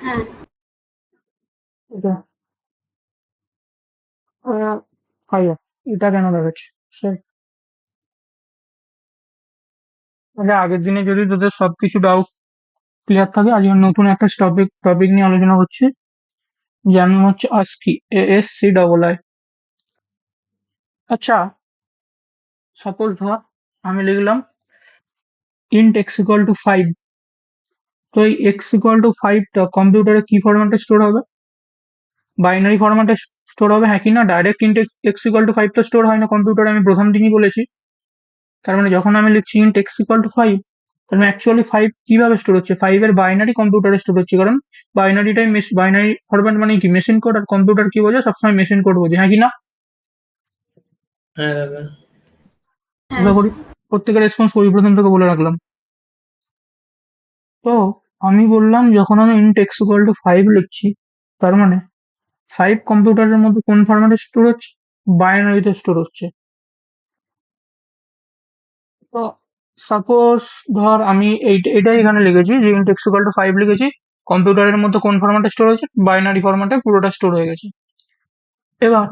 হ্যাঁ। এটা ফাইভ, এটা কেন দেখাচ্ছে স্যার? তাহলে আগের দিনে যদি তোদের সবকিছু ডাউট ক্লিয়ার থাকে, আজকে নতুন একটা টপিক নিয়ে আলোচনা করছি, যার নাম হচ্ছে ASCII, ASCII। আচ্ছা, সাপোজ ধর আমি লিখলাম int x = 5। তো এই x = 5টা কম্পিউটারে কি ফরম্যাটে স্টোর হবে? বাইনারি ফরম্যাটে স্টোর হবে, হ্যাঁ কি না? ডাইরেক্ট int x = 5 তো স্টোর হয় না কম্পিউটারে, আমি প্রথম দিনই বলেছি। তার মানে যখন আমি লিখছি int x = 5, তার মানে অ্যাকচুয়ালি 5 কিভাবে স্টোর হচ্ছে? 5 এর বাইনারি কম্পিউটারে স্টোর হচ্ছে, কারণ বাইনারি ফরম্যাট মানে কি? Machine code. আর কম্পিউটার কি বোঝে? সবসময় মেশিন কোড বোঝে, হ্যাঁ কি না? হ্যাঁ দাদা। হ্যাঁ। আশা করি প্রত্যেকের রেসপন্স করি, প্রথম থেকে বলে রাখলাম। তো আমি বললাম যখন আমি int x = 5 লিখছি, তার মানে 5 কম্পিউটারের মধ্যে কোন ফরম্যাটে স্টোর হচ্ছে? বাইনারিতে স্টোর হচ্ছে। তো সাপোজ ধর আমি এটাই এখানে লিখেছি যে int x = 5 লিখেছি, কম্পিউটারের মধ্যে কোন ফরম্যাটে স্টোর হয়েছে? বাইনারি ফরম্যাটে পুরোটা স্টোর হয়ে গেছে। এবার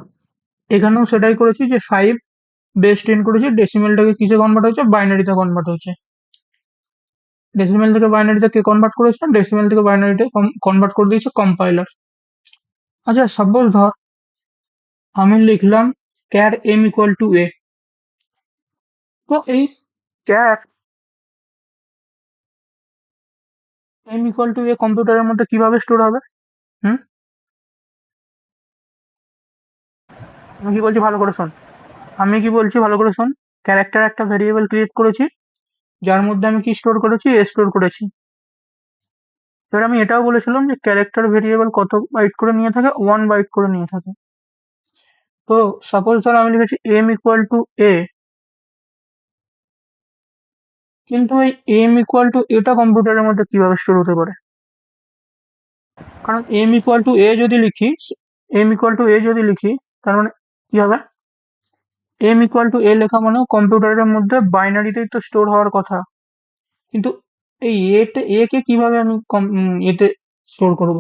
এখানেও সেটাই করেছি যে 5 বেস 10 করেছি, ডেসিমেলটাকে কিসে কনভার্ট হয়েছে? বাইনারিতে কনভার্ট হয়েছে। ডেসিমেল থেকে বাইনারিতে কে কনভার্ট করেছে? ডেসিমেল থেকে বাইনারিতে কনভার্ট করে দিয়েছে কম্পাইলার। আচ্ছা, সাপোজ ধর আমি লিখলাম char m = a। তো এই char m = a কম্পিউটারের মধ্যে কিভাবে স্টোর হবে? হুম, আমি কি বলছি ভালো করে শোন। আমি কি বলছি ভালো করে শোন। ক্যারেক্টার একটা ভেরিয়েবল ক্রিয়েট করেছি, যার মধ্যে আমি কি স্টোর করেছি? এ স্টোর করেছি। এবার আমি এটাও বলেছিলাম যে ক্যারেক্টার ভেরিয়েবল কত বাইট করে নিয়ে থাকে? 1 বাইট করে নিয়ে থাকে। তো সাপোজ ধর আমি লিখেছি m = a, কিন্তু এই m = এটা কম্পিউটারের মধ্যে কিভাবে স্টোর হতে পারে? কারণ m = a যদি লিখি, তার মানে কি হবে? m = a লেখা মানে কম্পিউটারের মধ্যে বাইনারিতেই তো স্টোর হওয়ার কথা। কিন্তু এই এ কে কিভাবে আমি এতে স্টোর করব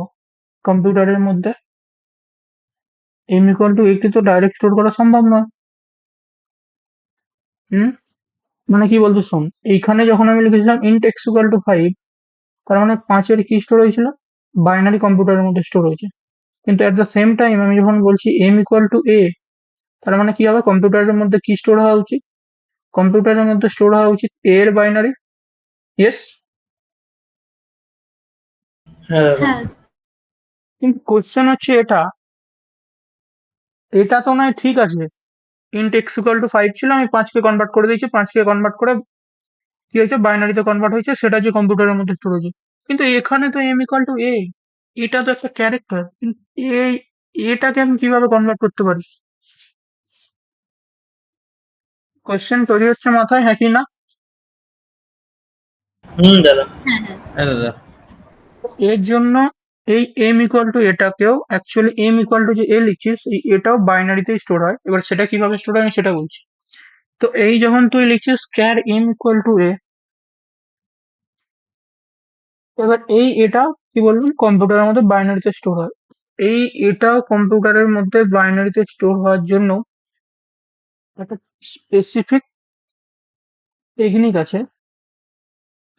কম্পিউটারের মধ্যে? m = a কে তো ডাইরেক্ট স্টোর করা সম্ভব নয়। হুম, মানে কি বলতে শোন, এইখানে যখন আমি লিখেছিলাম int x = 5, তার মানে 5-এর কি স্টোর হয়েছিল? বাইনারি কম্পিউটারের মধ্যে স্টোর হয়েছে। কিন্তু এট দ্য সেম টাইম আমি যখন বলছি m = a, তার মানে কি হবে? কম্পিউটারের মধ্যে কি স্টোর হওয়া উচিত? কম্পিউটারের মধ্যে স্টোর হওয়া উচিত a এর বাইনারি। ইয়েস। হ্যাঁ দাদা। হ্যাঁ। কিন্তু কোশ্চেন হচ্ছে এটা, এটা তো নয় ঠিক আছে, int x = 5 ছিল, আমি 5 কে কনভার্ট করে দিয়েছি, 5 কে কনভার্ট করে কি হয়েছে? বাইনারিতে কনভার্ট হয়েছে, সেটা যে কম্পিউটারের মধ্যে স্টোর হয়েছে। কিন্তু এখানে তো m = a, এটা তো একটা ক্যারেক্টার, কিন্তু এই এটাকে আমি কিভাবে কনভার্ট করতে পারি? কোশ্চেন তৈরি হচ্ছে মাথায়, হ্যাঁ কি না? দাদা। হ্যাঁ। হ্যাঁ। হ্যাঁ দাদা। এর জন্য এই m = এটাকেও অ্যাকচুয়ালি যে a লিখছিস, এই এটাও বাইনারিতে স্টোর হয়। এবার সেটা কিভাবে স্টোর হয় আমি সেটা বলছি। তো এই যখন তুই লিখছিস char m = a, এবার এই এটা কি বললাম কম্পিউটারের মধ্যে বাইনারিতে স্টোর হয়। এই এটাও কম্পিউটারের মধ্যে বাইনারিতে স্টোর হওয়ার জন্য একটা স্পেসিফিক টেকনিক আছে।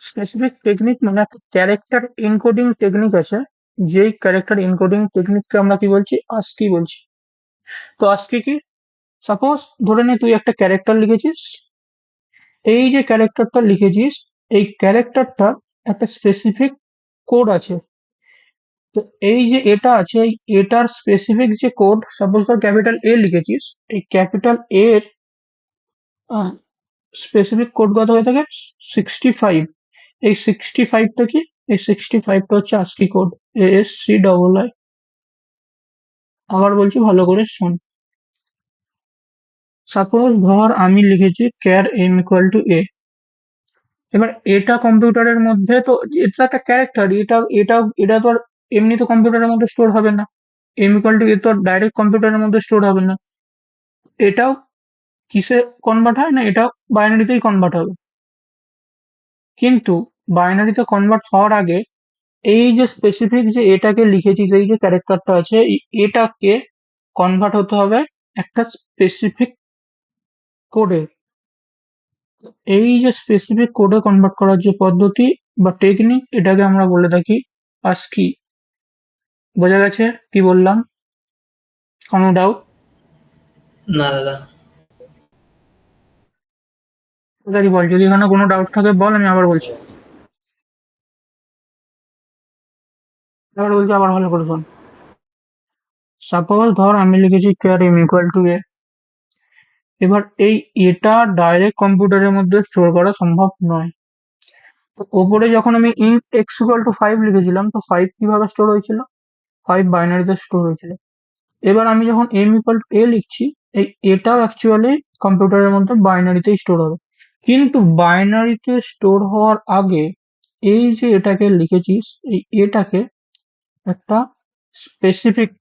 স্পেসিফিক টেকনিক মানে একটা ক্যারেক্টার এনকোডিং টেকনিক আছে, যেই ক্যারেক্টার এনকোডিং টেকনিককে আমরা কি বলছি? ASCII বলছি। তো ASCII কি? সাপোজ ধরে নে তুই একটা ক্যারেক্টার লিখেছিস, এই যে ক্যারেক্টারটা লিখেছিস, এই ক্যারেক্টারটা একটা স্পেসিফিক কোড আছে। তো এই যে এটা আছে, এই এটার স্পেসিফিক যে কোড, সাপোজ ধর ক্যাপিটাল এ লিখেছিস, এই ক্যাপিটাল এর স্পেসিফিক কোড কত হয়ে থাকে? 65। এই 65টা কি? এই 65টা হচ্ছে ASCII কোড, ASCII। আবার বলছি ভালো করে শোন। সাপোজ ধর আমি লিখেছি char m = a। এবার এটা কম্পিউটারের মধ্যে তো, এটা একটা ক্যারেক্টার, এটা তো আর এমনি তো কম্পিউটারের মধ্যে স্টোর হবে না। m = a তো ডাইরেক্ট কম্পিউটারের মধ্যে স্টোর হবে না। এটাও কিসে কনভার্ট হয়? না, এটাও বাইনারিতেই কনভার্ট হবে। কিন্তু বাইনারিতে কনভার্ট হওয়ার আগে এই যে স্পেসিফিক যে এটাকে লিখেছিস, এই যে ক্যারেক্টারটা আছে, এটাকে কনভার্ট হতে হবে একটা স্পেসিফিক কোডে। এই যে স্পেসিফিক কোডে কনভার্ট করার যে পদ্ধতি বা টেকনিক, এটাকে আমরা বলে থাকি আস্কি। বোঝা গেছে কি বললাম? কোনো ডাউট? না দাদা। তাড়াতাড়ি বল, যদি এখানে কোনো ডাউট থাকে বল, আমি আবার বলছি। আবার ভালো করে শোন। সাপোজ ধর আমি লিখেছি ক্যার এম ইকুয়াল টু এ। এবার এটা ডাইরেক্ট কম্পিউটারের মধ্যে স্টোর করা সম্ভব নয়। তো ওপরে যখন আমি ইন্ট এক্স ইকুয়াল টু 5 লিখেছিলাম, তো 5 কিভাবে স্টোর হয়েছিল? 5 বাইনারিতে স্টোর হয়েছিল। এবার আমি যখন এম ইকুয়াল টু এ লিখছি, এটাও অ্যাকচুয়ালি কম্পিউটারের মধ্যে বাইনারিতেই স্টোর হবে। কিন্তু বাইনারিতে স্টোর হওয়ার আগে এই যে এটাকে লিখেছিস, এটাকে একটা স্পেসিফিক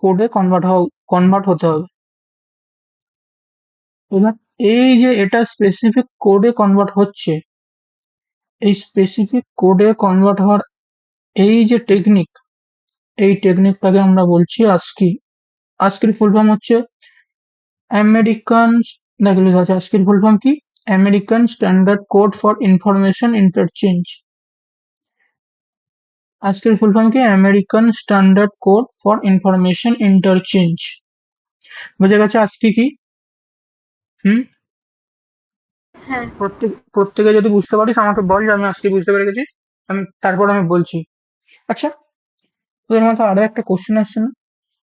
কোডে কনভার্ট হতে হবে। এবার এই যে এটা স্পেসিফিক কোডে কনভার্ট হচ্ছে, এই স্পেসিফিক কোডে কনভার্ট হওয়ার এই যে টেকনিক, এই টেকনিকটাকে আমরা বলছি আস্কি। আস্কির ফুল ফর্ম হচ্ছে আমেরিকান, দেখো লেখা আছে আস্কির ফুল ফর্ম কি? American standard code for information interchange. আস্কির ফুল ফর্ম কি? American standard code for information interchange. বোঝা গেছে আস্কি কি? হুম? হ্যাঁ। প্রত্যেকে যদি বুঝতে পারিস আমাকে বল যে আমি আজকে বুঝতে পেরে গেছি, তারপর আমি বলছি। আচ্ছা, তোদের মাথায় আরো একটা কোশ্চেন আসছে না?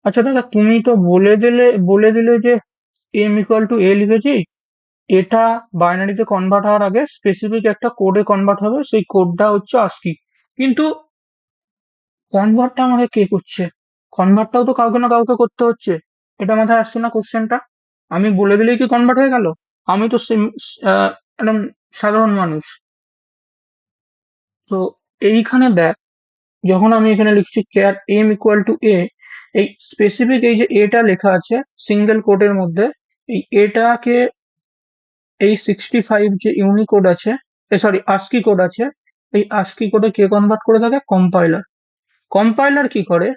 আচ্ছা দাদা, তুমি তো বলে দিলে যে এম ইকুয়াল টু এ লিখেছি, এটা বাইনারিতে কনভার্ট হওয়ার আগে স্পেসিফিক একটা কোডে কনভার্ট হবে, সেই কোডটা হচ্ছে আস্কি। কিন্তু কনভার্টটা আমাকে কে করছে? কনভার্টটাও তো কাউকে না কাউকে করতে হচ্ছে। এটা মাথায় আসছে না কোশ্চেনটা? আমি বলে দিলেই কি কনভার্ট হয়ে গেল? আমি তো একদম সাধারণ মানুষ। তো এইখানে দেখ, যখন আমি এখানে লিখছি ক্যার এম ইকুয়াল টু এ, এই স্পেসিফিক এই যে এটা লেখা আছে সিঙ্গেল কোডের মধ্যে, এই এটাকে এই 65 যে ইউনিকোড আছে, সরি আস্কি কোড আছে, এই আস্কি কোডে কে কনভার্ট করে থাকে? কম্পাইলার। কম্পাইলার কি করে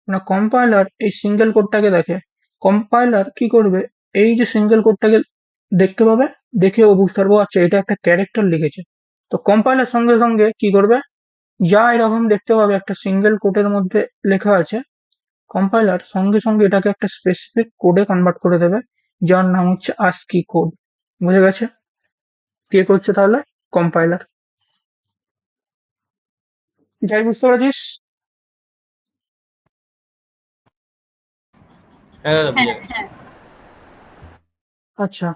না, কম্পাইলার এই সিঙ্গেল কোডটাকে দেখে। কম্পাইলার কি করবে? এই যে সিঙ্গেল কোডটাকে দেখতে পাবে, দেখে ও বুঝতে পারবো আচ্ছা এটা একটা ক্যারেক্টার লিখেছে। তো কম্পাইলার সঙ্গে সঙ্গে কি করবে? যা এরকম দেখতে পাবে একটা সিঙ্গেল কোডের মধ্যে লেখা আছে, কম্পাইলার সঙ্গে সঙ্গে এটাকে একটা স্পেসিফিক কোডে কনভার্ট করে দেবে, যার নাম হচ্ছে আস্কি কোড। বুঝে গেছে? কে করছে তাহলে? কম্পাইলার। যাই বুঝতে পেরেছিস? হ্যাঁ দাদা, বুঝে হ্যাঁ, গেছি। হ্যাঁ। আচ্ছা,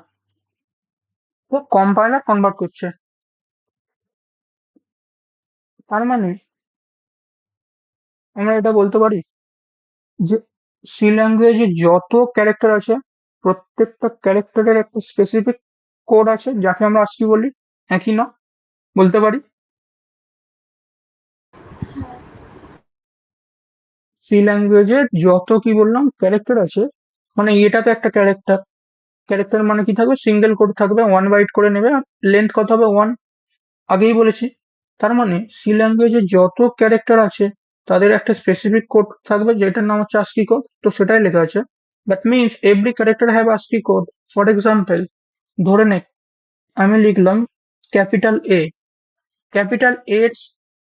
তো কম্পাইলার কনভার্ট করছে, তার মানে আমরা এটা বলতে পারি যে সি ল্যাঙ্গুয়েজে যত ক্যারেক্টার আছে, প্রত্যেকটা ক্যারেক্টারের একটা স্পেসিফিক কোড আছে, যাকে আমরা আস্কি বলি। একই না? বলতে পারি সি ল্যাঙ্গুয়েজের যত কি বললাম ক্যারেক্টার আছে, মানে এটা তো একটা ক্যারেক্টার। ক্যারেক্টার মানে কি থাকবে? সিঙ্গেল কোড থাকবে, 1 বাইট করে নেবে, আর লেন্থ কত হবে? 1। আগেই বলেছি। তার মানে সি ল্যাঙ্গুয়েজে যত ক্যারেক্টার আছে তাদের একটা স্পেসিফিক কোড থাকবে, যেটার নাম হচ্ছে আস্কি কোড। তো সেটাই লেখা আছে। That means every character have ASCII code. For example, ধরে নে আমি লিখলাম ক্যাপিটাল এ। ক্যাপিটাল এর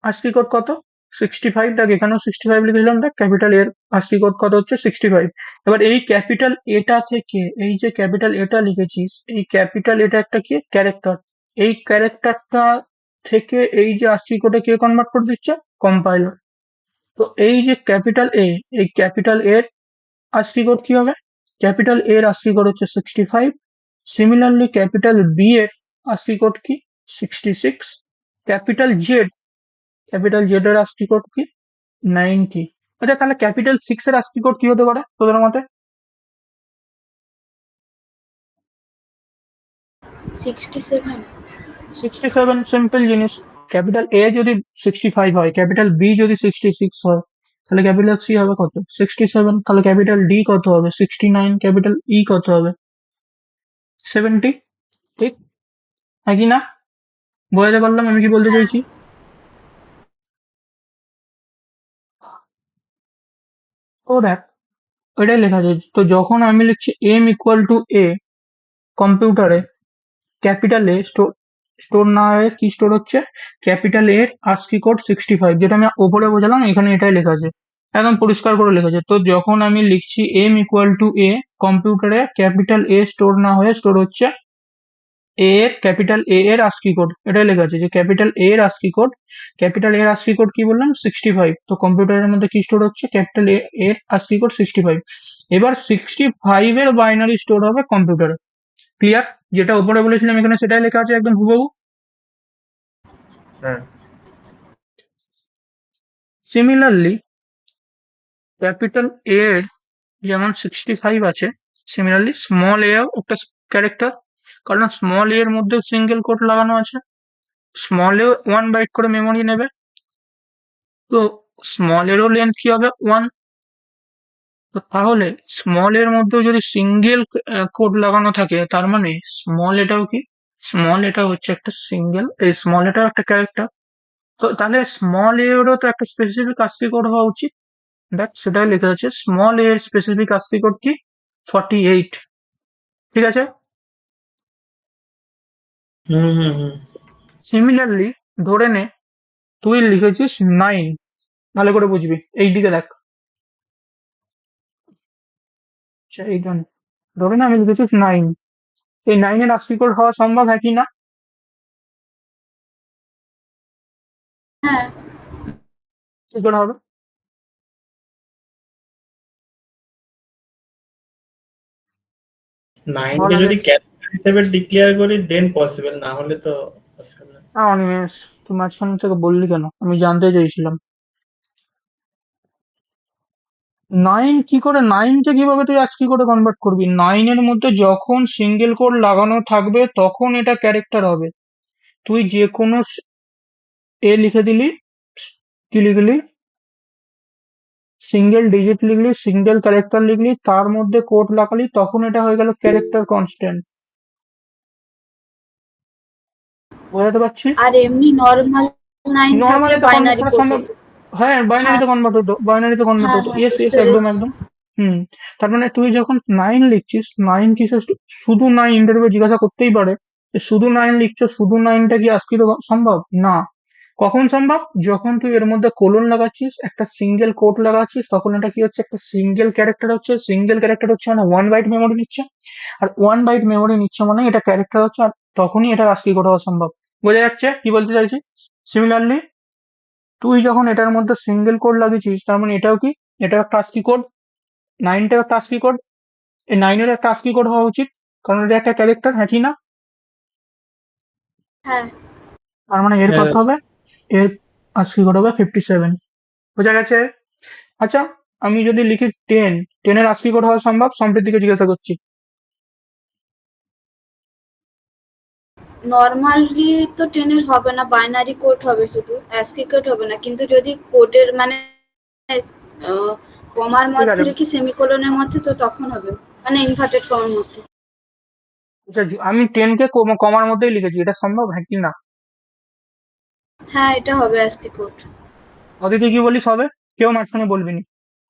আস্কি কোড কত? 65। দেখ এখানেও 65 লিখেছিলাম, দেখ ক্যাপিটাল এর আস্কি কোড কত হচ্ছে? 65। এবার এই ক্যাপিটাল এটা থেকে এই যে ক্যাপিটাল এটা লিখেছিস, এই ক্যাপিটাল এটা একটা কি ক্যারেক্টার, এই ক্যারেক্টারটা থেকে এই যে আস্কি কোডে কে কনভার্ট করে দিচ্ছে? কম্পাইলার। তো এই যে ক্যাপিটাল এ, এই ক্যাপিটাল এর আস্কি কোড কি হবে? ক্যাপিটাল এর আস্কি কোড হচ্ছে 65। সিমিলারলি ক্যাপিটাল বি এর আস্কি কোড কি? 66। ক্যাপিটাল জেড, ক্যাপিটাল জেড এর আস্কি কোড কি? 90। আচ্ছা, তাহলে ক্যাপিটাল 6 এর আস্কি কোড কি হতে পারে তোদের মতে? 67। 67 সিম্পল জিনিস। ক্যাপিটাল এ যদি 65 হয়, ক্যাপিটাল বি যদি 66 হয়, তাহলে ক্যাপিটাল সি হবে কত? 67। তাহলে ক্যাপিটাল ডি কত হবে? 69। ক্যাপিটাল ই কত হবে? 70। ঠিক? নাকি না? বোঝাতে পারলাম আমি কি বলতে হ্যাঁ, চাইছি? তো দেখ ওইটাই লেখা আছে। তো যখন আমি লিখছি এম ইকুয়াল টু এ কম্পিউটারে, ক্যাপিটাল এ স্টোর স্টোর না হয়ে কি স্টোর হচ্ছে, ক্যাপিটাল এর আস্কি কোড 65, যেটা আমি ওপরে বোঝালাম, এখানে এটাই লেখা আছে, একদম পরিষ্কার করে লেখা আছে। তো যখন আমি লিখছি এম ইকুয়াল টু এ কম্পিউটারে, ক্যাপিটাল এ স্টোর না হয়ে স্টোর হচ্ছে এ এর, ক্যাপিটাল এ এর আস্কি কোড, এটাই লেখা আছে যে ক্যাপিটাল এ এর আস্কি কোড। ক্যাপিটাল এ এর আস্কি কোড কি বললাম, 65। তো কম্পিউটারের মধ্যে কি স্টোর হচ্ছে, ক্যাপিটাল এ এর আস্কি কোড 65। এবার 65 এর বাইনারি স্টোর হবে কম্পিউটারে। ক্লিয়ার? যেটা উপরে বলেছিলাম এখানে সেটাই লেখা আছে একদম হুবহু। হ্যাঁ। সিমিলারলি ক্যাপিটাল এ এর যেমন 65 আছে, সিমিলারলি স্মল এ ও একটা ক্যারেক্টার, কারণ স্মল এ এর মধ্যেও সিঙ্গেল কোড লাগানো আছে। স্মল এ 1 বাইট করে মেমোরি নেবে, তো স্মল এরও লেন্থ কি হবে 1। তো তাহলে স্মল এর মধ্যেও যদি সিঙ্গেল কোড লাগানো থাকে, তার মানে স্মল এটাও কি, স্মল এটা হচ্ছে একটা সিঙ্গেল, এই স্মল এটাও একটা ক্যারেক্টার। তো তাহলে স্মল এরও তো একটা স্পেসিফিক আস্কি কোড হওয়া উচিত। দেখ সেটাই লেখা আছে, স্মল এর স্পেসিফিক আস্কি কোড কি 48। ঠিক আছে? হুম হুম হুম। সিমিলারলি ধরে নে তুই লিখেছিস 9, ভালো করে বুঝবি, এই দিকে দেখ। আচ্ছা এইটা নে। ধরে নে আমি লিখেছিস 9, এই 9 এর আস্কি কোড হওয়া সম্ভব, হ্যাঁ কি না? হ্যাঁ। কি করে হবে? 9 বল কে আগে। যদি ক্যারেক্টার হিসেবে ডিক্লেয়ার করি দেন পসিবল, না হলে তো পসিবল না। অনিমেষ, তুই মাঝখান থেকে বললি কেন, আমি জানতে চাইছিলাম। 9 কি করে, 9 কে কিভাবে তুই আস্কি কোডে কনভার্ট করবি? 9 এর মধ্যে যখন সিঙ্গেল কোড লাগানো থাকবে তখন এটা ক্যারেক্টার হবে। তুই যে কোনো এ লিখে দিলি, কি লিখলি, সিঙ্গেল ডিজিট লিখলি, সিঙ্গেল ক্যারেক্টার লিখলি, তার মধ্যে কোড লাগালি, তখন এটা হয়ে গেল ক্যারেক্টার কনস্ট্যান্ট। বোঝাতে পারছি? আর এমনি নর্মাল 9 থাকলে নর্মালি তো কনভার্ট বাইনারি করা কোড সম্ভব। হতো। হ্যাঁ, হ্যাঁ, বাইনারিতে কনভার্ট হ্যাঁ, হতো, হ্যাঁ, ইয়েস ইয়েস, বুঝতে একদম পেরেছি। একদম। হুম। তার মানে তুই যখন 9 লিখছিস, 9 কি শুধু 9, ইন্টারভিউ জিজ্ঞাসা করতেই পারে যে শুধু 9 লিখছো, শুধু 9টা কি আজকে সম্ভব না। কখন সম্ভব, যখন তুই এর মধ্যে কোলন লাগাচ্ছিস, একটা সিঙ্গেল কোট লাগাচ্ছিস, তখন এটা কি হচ্ছে, একটা সিঙ্গেল ক্যারেক্টার হচ্ছে। সিঙ্গেল ক্যারেক্টার হচ্ছে মানে 1 বাইট মেমোরি নিচ্ছে, আর 1 বাইট মেমোরি নিচ্ছে মানে এটা ক্যারেক্টার হচ্ছে, আর তখনই এটা আজকে করা সম্ভব। বোঝা যাচ্ছে কি বলতে চাইছি? সিমিলারলি তুই যখন এটার মধ্যে সিঙ্গেল কোড লাগিয়েছিস, তার মানে এটাও কি, এটা একটা আস্কি কোড, 9টাও একটা আস্কি কোড, এই 9 এর একটা আস্কি কোড হওয়া উচিত, কারণ এটা একটা ক্যারেক্টার, হ্যাঁ কি না? হ্যাঁ, তার মানে এর হ্যাঁ। কত হবে, এর আস্কি কোড হবে 57। বোঝা গেছে? আচ্ছা, আমি যদি লিখি 10, 10 এর আস্কি কোড হওয়া সম্ভব? সম্প্রীতিকে জিজ্ঞাসা করছি। নরমালি তো 10 এর হবে না, বাইনারি কোড হবে, শুধু অ্যাস্কি কোড হবে না। কিন্তু যদি কোডের মানে কমার ঠিক আছে। মধ্যে রেখে সেমিকোলনের মধ্যে, তো তখন হবে, মানে ইনভার্টেড কমার মধ্যে। আচ্ছা, আমি 10 কে কমার মধ্যেই লিখেছি, এটা সম্ভব, হ্যাঁ কি না? হ্যাঁ, এটা হবে অ্যাস্কি কোড। অদিতি কি বলিস, হবে? কেউ মাঝখানে বলবি নি।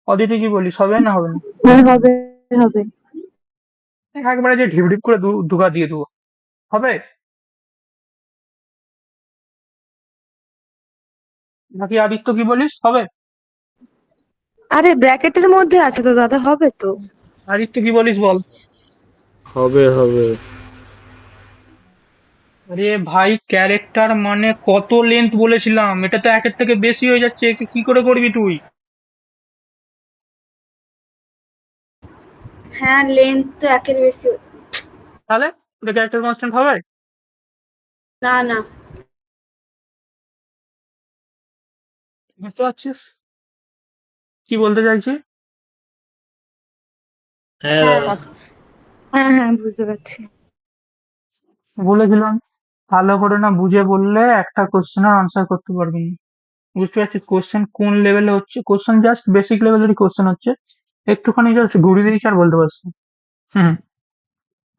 অদিতি কি বলিস, হবে না হবে না? হ্যাঁ, হবে হবে। একবারে যে ঢিপ ঢিপ করে ধোকা দিয়ে দেবো, হবে নাকি? আদিত্য কি বলিস, হবে? আরে ব্র্যাকেটের মধ্যে আছে তো দাদা, হবে তো। আদিত্য কি বলিস বল। হবে হবে। আরে ভাই, ক্যারেক্টার মানে কত লেন্থ বলেছিলাম, এটা তো একের থেকে বেশি হয়ে যাচ্ছে, একে কি করে করবি তুই? হ্যাঁ, লেন্থ তো একের বেশি। তাহলে ওটা ক্যারেক্টার কনস্ট্যান্ট হবে? না, না। বুঝতে পারছিস কি বলতে চাইছি? হ্যাঁ হ্যাঁ, দাদা। হ্যাঁ হ্যাঁ, বুঝতে পারছি। বলেছিলাম ভালো করে না বুঝে বললে একটা কোশ্চেনের আনসার করতে পারবি না। বুঝতে পারছিস কোশ্চেন কোন লেভেলে হচ্ছে? কোশ্চেন জাস্ট বেসিক লেভেলেরই কোশ্চেন হচ্ছে, একটুখানি জাস্ট ঘুরিয়ে দিয়েছি আর বলতে পারছি। হুম।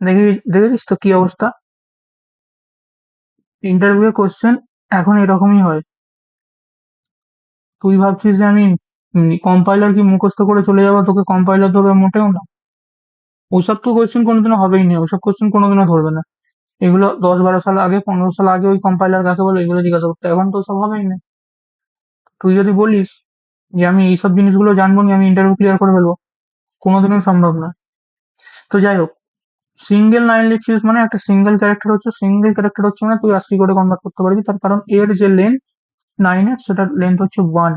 দেখি, দেখেছিস তো কি অবস্থা, ইন্টারভিউ কোশ্চেন এখন এরকমই হয়। তুই ভাবছিস যে আমি কম্পাইলার কি মুখস্থ করে চলে যাওয়া তোকে কম্পাইলার ধরবে? মোটেও না। ওইসব তো কোয়েশ্চেন কোনোদিনও হবেই না, ওইসব কোয়েশ্চেন কোনোদিনও ধরবে না। এগুলো 10-12 সাল আগে, 15 সাল আগে ওই কম্পাইলার কাকে বলে এগুলো জিজ্ঞাসা করতে, এখন তো সব হবেই না। তুই যদি বলিস যে আমি এইসব জিনিসগুলো জানবো না, আমি ইন্টারভিউ ক্লিয়ার করে ফেলবো, কোনোদিনও সম্ভব না। তো যাই হোক, সিঙ্গেল লাইন লিখছিস মানে একটা সিঙ্গেল ক্যারেক্টার হচ্ছে মানে তুই ASCII কোডে কনভার্ট করতে পারবি, তার কারণ এর যে লেন্থ 9 এর সেটার লেন্থ হচ্ছে 1।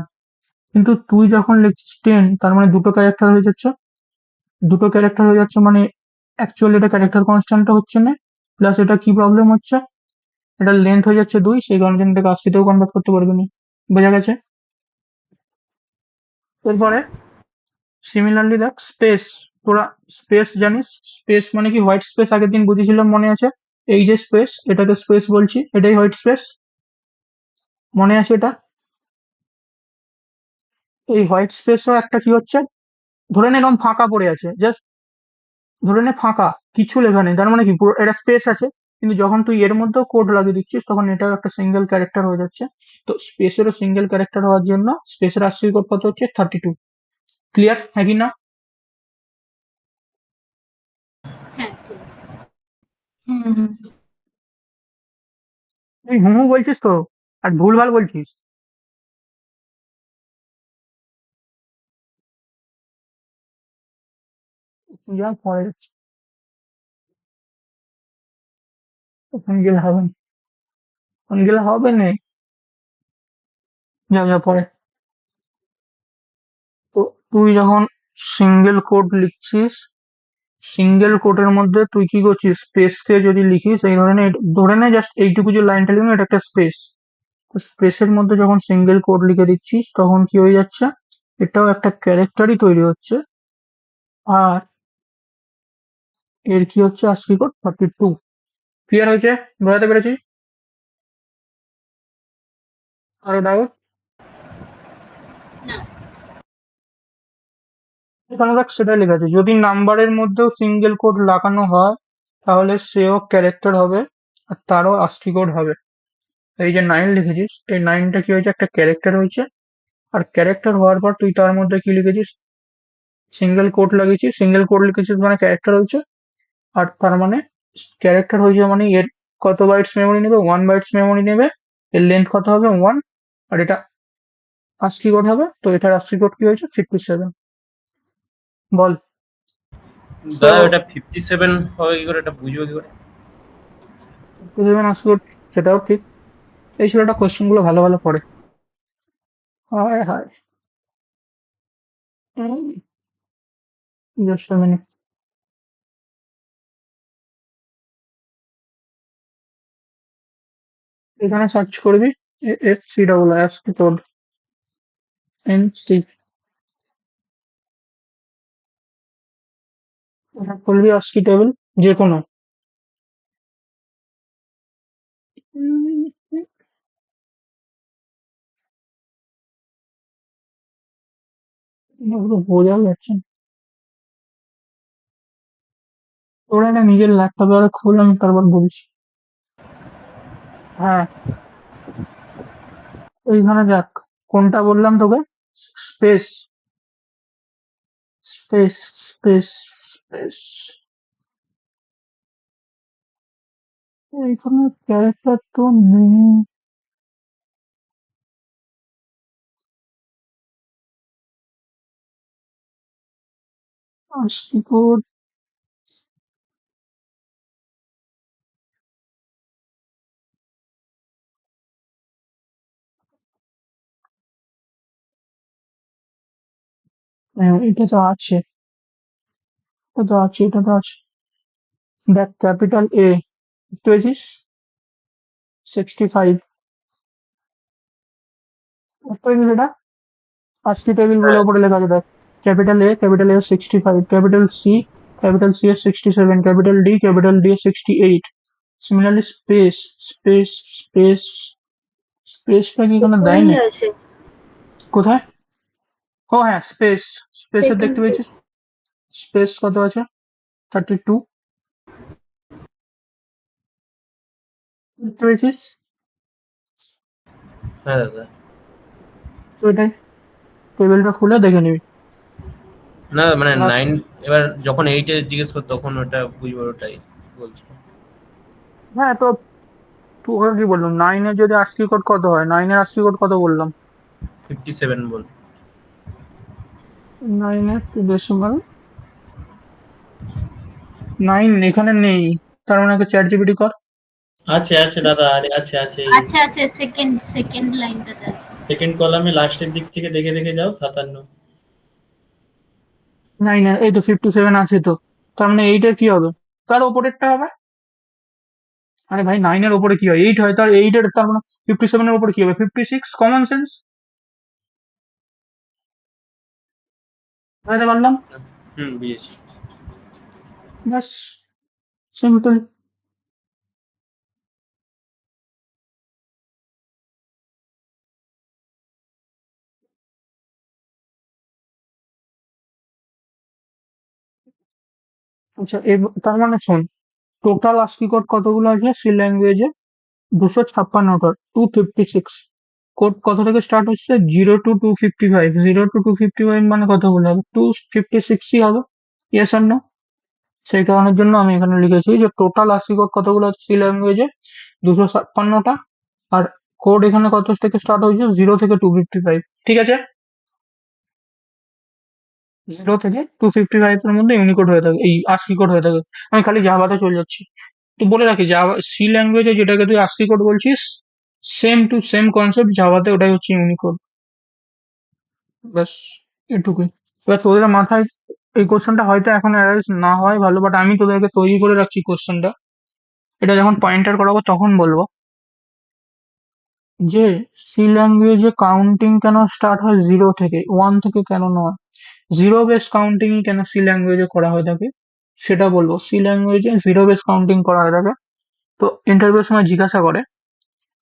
কিন্তু তুই যখন লিখছিস 10, তার মানে দুটো ক্যারেক্টার হয়ে যাচ্ছে মানে অ্যাকচুয়ালি এটা ক্যারেক্টার কনস্ট্যান্টটা হচ্ছে না, প্লাস এটা কি প্রবলেম হচ্ছে, এটার লেন্থ হয়ে যাচ্ছে 2, সেই কারণে এটাকে ASCII-তেও কনভার্ট করতে পারবি না। বোঝা গেছে? এরপরে সিমিলারলি দেখ স্পেস। তোরা স্পেস জানিস? স্পেস মানে কি? হোয়াইট স্পেস আগের দিন বুঝেছিলাম, মনে আছে? এই যে স্পেস, এটাকে স্পেস বলছি, এটাই হোয়াইট স্পেস, মনে আছে এটা? এই হোয়াইট স্পেসও একটা কি হচ্ছে, ধরে নে এরকম ফাঁকা পড়ে আছে, জাস্ট ধরে নে ফাঁকা, কিছু লেখা নেই, তার মানে কি পুরো এটা স্পেস আছে, কিন্তু যখন তুই এর মধ্যেও কোড লাগিয়ে দিচ্ছিস তখন এটাও একটা সিঙ্গেল ক্যারেক্টার হয়ে যাচ্ছে। তো স্পেসেরও সিঙ্গেল ক্যারেক্টার হওয়ার জন্য স্পেসের ASCII কোড কত হচ্ছে? 32। ক্লিয়ার, হ্যাঁ কি না? হ্যাঁ ঠিক। হুম। তুই হুম হুম বলছিস তো, আর ভুলভাল বলছিস। যা পরে যাচ্ছে, ওখানে গেলে হবে না, ওখানে গেলে হবে না, যা যা পরে। তো তুই যখন সিঙ্গেল কোড লিখছিস, সিঙ্গেল কোডের মধ্যে তুই কি করছিস, স্পেসকে যদি লিখিস এই ধরনের, ধরে নে জাস্ট এইটুকু যে লাইনটা লিখবি এটা একটা স্পেস, তো স্পেসের মধ্যে যখন সিঙ্গেল কোড লিখে দিচ্ছিস তখন কি হয়ে যাচ্ছে, এটাও একটা ক্যারেক্টারই তৈরি হচ্ছে, আর এর কি হচ্ছে ASCII কোড 32। ক্লিয়ার হয়েছে? বোঝাতে পেরেছি? আরো ডাউট? না। এখানে দেখ সেটাই লেখা আছে, যদি নাম্বারের মধ্যেও সিঙ্গেল কোড লাগানো হয় তাহলে সেও ক্যারেক্টার হবে আর তারও ASCII কোড হবে। এই যে 9 লিখেছিস, এই 9টা কি হয়েছে, একটা ক্যারেক্টার হয়েছে, আর ক্যারেক্টার হওয়ার পর তুই তার মধ্যে কি লিখেছিস, সিঙ্গেল কোট লাগিয়েছিস, সিঙ্গেল কোট লিখেছিস মানে ক্যারেক্টার হয়েছে, আর তার মানে ক্যারেক্টার হয়েছে মানে এর কত বাইটস মেমোরি নেবে, 1 বাইটস মেমোরি নেবে, এর লেন্থ কত হবে 1, আর এটা ASCII কোড হবে, তো এটার ASCII কোড কি হয়েছে 57। বল। সো দাদা এটা 57 হবে কি করে, এটা বুঝবো কি করে? 57 ASCII কোড, সেটাও ঠিক। এই ছেলেটা কোশ্চেন গুলো ভালো ভালো পড়ে। হায় হায়, জাস্ট মিনিট, এখানে সার্চ করবি ASCII কোড, NC, এটা করবি ASCII টেবিল যে কোনো। এগুলো বোঝা যাচ্ছে না। তোরা না নিজের ল্যাপটপে আরে খোল, আমি তারপর বলছি। হ্যাঁ, এইখানে দেখ, কোনটা বললাম তোকে, স্পেস, স্পেস, স্পেস, স্পেস, এইখানে ক্যারেক্টার তো নেই। ASCII কোড, এটা তো আছে, এটা তো আছে। দেখ ক্যাপিটাল A, বুঝতে পেরেছিস? 65, বুঝতে পেরেছিস এটা? ASCII টেবিল বলে হ্যাঁ, উপরে লেখা আছে দেখ, ক্যাপিটাল A 65, ক্যাপিটাল C এর 67, ক্যাপিটাল D এর 68। সিমিলারলি স্পেস, স্পেস, স্পেস, স্পেসটা কি এখানে দেয় উপরেই না? আছে, কোথায়? ও হ্যাঁ, স্পেস, স্পেসের সেকেন্ড দেখতে পেজ। পেয়েছিস? স্পেস কত আছে? 32, দেখতে পেয়েছিস? হ্যাঁ দাদা। তো এটাই, টেবিলটা খুলে দেখে নিবি। না মানে Last- 9 এবার যখন 8 এ জিজ্ঞেস কর তখন ওটা বুঝবো ওটাই বলছি। হ্যাঁ, তো তোকে কি বললাম, 9 এর যদি ASCII কোড কত হয়, 9 এর ASCII কোড কত বললাম? 57 বল। 9 এর টু ডেসিমাল 9 এখানে নেই, তার মানে চ্যাট জিপিটি কর। আছে আছে দাদা, আরে আছে আছে। আচ্ছা আচ্ছা, সেকেন্ড লাইনটাতে আছে। সেকেন্ড কলামে লাস্টের দিক থেকে দেখে দেখে যাও, 57। 9 এর এই তো 57 আছে তো, তার মানে 8 এর কি হবে? তার ওপরেরটা হবে। আরে ভাই 9 এর ওপরে কি হয়? 8 হয়, তার 8 এর তার মানে 57 এর উপরে কি হবে? 56। কমন সেন্স, বুঝতে পারলাম। বুঝেছি। ব্যাস, সিম্পল। আচ্ছা, তার মানে শোন, টোটাল ASCII কোড কতগুলো আছে সি ল্যাঙ্গুয়েজে? 256টা, 256। কোড কত থেকে স্টার্ট হচ্ছে? 0 to 255। 0 to 255 মানে কতগুলো হবে? 256ই হবে। ইয়েস আর নো? সেই কারণের জন্য আমি এখানে লিখেছি যে টোটাল ASCII কোড কতগুলো আছে সি ল্যাঙ্গুয়েজে? 256টা। আর কোড এখানে কত থেকে স্টার্ট হয়েছে? 0 থেকে 255। ঠিক আছে, 0 থেকে 255 এর মধ্যে ইউনিকোড হয়ে থাকে, এই ASCII কোড হয়ে থাকে। আমি খালি জাভাতে চলে যাচ্ছি। তো বলে রাখি, জাভা সি ল্যাঙ্গুয়েজে যেটাকে তুই ASCII কোড বলছিস, সেম টু সেম কনসেপ্ট জাভাতে, ওটাই হচ্ছে ইউনিকোড। ব্যাস, এটুকুই। এবার তোদের মাথায় এই কোশ্চেনটা হয়তো এখন অ্যারাইজ না হয় ভালো, বাট আমি তোদেরকে তৈরি করে রাখছি কোশ্চেনটা। এটা যখন পয়েন্টার করাবো তখন বলবো যে সি ল্যাঙ্গুয়েজে কাউন্টিং কেন স্টার্ট হয় 0 থেকে, 1 থেকে কেন নয়, জিরো বেস কাউন্টিং কেন সি ল্যাঙ্গুয়েজে করা হয়ে থাকে সেটা বলবো। সি ল্যাঙ্গুয়েজে জিরো বেস কাউন্টিং করা হয়ে থাকে। তো ইন্টারভিউর সময় জিজ্ঞাসা করে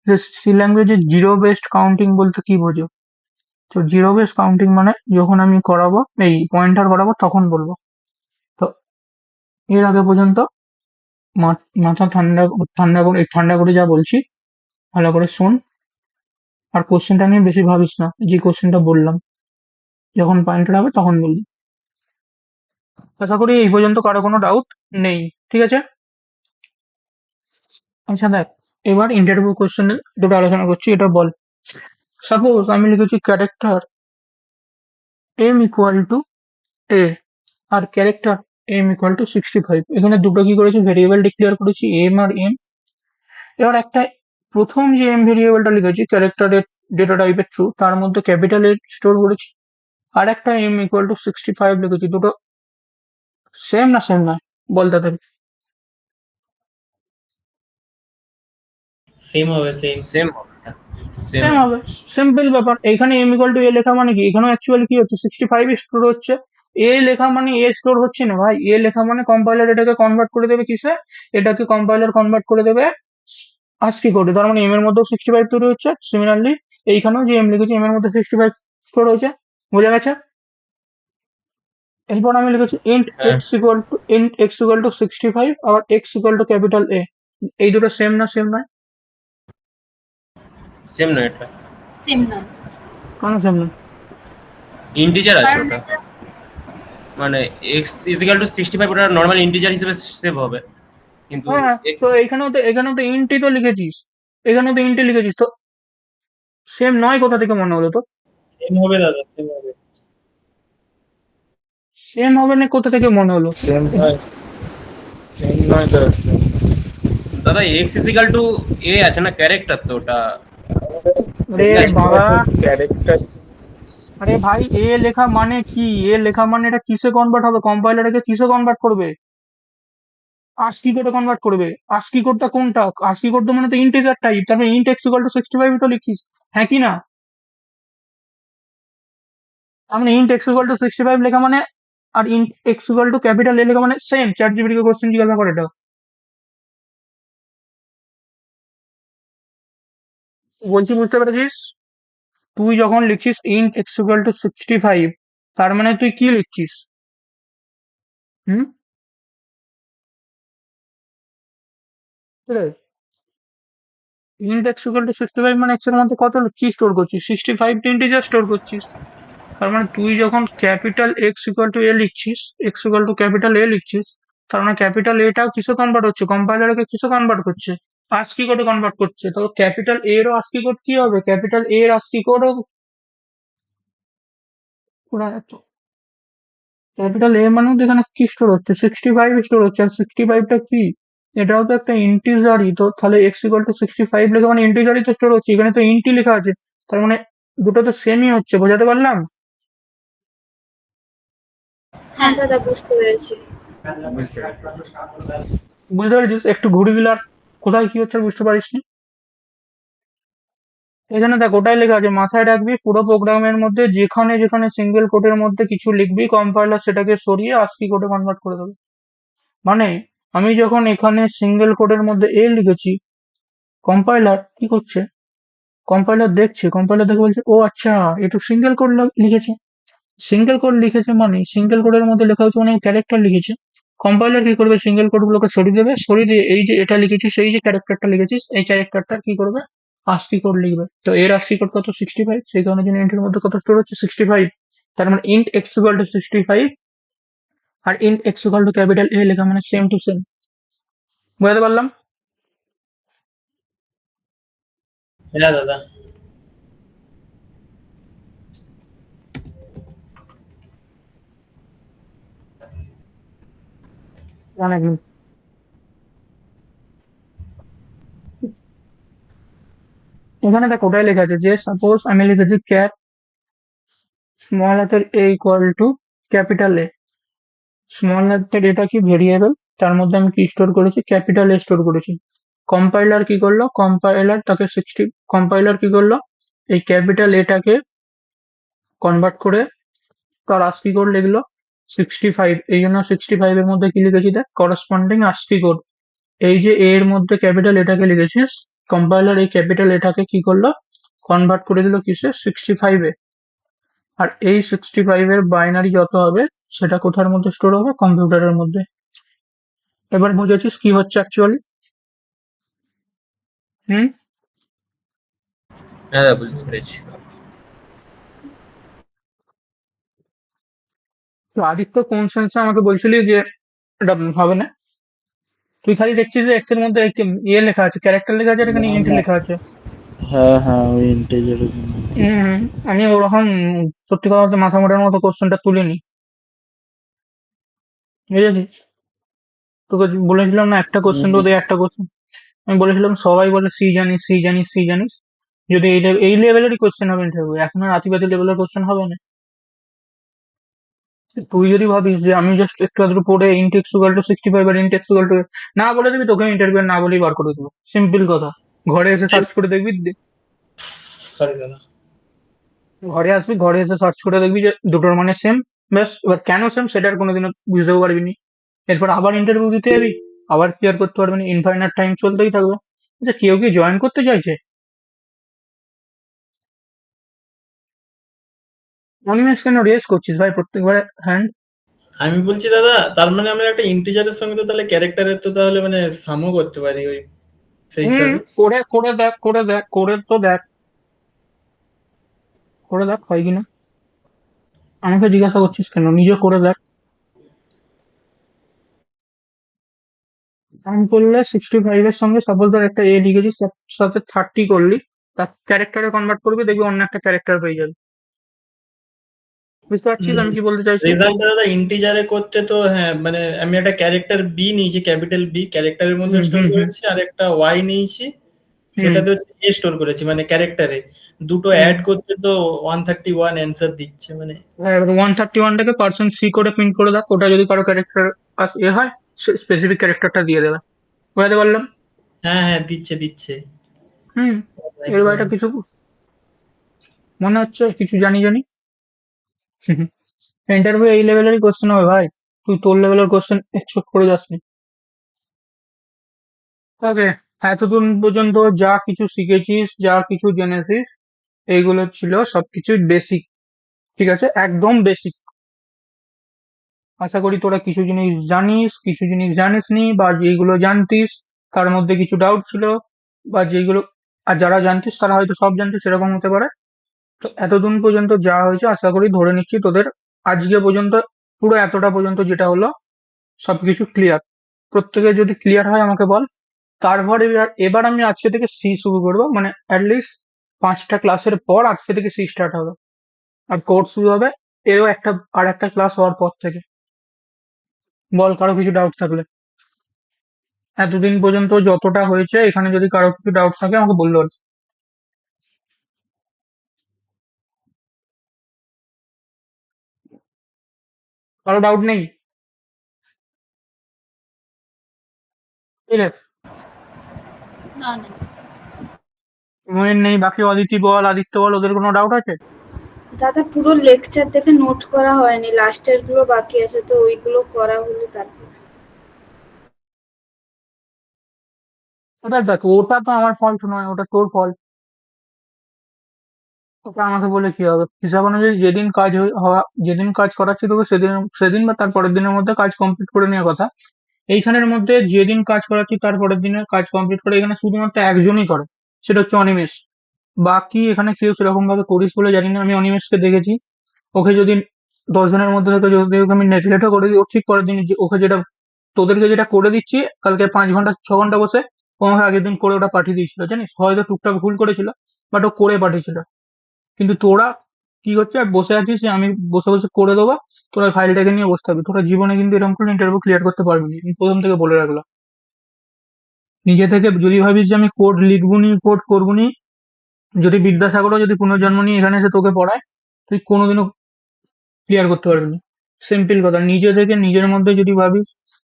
যে সি ল্যাঙ্গুয়েজে জিরো বেসড কাউন্টিং বলতে কি বোঝো? তো জিরো বেস কাউন্টিং মানে যখন আমি করাবো, এই পয়েন্টার করাবো তখন বলবো। তো এর আগে পর্যন্ত মাথা ঠান্ডা ঠান্ডা করে যা বলছি ভালো করে শোন। আর কোশ্চেনটা নিয়ে বেশি ভাবিস না, যে কোশ্চেনটা বললাম যখন পয়েন্টার হবে তখন বলবি। আশা করি এই পর্যন্ত কারো কোনো ডাউট নেই। ঠিক আছে, আচ্ছা দেখ, এবার ইন্টারভিউ কোশ্চেনে দুটো আলোচনা করছি, এটা বল। সাপোজ আমি লিখেছি character M equal to A, আর ক্যারেক্টার এম ইকুয়াল টু 65। এখানে দুটো কি করেছি, ভেরিয়েবল ডিক্লেয়ার করেছি, এম আর এম। এবার একটা প্রথম যে এম ভেরিয়েবলটা লিখেছি ক্যারেক্টারের ডেটা টাইপের থ্রু, তার মধ্যে ক্যাপিটাল এ স্টোর করেছি। আর একটা এম ইকুয়াল টু 65 লিখেছি। দুটো সেম না সেম নয়? বল তাদের। সেম হবে, সেম। সেম হবে না, সেম সেম হবে, সিম্পল ব্যাপার। এখানে এম ইকুয়াল টু এ লেখা মানে কি, এখানেও অ্যাকচুয়ালি কি হচ্ছে, 65 স্টোর হচ্ছে। এ লেখা মানে এ স্টোর হচ্ছে না ভাই, এ লেখা মানে কম্পাইলার এটাকে কনভার্ট করে দেবে কিসে, এটাকে কম্পাইলার কনভার্ট করে দেবে ASCII কোডে। তার মানে এম এর মধ্যেও 65 তৈরি হচ্ছে। সিমিলারলি এইখানেও যে এম লিখেছি এম এর মধ্যে 65 স্টোর হয়েছে। বোঝা গেছে? এরপর আমি লিখেছি ইন্ট হ্যাঁ এক্স ইকুয়াল টু 65, আবার এক্স ইকুয়াল টু ক্যাপিটাল এ। এই দুটো সেম না সেম নয়? সেম নয়, এটা সেম না, কেন সেম নয়? ইন্টিজার আছে কারণ ওটা, এটা মানে x ইজিক্যাল টু 65 ওটা নর্মাল ইন্টিজার হিসেবে সেভ হবে, কিন্তু হ্যাঁ, x তো এখানেও তো ইন্টই তো লিখেছিস, এখানেও তো ইন্টই লিখেছিস, তো সেম নয় কোথা থেকে মনে হলো তো? সেম হবে দাদা, সেম হবে। সেম হবে না কোথা থেকে মনে হলো? সেম নয়, সেম নয় দাদা, সেম। দাদা x ইজিক্যাল টু a আছে না, ক্যারেক্টার তো ওটা আরে ঠিক আছে। বাবা, ক্যারেক্টার। আরে ভাই এ লেখা মানে কি, এ লেখা মানে এটা কিসে কনভার্ট হবে, কম্পাইলার এটাকে কিসে কনভার্ট করবে? ASCII কোডে কনভার্ট করবে। ASCII কোডটা কোনটা? ASCII কোড তো মানে তো ইন্টিজার টাইপ, তার মানে ইন্ট এক্স ইকুয়াল টু 65 তো লিখছিস, হ্যাঁ কি না? তার মানে ইন্ট এক্স ইকুয়াল টু 65 লেখা মানে, আর int x equal to capital A লেখা মানে সেম। চ্যাট জিপিটি কে কোশ্চেন জিজ্ঞাসা করে এটা, বলছি বুঝতে পেরেছিস? তুই যখন লিখছিস ইন্ট এক্স ইকুয়াল টু 65, তার মানে তুই কি লিখছিস? হুম, ইন্ট এক্স ইকুয়াল টু 65 মানে এক্স এর মধ্যে কত কি স্টোর করছিস? 65 টা ইন্টিজার স্টোর করছিস। তার মানে তুই যখন capital x equal to A লিখছিস, x equal to capital A লিখছিস, তার মানে ক্যাপিটাল এটাও কিসে কনভার্ট হচ্ছে, কম্পাইলারকে কিসে কনভার্ট করছে, আস্কি কোডে কনভার্ট করছে। তো ক্যাপিটাল এ এরও আস্কি কোড কি হবে, ক্যাপিটাল এ এর আস্কি কোডও ক্যাপিটাল এ মানে তো এখানে কি স্টোর হচ্ছে, 65 স্টোর হচ্ছে। আর 65টা কি, এটাও তো একটা ইন্টিজারই। তো তাহলে এক্স ইকুয়াল টু 65 লেখা মানে ইন্টিজারই তো স্টোর হচ্ছে, এখানে তো ইন্টি লেখা আছে। তার মানে দুটো তো সেমই হচ্ছে, বোঝাতে পারলাম? হ্যাঁ দাদা, বুঝতে পেরেছি। বুঝতে পারছি। বুঝতে পেরেছিস? একটু ঘুরে দিলে আর কোথায় কি হচ্ছে আর বুঝতে পারিসনি। এখানে দেখ ওটাই লেখা আছে, মাথায় রাখবি পুরো প্রোগ্রামের মধ্যে যেখানে যেখানে সিঙ্গেল কোডের মধ্যে কিছু লিখবি, কম্পাইলার সেটাকে সরিয়ে আস্কি কোডে কনভার্ট করে দেবে। মানে আমি যখন এখানে সিঙ্গেল কোডের মধ্যে এ লিখেছি, কম্পাইলার কি করছে, কম্পাইলার দেখছে, কম্পাইলার দেখে বলছে ও আচ্ছা এ তো সিঙ্গেল কোড লিখেছে। সিঙ্গেল কোড লিখেছে মানে সিঙ্গেল কোডের মধ্যে লেখা হচ্ছে মানে ক্যারেক্টার লিখেছে। কম্পাইলার কি করবে, সিঙ্গেল কোড গুলোকে সরিয়ে দেবে, সরিয়ে দিয়ে এই যে এটা লিখেছিস, এই যে ক্যারেক্টারটা লিখেছিস, এই ক্যারেক্টারটা কি করবে, আস্কি কোড লিখবে। তো এর আস্কি কোড কত, 65। সেই কারণে জন্য ইন্টের মধ্যে কত স্টোর হচ্ছে, 65। তার মানে ইন্ট এক্স ইকুয়াল টু 65 আর int x equal to capital A লেখা মানে সেম টু সেম। বুঝতে পারলাম? হ্যাঁ দাদা। অনেক এখানে দেখ ওটাই লেখা আছে যে সাপোজ আমি লিখেছি ক্যাপ স্মল হাতের A equal to capital A. Small হাতের এটা কি ভেরিয়েবল, তার মধ্যে আমি কি স্টোর করেছি, ক্যাপিটাল এ স্টোর করেছি। কম্পাইলার কি করলো, কম্পাইলার কি করলো, এই ক্যাপিটাল এটাকে কনভার্ট করে তার আস্কি কোড লিখলো 65। এই জন্য 65 এর মধ্যে কি লিখেছি দেখ, করসপন্ডিং আস্কি কোড। এই যে এ এর মধ্যে ক্যাপিটাল এটাকে লিখেছিস, কম্পাইলার এই ক্যাপিটাল এটাকে কি করলো, কনভার্ট করে দিল কিসে, 65-এ। আর এই 65 এর বাইনারি যত হবে সেটা কোথার মধ্যে স্টোর হবে, কম্পিউটারের মধ্যে। এবার বুঝেছিস কি হচ্ছে অ্যাকচুয়ালি? হুম। হ্যাঁ দাদা, বুঝতে পেরেছি। তো আদিত্য কোন সেন্সে আমাকে বলছিলি যে এটা হবে না, তুই খালি দেখছিস যে এক্স এর মধ্যে একটি ইয়ে লেখা আছে, ক্যারেক্টার লেখা আছে, আর এখানে না ইন্ট না, লেখা আছে। হ্যাঁ হ্যাঁ, ওই ইন্টিজারের জন্য। হুম, আমি ওরকম সত্যি কথা বলতে মাথা মোটার মতো কোশ্চেনটা তুলিনি, বুঝেছিস? তোকে বলেছিলাম না একটা কোশ্চেন তো একটা কোশ্চেন, আমি বলেছিলাম সবাই বলে সি জানিস সি জানিস সি জানিস, যদি এই লেভেলেরই কোশ্চেন হবে ইন্টারভিউ, এখন আর আতিবাতি লেভেলের কোশ্চেন হবে না। তুই যদি ভাবিস যে আমি জাস্ট একটু আধটু পড়ে ইন্ট এক্স ইকুয়াল টু 65 আর ইন্ট এক্স ইকুয়াল টু না বলে দিবি, তোকে ইন্টারভিউ না বলেই বার করে দেবো, সিম্পল কথা। ঘরে এসে সার্চ করে দেখবি, সরি দাদা। ঘরে আসবি, ঘরে এসে সার্চ করে দেখবি যে দুটোর মানে সেম। ব্যাস, এবার কেন সেম সেটা আর কোনোদিনও বুঝতেও পারবি নি। এরপর আবার ইন্টারভিউ দিতে যাবি, আবার ক্লিয়ার করতে পারবি না, ইনফাইনাইট টাইম চলতেই থাকবে। আচ্ছা কেউ কি জয়েন করতে চাইছে? অনিমেষ কেন রেস করছিস ভাই প্রত্যেকবারে হ্যান্ড? আমি বলছি দাদা, তার মানে আমরা একটা ইন্টিজারের সঙ্গে তো তাহলে ক্যারেক্টারের তো তাহলে মানে সামও করতে পারি ওই সেই হুম, হিসাবে। করে করে দেখ, করে দেখ, করে তো দেখ, করে দেখ হয় কিনা। আমাকে জিজ্ঞাসা করছিস কেন, নিজে করে দেখ। কাউন্ট করলে 65 এর সঙ্গে সাপোজ ধর একটা এ লিখেছিস, তার সাথে 30 করলি, তার ক্যারেক্টারে কনভার্ট করবি, দেখবি অন্য একটা ক্যারেক্টার পেয়ে যাবে। বুঝতে পারছিস আমি কি বলতে চাইছি? রেজাল্টটা দাদা ইন্টিজারে করতে তো হ্যাঁ, মানে আমি একটা ক্যারেক্টার বি নিয়েছি, ক্যাপিটাল বি ক্যারেক্টারের মধ্যে হুম স্টোর হুম হুম করেছি, আর একটা ওয়াই নিয়েছি হুম সেটাতে হচ্ছে এ স্টোর করেছি মানে ক্যারেক্টারে। দুটো হুম। অ্যাড করতে তো 131 অ্যান্সার দিচ্ছে মানে। হ্যাঁ, এবার 131টাকে পার্সেন্ট সি করে প্রিন্ট করে দেখ, ওটা যদি কারো ক্যারেক্টার এ হয়, স্পেসিফিক ক্যারেক্টারটা দিয়ে দেবে। বুঝতে পারলাম? হ্যাঁ হ্যাঁ, দিচ্ছে দিচ্ছে। হুম। এর বাইরে কিছু মনে হচ্ছে কিছু জানি জানি? ইন্টারভিউ এই লেভেলেরই কোশ্চেন হবে ভাই, তুই তোর লেভেলের কোশ্চেন এক্সপেক্ট করে যাসনি। ওকে, এতদিন পর্যন্ত যা কিছু শিখেছিস, যা কিছু জেনেছিস, এইগুলো ছিল সবকিছু বেসিক, ঠিক আছে, একদম বেসিক। আশা করি তোরা কিছু জিনিস জানিস, কিছু জিনিস জানিসনি, বা যেগুলো জানতিস তার মধ্যে কিছু ডাউট ছিল, বা যেগুলো আর যারা জানতিস তারা হয়তো সব জানতিস, সেরকম হতে পারে। তো এতদিন পর্যন্ত যা হয়েছে আশা করি ধরে নিচ্ছি তোদের আজকে পর্যন্ত পুরো এতটা পর্যন্ত যেটা হলো সবকিছু ক্লিয়ার। প্রত্যেকে যদি ক্লিয়ার হয় আমাকে বল। তারপর এবার আমি আজকে থেকে সি শুরু করবো, মানে অ্যাটলিস্ট 5টা ক্লাসের পর আজকে থেকে সি স্টার্ট হবে, আর কোর্স শুরু হবে এরও আর একটা ক্লাস হওয়ার পর থেকে। বল কারো কিছু ডাউট থাকলে। এতদিন পর্যন্ত যতটা হয়েছে এখানে যদি কারো কিছু ডাউট থাকে আমাকে বললো আর কি। কারো ডাউট নেই? ঠিক আছে, না না মনের নেই, বাকি অদিতি বল, আদিত্য বল, ওদের কোনো ডাউট আছে? দাদা, পুরো লেকচার দেখে নোট করা হয়নি, লাস্টের গুলো বাকি আছে, তো ওইগুলো করা হলে তারপর। ওটা দেখ, ওটা তো আমার ফল্ট নয়, ওটা তোর ফল্ট। ওটা আমাকে বলে কি হবে? হিসাব অনুযায়ী যেদিন কাজ করাচ্ছি তোকে সেদিন সেদিন বা তার পরের দিনের মধ্যে কাজ কমপ্লিট করে নেওয়ার কথা। এইখানের মধ্যে যেদিন কাজ করাচ্ছি তার পরের দিনের কাজ কমপ্লিট করে এখানে শুধুমাত্র একজনই করে, সেটা হচ্ছে অনিমেষ। বাকি এখানে কেউ সেরকম ভাবে করিস বলে জানি না। আমি অনিমেষকে দেখেছি, ওকে যদি 10 জনের মধ্যে থেকে যদি ওকে আমি নেগলেক্টও করে দিই, ও ঠিক পরের দিন ওকে যেটা তোদেরকে যেটা করে দিচ্ছি কালকে 5 ঘন্টা 6 ঘন্টা বসে, ও আমাকে আগের দিন করে ওটা পাঠিয়ে দিয়েছিল জানিস। হয়তো টুকটাক ভুল করেছিল, বাট ও করে পাঠিয়েছিল। কিন্তু তোরা কি হচ্ছে, আর বসে আছিস যে আমি বসে বসে করে দেবো, তোরা ফাইলটাকে নিয়ে বসে থাকবি। তোরা জীবনে কিন্তু এরকম করে ইন্টারভিউ ক্লিয়ার করতে পারবি না, আমি প্রথম থেকে বলে রাখলাম। নিজে থেকে যদি ভাবিস যে আমি কোড লিখবুনি কোড করবুনি, যদি বিদ্যাসাগরও যদি পুনর্জন্ম নিয়ে এখানে এসে তোকে পড়ায়, তুই কোনোদিনও ক্লিয়ার করতে পারবি না। সিম্পল কথা, নিজে থেকে নিজের মধ্যে যদি ভাবিস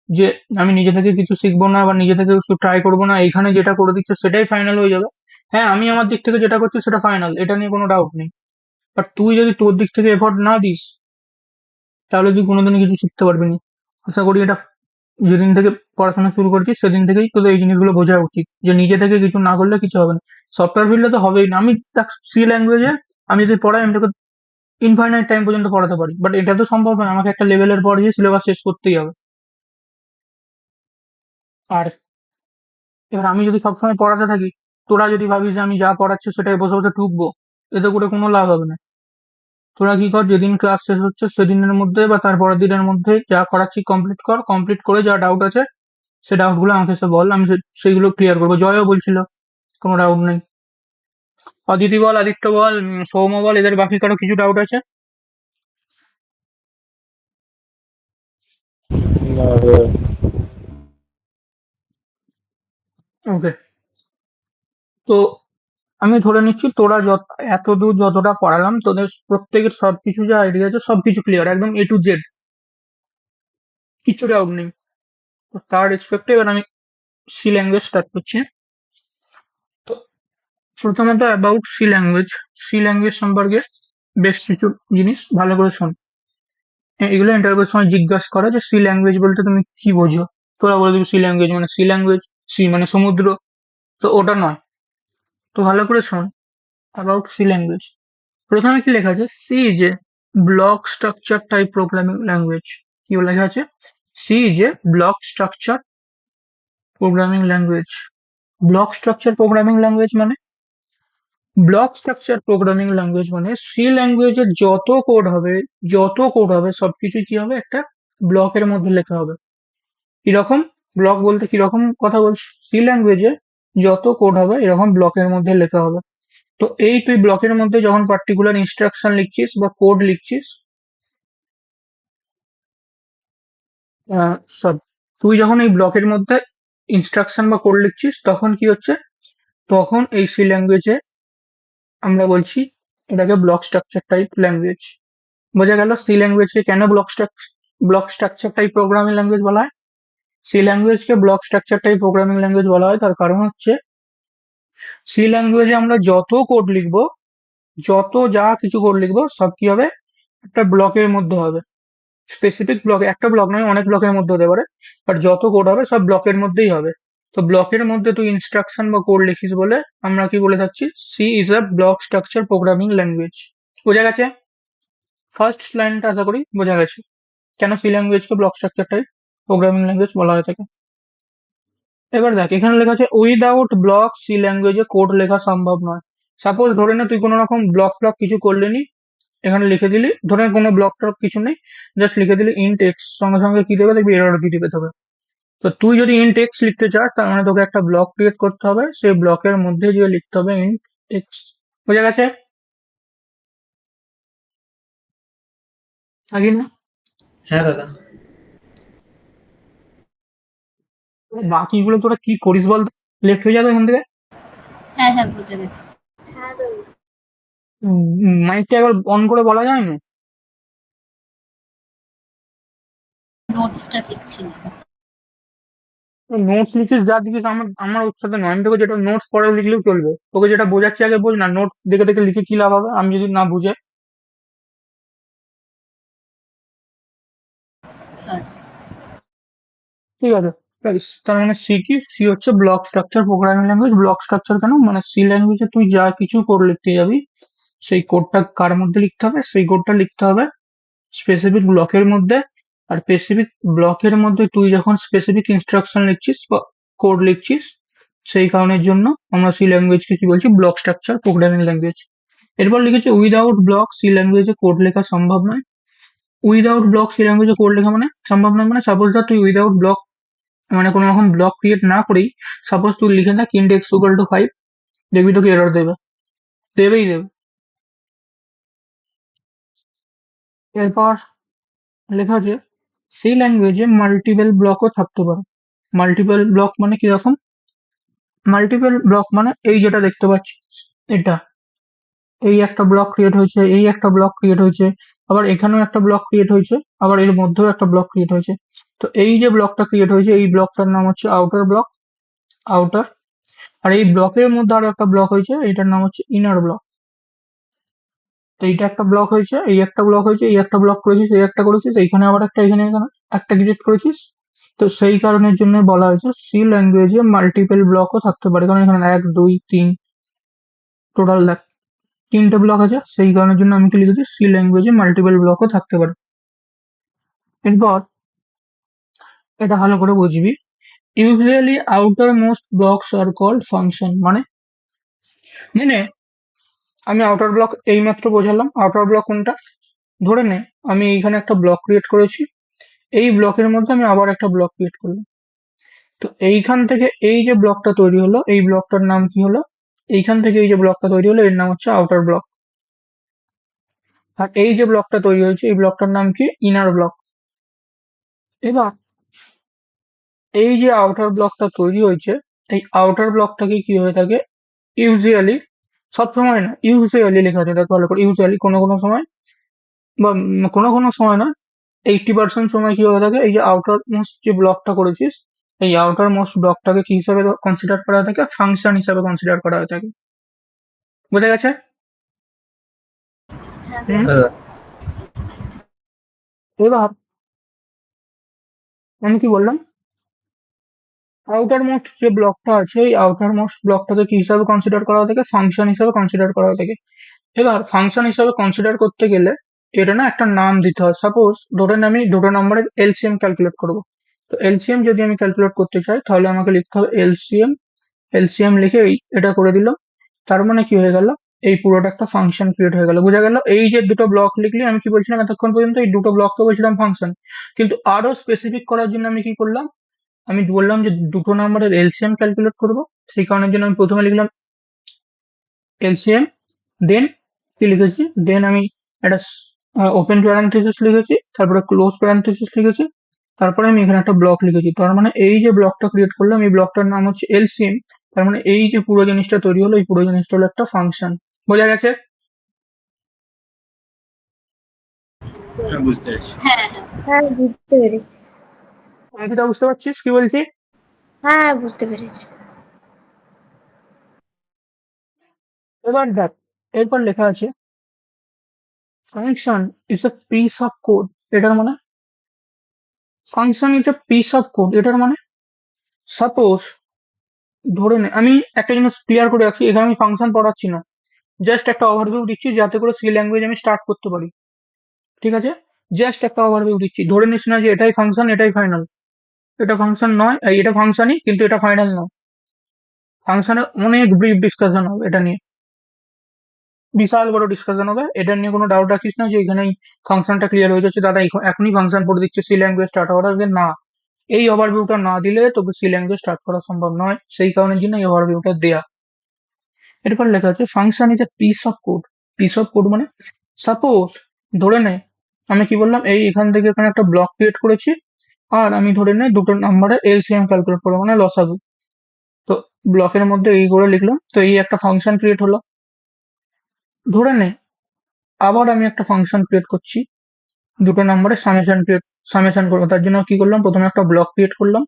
যে আমি নিজে থেকে কিছু শিখবো না বা নিজে থেকে কিছু ট্রাই করবো না, এখানে যেটা করে দিচ্ছে সেটাই ফাইনাল হয়ে যাবে। হ্যাঁ, আমি আমার দিক থেকে যেটা করছি সেটা ফাইনাল, এটা নিয়ে কোনো ডাউট নেই। বাট তুই যদি তোর দিক থেকে এফোর্ট না দিস তাহলে তুই কোনোদিনও কিছু শিখতে পারবি না। আশা করি এটা যেদিন থেকে পড়াশোনা শুরু করছিস সেদিন থেকেই তোদের এই জিনিসগুলো বোঝা উচিত, যে নিজে থেকে কিছু না করলে কিছু হবে না। সফটওয়্যার ফিল্ডে তো হবেই না। আমি সি ল্যাঙ্গুয়েজে আমি যদি পড়াই, আমি তোকে ইনফাইনাইট টাইম পর্যন্ত পড়াতে পারি, বাট এটা তো সম্ভব নয়। আমাকে একটা লেভেলের পর গিয়ে সিলেবাস শেষ করতেই হবে। আর এবার আমি যদি সবসময় পড়াতে থাকি, তোরা যদি ভাবিস যে আমি যা পড়াচ্ছি সেটাই বসে বসে টুকবো, এতে করে কোনো লাভ হবে না। তোরা কি কর, যেদিন ক্লাস শেষ হচ্ছে সেদিনের মধ্যে বা তার পরের দিনের মধ্যে যা করাচ্ছি কমপ্লিট কর। কমপ্লিট করে যা ডাউট আছে সে ডাউট গুলো আমাকে এসে বল, আমি সেইগুলো ক্লিয়ার করবো। জয়ও বলছিল কোনো ডাউট নেই। অদিতি বল, আদিত্য বল, সৌম্য বল, এদের বাকি কারো কিছু ডাউট আছে? না রে। ওকে, তো আমি ধরে নিচ্ছি তোরা এতদূর যতটা পড়ালাম তোদের প্রত্যেকের সবকিছু যা আইডিয়া আছে সবকিছু ক্লিয়ার, একদম এ টু জেড, কিছু ডাউট নেই। তো তার রেসপেক্টে এবার আমি সি ল্যাঙ্গুয়েজ স্টার্ট করছি। তো প্রথমত অ্যাবাউট সি ল্যাঙ্গুয়েজ সম্পর্কে বেশ কিছু জিনিস ভালো করে শোন। এগুলো ইন্টারভিউর সময় জিজ্ঞাসা করে যে সি ল্যাঙ্গুয়েজ বলতে তুমি কি বোঝো। তোরা বলে দিবি সি ল্যাঙ্গুয়েজ, সি মানে সমুদ্র। তো ওটা নয়, তো ভালো করে শোন। অ্যাবাউট সি ল্যাঙ্গুয়েজ, প্রথমে কি লেখা আছে? C is a block structure type programming language. কি লেখা আছে? C is a block structure programming language. Block structure programming language মানে সি ল্যাঙ্গুয়েজের যত কোড হবে সবকিছু কি হবে, একটা ব্লকের মধ্যে লেখা হবে। কিরকম ব্লক বলতে কিরকম কথা বলছি? সি ল্যাঙ্গুয়েজে যত কোড হবে এরকম ব্লকের মধ্যে লেখা হবে। তো এই তুই ব্লকের মধ্যে যখন পার্টিকুলার ইনস্ট্রাকশন লিখছিস বা কোড লিখছিস, সব তুই যখন এই ব্লকের মধ্যে ইনস্ট্রাকশন বা কোড লিখছিস তখন কি হচ্ছে, তখন এই সি ল্যাঙ্গুয়েজে আমরা বলছি এটাকে ব্লক স্ট্রাকচার টাইপ ল্যাঙ্গুয়েজ। বোঝা গেল সি ল্যাঙ্গুয়েজকে কেন block structure type programming language বলা হয়। সি ল্যাঙ্গুয়েজকে block structure type programming language বলা হয় তার কারণ হচ্ছে সি ল্যাঙ্গুয়েজে আমরা যত কোড লিখবো, যত যা কিছু কোড লিখবো সব কি হবে, একটা ব্লকের মধ্যে হবে। স্পেসিফিক ব্লক, একটা ব্লক নয়, অনেক ব্লকের মধ্যে হতে পারে, বাট যত কোড হবে সব ব্লকের মধ্যেই হবে। তো ব্লকের মধ্যে তুই ইনস্ট্রাকশন বা কোড লিখিস বলে আমরা কি বলে থাকছি, C is a block structure programming language. বোঝা গেছে? ফার্স্ট লাইনটা আশা করি বোঝা গেছে কেন সি ল্যাঙ্গুয়েজকে block structure type programming language বলা হয়ে থাকে। এবার দেখ, এখানে লেখা আছে উইদাউট ব্লক সি ল্যাঙ্গুয়েজে কোড লেখা সম্ভব নয়। সাপোজ ধরে নে তুই কোনো রকম ব্লক ট্লক কিছু করলি নি, এখানে লিখে দিলি, ধরে নে কোনো ব্লক ট্লক কিছু নেই, জাস্ট লিখে দিলি ইন্ট এক্স, সঙ্গে সঙ্গে কি দেবে দেখবি এরর দিয়ে দিবে তোকে। তো তুই যদি ইন্ট এক্স লিখতে চাস তার মানে তোকে একটা ব্লক ক্রিয়েট করতে হবে, সেই ব্লকের মধ্যে গিয়ে লিখতে হবে ইন্ট এক্স। বোঝা গেছে আগে না? হ্যাঁ দাদা। বাকিগুলো তোরা কি করিস বল, লেফট হয়ে যাবে এখান থেকে। হ্যাঁ হ্যাঁ বুঝে গেছি। হ্যাঁ দাদা। মাইকটা একবার অন করে বলা যায় না? নোটসটা লিখছি না। নোটস লিখিস যা দিকিস আমার আমার ওর সাথে নয়, আমি তোকে যেটা নোটস পরে লিখলেও চলবে, তোকে যেটা বোঝাচ্ছি আগে বোঝ না, নোটস দেখে দেখে লিখে কি লাভ হবে আমি যদি না বুঝে। সরি। ঠিক আছে, তার মানে সি কি, সি হচ্ছে block structure programming language. Block structure কেন, মানে সি ল্যাঙ্গুয়েজে তুই যা কিছু কোড লিখতে যাবি সেই কোডটা কার মধ্যে লিখতে হবে, সেই কোডটা লিখতে হবে স্পেসিফিক ব্লকের মধ্যে। আর স্পেসিফিক ব্লকের মধ্যে তুই যখন স্পেসিফিক ইনস্ট্রাকশন লিখছিস বা কোড লিখছিস, সেই কারণের জন্য আমরা সি ল্যাঙ্গুয়েজকে কি বলছি, ব্লক স্ট্রাকচার প্রোগ্রামিং ল্যাঙ্গুয়েজ। এরপর লিখেছে উইদাউট ব্লক সি ল্যাঙ্গুয়েজে কোড লেখা সম্ভব নয়। উইদাউট ব্লক সি ল্যাঙ্গুয়েজে কোড লেখা মানে সম্ভব নয়, মানে সাপোজ ধর তুই উইদাউট ব্লক মানে কোনো রকম ব্লক ক্রিয়েট না করেই সাপোজ তুই লিখে থাক ইন্ডেক্স ইকুয়াল টু 5, দেখবি তোকে এরর দেবে, দেবেই দেবে। এরপর লেখা আছে সি ল্যাঙ্গুয়েজে মাল্টিপল ব্লকও থাকতে পারে। মাল্টিপল ব্লক মানে কিরকম, মাল্টিপল ব্লক মানে এই যেটা দেখতে পাচ্ছি এটা, এই একটা ব্লক ক্রিয়েট হয়েছে, এই একটা ব্লক ক্রিয়েট হয়েছে, আবার এখানেও একটা ব্লক ক্রিয়েট হয়েছে, আবার এর মধ্যেও একটা ব্লক ক্রিয়েট হয়েছে। তো এই যে ব্লকটা ক্রিয়েট হয়েছে এই ব্লকটার নাম হচ্ছে আউটার ব্লক, আউটার। আর এই ব্লকের মধ্যে আরো একটা ব্লক হয়েছে, এইটার নাম হচ্ছে ইনার ব্লক। এইটা একটা ব্লক হয়েছে, এই একটা ব্লক হয়েছে, এই একটা ব্লক করেছিস, এই একটা করেছিস, এইখানে আবার একটা, এখানে এখানে একটা ক্রিয়েট করেছিস। তো সেই কারণের জন্য বলা হয়েছে সি ল্যাঙ্গুয়েজে মাল্টিপল ব্লকও থাকতে পারে, কারণ এখানে 1 2 3 টোটাল দেখ 3টে ব্লক আছে, সেই কারণের জন্য আমি কি লিখেছি সি ল্যাঙ্গুয়েজে মাল্টিপল ব্লকও থাকতে পারে। এরপর এটা ভালো করে বুঝবি, usually outermost blocks are called function, মানে মানে আমি আউটার ব্লক এইমাত্র বোঝালাম। আউটার ব্লক কোনটা, ধরে নে আমি এইখানে একটা ব্লক ক্রিয়েট করেছি, এই ব্লকের মধ্যে আমি আবার একটা ব্লক ক্রিয়েট করলাম। তো এইখান থেকে এই যে ব্লকটা তৈরি হলো এই ব্লকটার নাম কি হলো, এইখান থেকে এই যে ব্লকটা তৈরি হলো এর নাম হচ্ছে আউটার ব্লক। আর এই যে ব্লকটা তৈরি হয়েছে এই ব্লকটার নাম কি, ইনার ব্লক। এবার এই যে আউটার ব্লকটা তৈরি হয়েছে এই আউটার ব্লকটাকে কি হয়ে থাকে, ইউজুয়ালি, সবসময় না, ইউজুয়ালি লেখা আছে দেখ ভালো করে, ইউজুয়ালি কোনো কোনো সময় বা কোনো কোনো সময় না, 80% সময় কি হয়ে থাকে, এই যে আউটার মোস্ট যে ব্লকটা করেছিস এই আউটার মোস্ট ব্লকটাকে কি হিসাবে কনসিডার করা হয়ে থাকে, ফাংশন হিসাবে কনসিডার করা হয়ে থাকে। বোঝা গেছে? হ্যাঁ হুম। দাদা। এবার আমি কি বললাম, আউটার মোস্ট যে ব্লকটা আছে এই আউটার মোস্ট ব্লকটাকে কি হিসাবে কনসিডার করা হয়ে থাকে, ফাংশন হিসাবে কনসিডার করা হয়ে থাকে। এবার ফাংশন হিসাবে কনসিডার করতে গেলে এটা না একটা নাম দিতে হয়। সাপোজ ধরেন আমি দুটো নম্বরের এলসিএম ক্যালকুলেট করব। তো এলসিএম যদি আমি ক্যালকুলেট করতে চাই তাহলে আমাকে লিখতে হবে এলসিএম। এলসিএম লিখে এটা করে দিল, তার মানে কি হয়ে গেল, এই পুরোটা একটা ফাংশন ক্রিয়েট হয়ে গেল। বোঝা গেল, এই যে দুটো ব্লক লিখলি আমি কি বলছিলাম এতক্ষণ পর্যন্ত, এই দুটো ব্লককে বলছিলাম ফাংশন, কিন্তু আরো স্পেসিফিক করার জন্য আমি কি করলাম, আমি বললাম যে দুটো নাম্বারের এলসিএম ক্যালকুলেট করব, সেই কারণের জন্য আমি প্রথমে লিখলাম এলসিএম, দেন কি লিখেছি, দেন আমি একটা ওপেন প্যারান্থেসিস লিখেছি, তারপরে ক্লোজ প্যারান্থেসিস লিখেছি, তারপরে আমি এখানে একটা ব্লক লিখেছি। তার মানে এই যে ব্লকটা ক্রিয়েট করলাম এই ব্লকটার নাম হচ্ছে এলসিএম। তার মানে এই যে পুরো জিনিসটা তৈরি হলো এই পুরো জিনিসটা হলো একটা ফাংশন। বোঝা গেছে? হ্যাঁ বুঝতে পেরেছি। হ্যাঁ হ্যাঁ। হ্যাঁ বুঝতে পেরেছি। এটা বুঝতে পারছিস কি বলছি? হ্যাঁ বুঝতে পেরেছি। এবার দেখ, এরপর লেখা আছে function is a piece of code. এটার মানে function is a piece of code, এটার মানে সাপোজ ধরে নে, আমি একটা জিনিস ক্লিয়ার করে রাখি, এখানে আমি ফাংশন পড়াচ্ছি না, জাস্ট একটা ওভারভিউ দিচ্ছি যাতে করে সি ল্যাঙ্গুয়েজ আমি স্টার্ট করতে পারি। ঠিক আছে, জাস্ট একটা ওভারভিউ দিচ্ছি, ধরে নিস না যে এটাই ফাংশন এটাই ফাইনাল। এটা ফাংশন নয়, এটা ফাংশনই কিন্তু এটা ফাইনাল নয়। ফাংশনের অনেক ব্রিফ ডিসকাশন হবে এটা নিয়ে। বিশাল বড় ডিসকাশন হবে। এটা নিয়ে কোনো ডাউট রাখিস না যে এখানে ফাংশনটা ক্লিয়ার হয়ে যাচ্ছে দাদা, এখনই ফাংশন পড়ে দিচ্ছে সি ল্যাঙ্গুয়েজ স্টার্ট হওয়ার আগে। না, এই ওভারভিউটা না দিলে তোকে সি ল্যাঙ্গুয়েজ স্টার্ট করা সম্ভব নয়, সেই কারণের জন্য এই ওভারভিউটা দেয়া। এরপর লেখা আছে function is a piece of code. Piece of code মানে সাপোজ ধরে নে আমি কি বললাম, এই এখান থেকে এখানে একটা ব্লক ক্রিয়েট করেছি, আর আমি ধরে নে দুটো নাম্বারের এলসিএম ক্যালকুলেট করবো মানে লসাগু। তো ব্লকের মধ্যে এই করে লিখলাম, তো এই একটা ফাংশন ক্রিয়েট হলো। ধরে নে আবার আমি একটা ফাংশন ক্রিয়েট করছি, দুটো নাম্বারের সামেশন করবো। তার জন্য কি করলাম, প্রথমে একটা ব্লক ক্রিয়েট করলাম।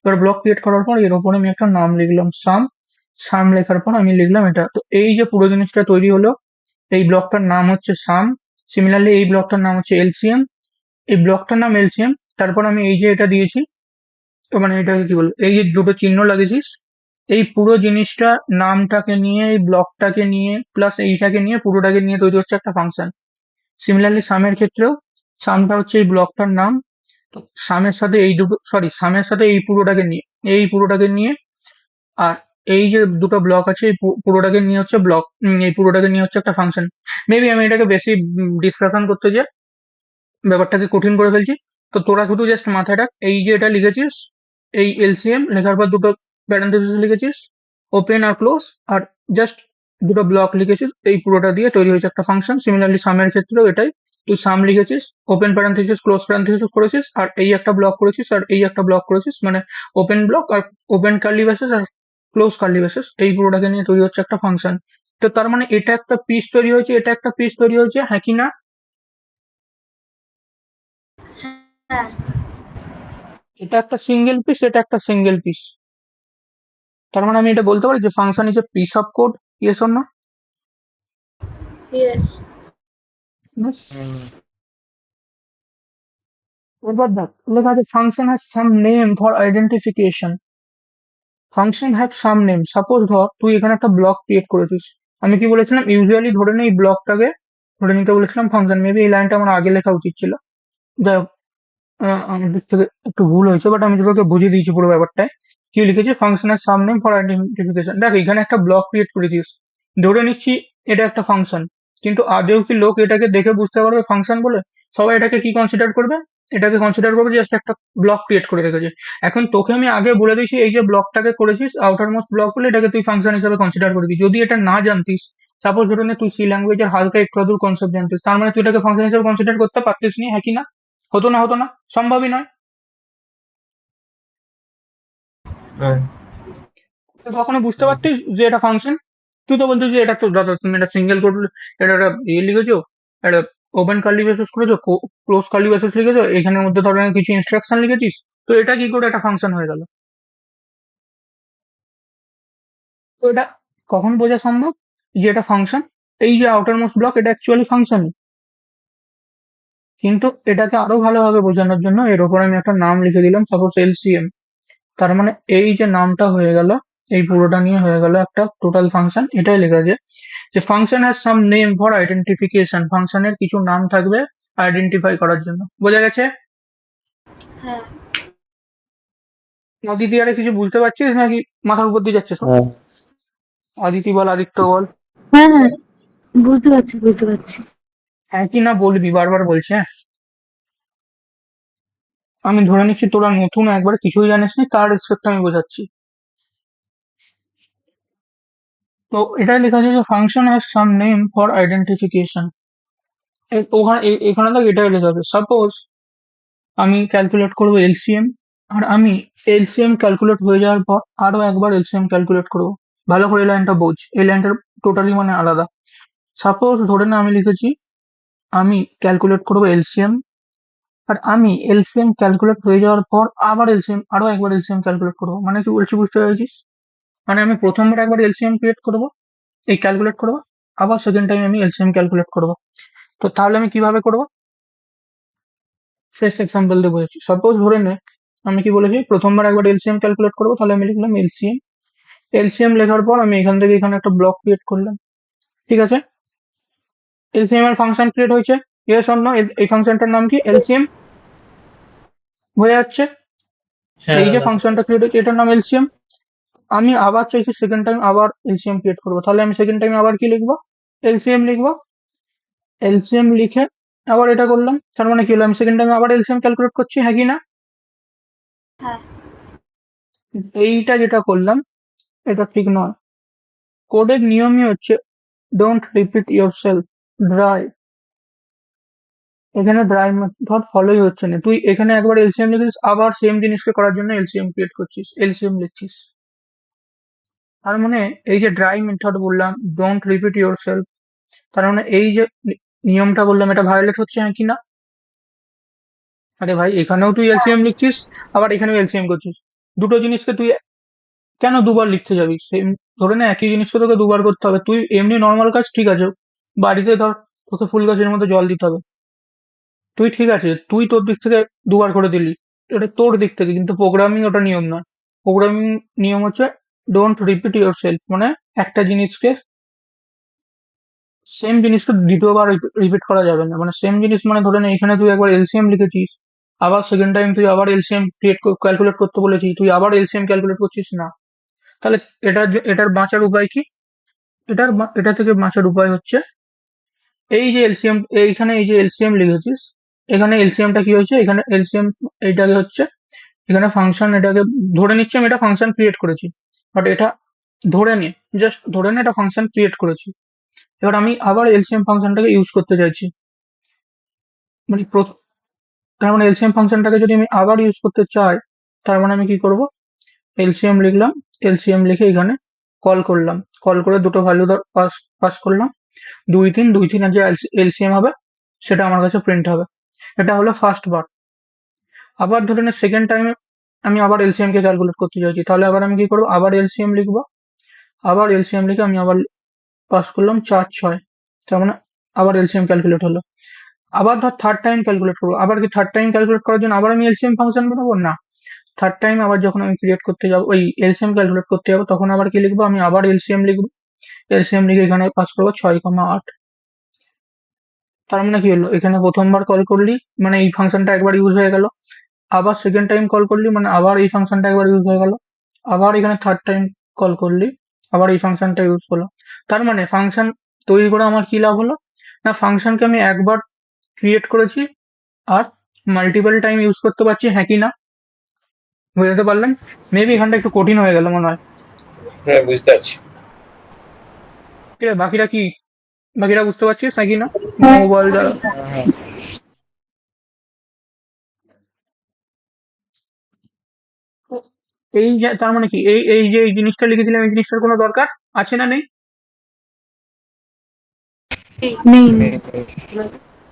এবার ব্লক ক্রিয়েট করার পর এর উপরে আমি একটা নাম লিখলাম সাম। সাম লেখার পর আমি লিখলাম এটা। তো এই যে পুরো জিনিসটা তৈরি হলো, এই ব্লকটার নাম হচ্ছে সাম। সিমিলারলি এই ব্লকটার নাম হচ্ছে এলসিএম, এই ব্লকটার নাম এলসিএম। তারপর আমি এই যে এটা দিয়েছি, তো মানে এটাকে কি বলবো, এই যে দুটো চিহ্ন লাগিয়েছিস, এই পুরো জিনিসটা নামটাকে নিয়ে, এই ব্লকটাকে নিয়ে প্লাস এইটাকে নিয়ে, পুরোটাকে নিয়ে তৈরি হচ্ছে একটা ফাংশন। সিমিলারলি সামের ক্ষেত্রেও সামটা হচ্ছে এই ব্লকটার নাম, তো সামের সাথে এই দুটো, সরি, সামের সাথে এই পুরোটাকে নিয়ে, আর এই যে দুটো ব্লক আছে এই পুরোটাকে নিয়ে হচ্ছে ব্লক, এই পুরোটাকে নিয়ে হচ্ছে একটা ফাংশন। মেবি আমি এটাকে বেশি ডিসকাশন করতে যে ব্যাপারটাকে কঠিন করে ফেলছি। তো তোরা শুধু জাস্ট মাথায় রাখ, এই যে এটা লিখেছিস, এই এলসিএম লেখার পর দুটো প্যারেন্থেসিস লিখেছিস, ওপেন আর ক্লোজ, আর জাস্ট দুটো ব্লক লিখেছিস, এই পুরোটা দিয়ে তৈরি হয়েছে একটা ফাংশন। সিমিলারলি সামের ক্ষেত্রেও এটাই, তুই সাম লিখেছিস, ওপেন প্যারেন্থেসিস ক্লোজ প্যারেন্থেসিস করেছিস, আর এই একটা ব্লক করেছিস, আর এই একটা ব্লক করেছিস, মানে ওপেন ব্লক আর ওপেন কার্লি ব্রেসেস আর ক্লোজ কার্লি ব্রেসেস, এই পুরোটাকে নিয়ে তৈরি হচ্ছে একটা ফাংশন। তো তার মানে এটা একটা পিস তৈরি হয়েছে, এটা একটা পিস তৈরি হয়েছে, হ্যাঁ কি না? হ্যাঁ। এটা একটা সিঙ্গেল পিস, এটা একটা সিঙ্গেল পিস। তার মানে আমি এটা বলতে পারি যে function is a piece of code. Yes or no? Yes. এবার দেখ লেখা আছে function has some name for identification. Function have some name. Suppose ধর তুই এখানে একটা ব্লক ক্রিয়েট করেছিস, আমি কি বলেছিলাম, ইউজুয়ালি ধরে নে এই ব্লকটাকে ধরে নিতে বলেছিলাম ফাংশন। মেবি এই লাইনটা আমার আগে লেখা উচিত ছিল, যাই হোক, আমার দিক থেকে একটু ভুল হয়েছে, বাট আমি তোকে বুঝিয়ে দিয়েছি পুরো ব্যাপারটায়। কি লিখেছি, ফাংশনের সাম নেম ফর আইডেন্টিফিকেশন। দেখ এখানে একটা ব্লক ক্রিয়েট করেছিস, ধরে নিচ্ছি এটা একটা ফাংশন, কিন্তু আদেও কি লোক এটাকে দেখে বুঝতে পারবে ফাংশন বলে? সবাই এটাকে কি কনসিডার করবে, এটাকে কনসিডার করবে জাস্ট একটা ব্লক ক্রিয়েট করে রেখেছে। এখন তোকে আমি আগে বলে দিয়েছি এই যে ব্লকটাকে করেছিস আউটার মোস্ট ব্লক বলে, এটাকে তুই ফাংশন হিসেবে কনসিডার করবি। যদি এটা না জানতিস, সাপোজ ধরে নে তুই সি ল্যাঙ্গুয়েজের হালকা একটু আধটু কনসেপ্ট জানতিস, তার মানে তুই এটাকে ফাংশন হিসেবে কনসিডার করতে পারতিস নি, হ্যাঁ কি না? হতো না, হতো না, সম্ভবই নয়। হ্যাঁ। তুই কখনো বুঝতে পারতিস যে এটা ফাংশন? তুই তো বলছিস যে এটা তো দাদা তুমি এটা সিঙ্গেল কোড, এটা একটা ইয়ে লিখেছো, একটা ওপেন কার্লি ব্রেসেস করেছো, ক্লোজ কার্লি ব্রেসেস লিখেছো, এখানের মধ্যে ধরনের কিছু ইনস্ট্রাকশন লিখেছিস, তো এটা কি করে একটা ফাংশন হয়ে গেল? তো এটা কখন বোঝা সম্ভব যে এটা ফাংশন? এই যে আউটার মোস্ট ব্লক এটা অ্যাকচুয়ালি ফাংশন। কিন্তু এটাকে আরো ভালোভাবে বোঝানোর জন্য এর উপর আমি একটা নাম লিখে দিলাম, সাপোজ এলসিএম। তার মানে এই যে নামটা হয়ে গেল, এই পুরোটা নিয়ে হয়ে গেল একটা টোটাল ফাংশন। এটাই লেখা আছে যে function has some name for identification. ফাংশনের কিছু নাম থাকবে আইডেন্টিফাই করার জন্য। বোঝা গেছে? হ্যাঁ। অদিতি আরে কিছু বুঝতে পারছিস নাকি মাথার উপর দিয়ে যাচ্ছে সব? হ্যাঁ অদিতি বল, আদিত্য বল, হ্যাঁ হ্যাঁ, বুঝতে পারছি বুঝতে পারছি। হ্যাঁ কি না বলবি, বারবার বলছে হ্যাঁ। আমি ধরে নিচ্ছি তোরা নতুন, একবার কিছুই জানিস নি, তার রেসপেক্ট আমি বোঝাচ্ছি। তো এটাই লেখা আছে যে function has some name for identification. ওখানে এখানে দেখ এটাই লেখা আছে, সাপোজ আমি ক্যালকুলেট করবো এলসিএম, আর আমি এলসিএম ক্যালকুলেট হয়ে যাওয়ার পর আরো একবার এলসিএম ক্যালকুলেট করবো। ভালো করে এই লাইনটা বোঝ, এই লাইনটা টোটালি মানে আলাদা। সাপোজ ধরে না আমি লিখেছি আমি ক্যালকুলেট করবো এলসিএম, আর আমি এলসিএম ক্যালকুলেট হয়ে যাওয়ার পর আবার এলসিএম, আরো একবার এলসিএম ক্যালকুলেট করবো। মানে কি বলছি বুঝতে পেরেছিস? মানে আমি প্রথমবার একবার এলসিএম ক্রিয়েট করবো, এই ক্যালকুলেট করবো, আবার সেকেন্ড টাইম আমি এলসিএম ক্যালকুলেট করবো। তো তাহলে আমি কিভাবে করবো, ফ্রেশ এক্সাম্পল দিয়ে বলেছি। সাপোজ ধরে নে আমি কি বলেছি, প্রথমবার একবার এলসিএম ক্যালকুলেট করবো, তাহলে আমি লিখলাম এলসিএম। এলসিএম লেখার পর আমি এখান থেকে এখানে একটা ব্লক ক্রিয়েট করলাম, ঠিক আছে? এলসিএম এর ফাংশন ক্রিয়েট হয়েছে, ইয়েস অর নো? এই ফাংশনটার নাম কি, এলসিএম। হয়ে যাচ্ছে, হ্যাঁ এই যে দাদা। ফাংশনটা ক্রিয়েট হয়েছে এটার নাম এলসিএম। আমি আবার চাইছি সেকেন্ড টাইম আবার এলসিএম ক্রিয়েট করবো, তাহলে আমি সেকেন্ড টাইম আবার কি লিখবো, এলসিএম লিখবো, এলসিএম লিখে আবার এটা করলাম, তার মানে কি হলো, আমি সেকেন্ড টাইম আবার এলসিএম ক্যালকুলেট করছি, হ্যাঁ কি না? হ্যাঁ। এইটা যেটা করলাম এটা ঠিক নয়। কোডের নিয়মই হচ্ছে don't repeat your self, dry. এখানে ড্রাই মেথড ফলোই হচ্ছে না, তুই এখানে একবার এলসিএম লিখেছিস, আবার সেম জিনিসকে করার জন্য এলসিএম ক্রিয়েট করছিস, এলসিএম লিখছিস। তার মানে এই যে ড্রাই মেথড বললাম, ডোন্ট রিপিট ইয়োর সেলফ, তার মানে এই যে নিয়মটা বললাম এটা ভায়োলেট হচ্ছে, হ্যাঁ কি না? আরে ভাই, এখানেও তুই এলসিএম লিখছিস, আবার এখানেও এলসিএম করছিস, দুটো জিনিসকে তুই কেন দুবার লিখতে যাবি? সেম, ধরে না একই জিনিসকে তোকে দুবার করতে হবে। তুই এমনি নর্মাল কাজ ঠিক আছে, বাড়িতে ধর তোকে ফুল গাছের মধ্যে জল দিতে হবে, তুই ঠিক আছে, তুই তোর দিক থেকে দুবার করে দিলি, এটা তোর দিক থেকে, কিন্তু প্রোগ্রামিং ওটা নিয়ম নয়। প্রোগ্রামিং নিয়ম হচ্ছে ডোন্ট রিপিট ইউর সেলফ, মানে একটা জিনিসকে, সেম জিনিসকে দ্বিতীয়বার রিপিট করা যাবে না। মানে সেম জিনিস মানে ধরে নে এখানে তুই একবার এলসিএম লিখেছিস, আবার সেকেন্ড টাইম তুই আবার এলসিএম ক্যালকুলেট করতে বলেছি, তুই আবার এলসিএম ক্যালকুলেট করছিস না। তাহলে এটার বাঁচার উপায় কি? এটা থেকে বাঁচার উপায় হচ্ছে এই যে এলসিএম, এইখানে এই যে এলসিএম লিখেছিস, এখানে এলসিএমটা কি হয়েছে, এখানে এলসিএম এইটাকে হচ্ছে, এখানে ফাংশন, এটাকে ধরে নিচ্ছে আমি এটা ফাংশন ক্রিয়েট করেছি, বাট এটা ধরে নে, জাস্ট ধরে নে এটা ফাংশন ক্রিয়েট করেছি। এবার আমি আবার এলসিএম ফাংশনটাকে ইউজ করতে চাইছি, মানে তার মানে এলসিএম ফাংশনটাকে যদি আমি আবার ইউজ করতে চাই, তার মানে আমি কি করব, এলসিএম লিখলাম, এলসিএম লিখে এখানে কল করলাম, কল করে দুটো ভ্যালু পাস পাস করলাম, 2 3 এর যে এলসিএম হবে সেটা আমার কাছে প্রিন্ট হবে। এটা হলো ফার্স্ট বার। আবার ধরে নে সেকেন্ড টাইমে আমি আবার এলসিএম কে ক্যালকুলেট করতে চাইছি, তাহলে আবার আমি কি করবো, আবার এলসিএম লিখবো, আবার এলসিএম লিখে আমি আবার পাস করলাম 4 6, তার মানে আবার এলসিএম ক্যালকুলেট হলো। আবার ধর থার্ড টাইম ক্যালকুলেট করবো, আবার কি থার্ড টাইম ক্যালকুলেট করার জন্য আবার আমি এলসিএম ফাংশন বানাবো না, থার্ড টাইম আবার যখন আমি ক্রিয়েট করতে যাবো, ওই এলসিএম ক্যালকুলেট করতে যাবো, তখন আবার কি লিখবো, আমি আবার এলসিএম লিখবো, এলসিএম লিখে এখানে পাস করবো 6 8। তার মানে কি হলো, এখানে প্রথমবার কল করলি মানে এই ফাংশনটা একবার ইউজ হয়ে গেল, আবার সেকেন্ড টাইম কল করলি মানে আবার এই ফাংশনটা একবার ইউজ হয়ে গেল, আবার এখানে থার্ড টাইম কল করলি আবার এই ফাংশনটা ইউজ হলো। তার মানে ফাংশন তৈরি করে আমার কি লাভ হলো, না ফাংশনকে আমি একবার ক্রিয়েট করেছি আর মাল্টিপল টাইম ইউজ করতে পারছি, হ্যাঁ কি না? বুঝতে পারলেন? মেবি এখানটা একটু কঠিন হয়ে গেল মনে হয়। হ্যাঁ, বুঝতে পারছি। ঠিক আছে, বাকিরা বুঝতে পারছিস নাকি না? মোবাইল যারা, তো এই যে তার মানে কি, এই এই যে এই জিনিসটা লিখেছিলাম, এই জিনিসটার কোনো দরকার আছে না নেই? নেই।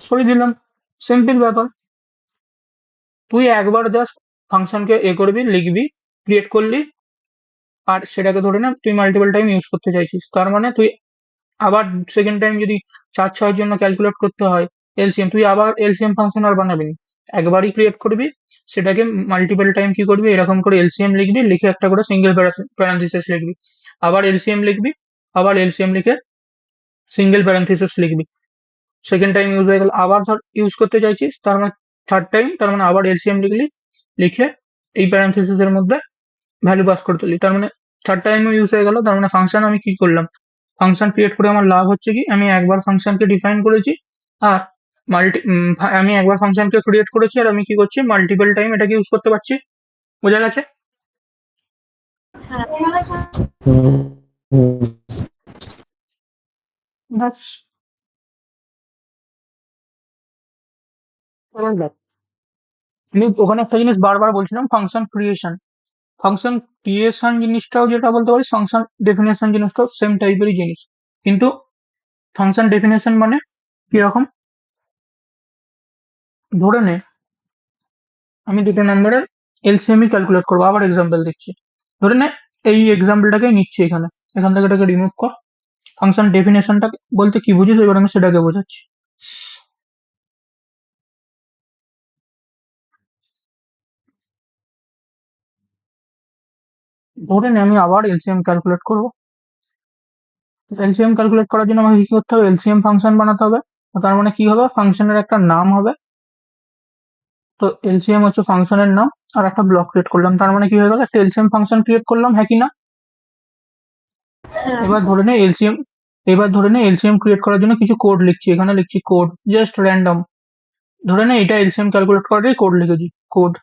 সরিয়ে দিলাম, সিম্পল ব্যাপার। তুই একবার জাস্ট ফাংশনকে করবি, লিখবি, ক্রিয়েট করলি, আর সেটাকে ধরে না তুই মাল্টিপল টাইম ইউজ করতে চাইছিস, তার মানে তুই আবার সেকেন্ড টাইম যদি 4 6 জন্য ক্যালকুলেট করতে হয় এলসিএম, তুই আবার এলসিএম ফাংশন আর বানাবি না, একবারই ক্রিয়েট করবি, সেটাকে মাল্টিপল টাইম কি করবি, এরকম করে এলসিএম লিখবি, লিখে একটা করে সিঙ্গেল প্যারান্থিসিস লিখবি, আবার এলসিএম লিখবি, আবার এলসিএম লিখে সিঙ্গেল প্যারান্থিসিস লিখবি, সেকেন্ড টাইম ইউজ হয়ে গেল, আবার ধর ইউজ করতে চাইছিস, তার মানে থার্ড টাইম, তার মানে আবার এলসিএম লিখলি, লিখে এই প্যারান্থিসিস এর মধ্যে ভ্যালু পাস করে দিলি, তার মানে থার্ড টাইমও ইউজ হয়ে গেল। তার মানে ফাংশন আমি কি করলাম, ফাংশন ক্রিয়েট করে আমার লাভ হচ্ছে কি, আমি একবার ফাংশনকে ডিফাইন করেছি, আর আমি একবার ফাংশনকে ক্রিয়েট করেছি, আর আমি কি করছি, মাল্টিপল টাইম এটাকে ইউজ করতে পারছি। বোঝা গেছে? ব্যাস, এবার দেখ, আমি ওখানে একটা জিনিস বারবার বলছিলাম, ফাংশন ক্রিয়েশন। ফাংশন ক্রিয়েশন জিনিসটাও যেটা বলতে পারিস, ফাংশন ডেফিনেশন জিনিসটাও সেম টাইপেরই জিনিস, কিন্তু ফাংশন ডেফিনেশন মানে কিরকম, ধরে নে আমি 2 নম্বরের এলসিএমই ক্যালকুলেট করবো, আবার এক্সাম্পল দিচ্ছি, ধরে নে এই এক্সাম্পলটাকে নিচ্ছি, এখান থেকে এটাকে রিমুভ কর। ফাংশন ডেফিনেশনটা বলতে কি বুঝিস, এবার আমি সেটাকে বোঝাচ্ছি। ধরে নে আমি আবার এলসিএম ক্যালকুলেট করবো, এলসিএম ক্যালকুলেট করার জন্য আমাকে কি করতে হবে, এলসিএম ফাংশন বানাতে হবে। তার মানে কি হবে, ফাংশনের একটা নাম হবে, তো এলসিএম হচ্ছে ফাংশনের নাম, আর একটা ব্লক ক্রিয়েট করলাম, তার মানে কি হয়ে গেল, একটা এলসিএম ফাংশন ক্রিয়েট করলাম, হ্যাঁ কি না? হ্যাঁ। এবার ধরে নে এলসিএম এবার ধরে নে এলসিএম ক্রিয়েট করার জন্য কিছু কোড লিখছি, এখানে লিখছি কোড, জাস্ট র্যান্ডম। ধরে নে এটা এলসিএম ক্যালকুলেট করারই কোড লিখেছি, কোড।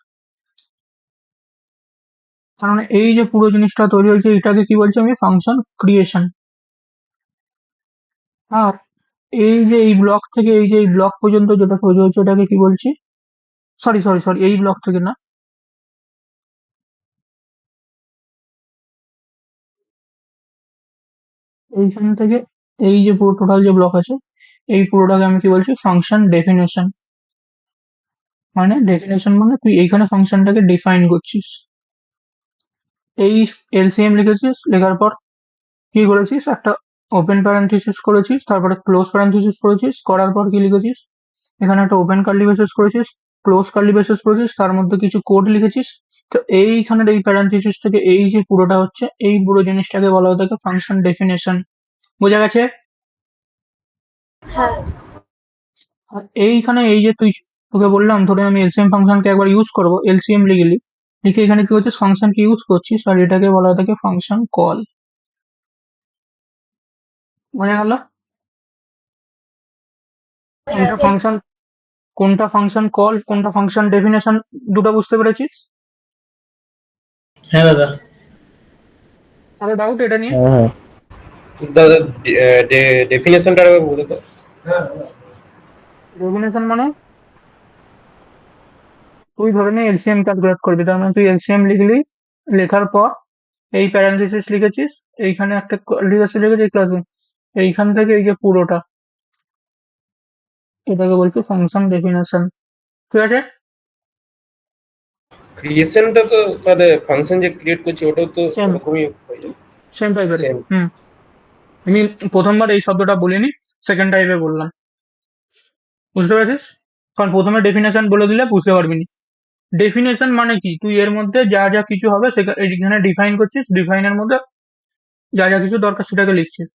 কারণ এই যে পুরো জিনিসটা তৈরি হয়েছে এটাকে কি বলছি আমি, ফাংশন ক্রিয়েশন। আর এই যে এই ব্লক থেকে এই যে এই ব্লক পর্যন্ত যেটা তৈরি হয়েছে ওটাকে কি বলছি, সরি সরি সরি, এই ব্লক থেকে না, এইখান থেকে এই যে পুরো টোটাল যে ব্লক আছে এই পুরোটাকে আমি কি বলছি, ফাংশন ডেফিনেশন। মানে ডেফিনেশন মানে তুই এইখানে ফাংশনটাকে ডিফাইন করছিস। এই এলসিএম লিখেছিস, লেখার পর কি করেছিস, একটা ওপেন প্যারেন্থেসিস করেছিস, তারপরে ক্লোজ প্যারেন্থেসিস করেছিস, করার পর কি লিখেছিস, এখানে একটা ওপেন কার্লি ব্রেসেস করেছিস, ক্লোজ কার্লি ব্রেসেস করেছিস, তার মধ্যে কিছু কোড লিখেছিস। তো এইখানের এই প্যারেন্থেসিস থেকে এই যে পুরোটা হচ্ছে এই পুরো জিনিসটাকে বলা হয়ে থাকে ফাংশন ডেফিনেশন। বোঝা গেছে? হ্যাঁ। আর এইখানে এই যে তুই, তোকে বললাম ধরে আমি এলসিএম ফাংশনকে একবার ইউজ করবো, এলসিএম লিখলি, লিখে এখানে কি হচ্ছে ফাংশনকে ইউজ করছিস, আর এটাকে বলা হয়ে থাকে ফাংশন কল। বোঝা গেল? কোনটা ফাংশন, কোনটা ফাংশন কল, কোনটা ফাংশন ডেফিনেশন, দুটো বুঝতে পেরেছিস? হ্যাঁ দাদা। আরো ডাউট এটা নিয়ে? হ্যাঁ হ্যাঁ দাদা ডেফিনেশনটা বলে তো। ডেফিনেশন মানে তুই ধরে নে এলসিএম ক্যালকুলেট করবি, তার মানে তুই এলসিএম লিখলি, লেখার পর এই প্যারেন্থেসিস লিখেছিস, এইখানে একটা লিখেছিস, লিখেছিস ক্লাস, এইখান থেকে এই যে পুরোটা, এটাকে বলছি ফাংশন ডেফিনেশন। ঠিক আছে? ক্রিয়েশনটা তো তাহলে ফাংশন যে ক্রিয়েট করছি ওটাও তো সেম, ওরকমই হয়ে যাবে। সেম টাইপের। সেম। হুম, আমি প্রথমবার এই শব্দটা বলিনি, সেকেন্ড টাইপে বললাম। বুঝতে পেরেছিস? কারণ প্রথমে ডেফিনেশন বলে দিলে বুঝতে পারবি না। ডেফিনেশন মানে কি, তুই এর মধ্যে যা যা কিছু হবে সেটা এখানে ডিফাইন করছিস, ডিফাইনের মধ্যে যা যা কিছু দরকার সেটাকে লিখছিস।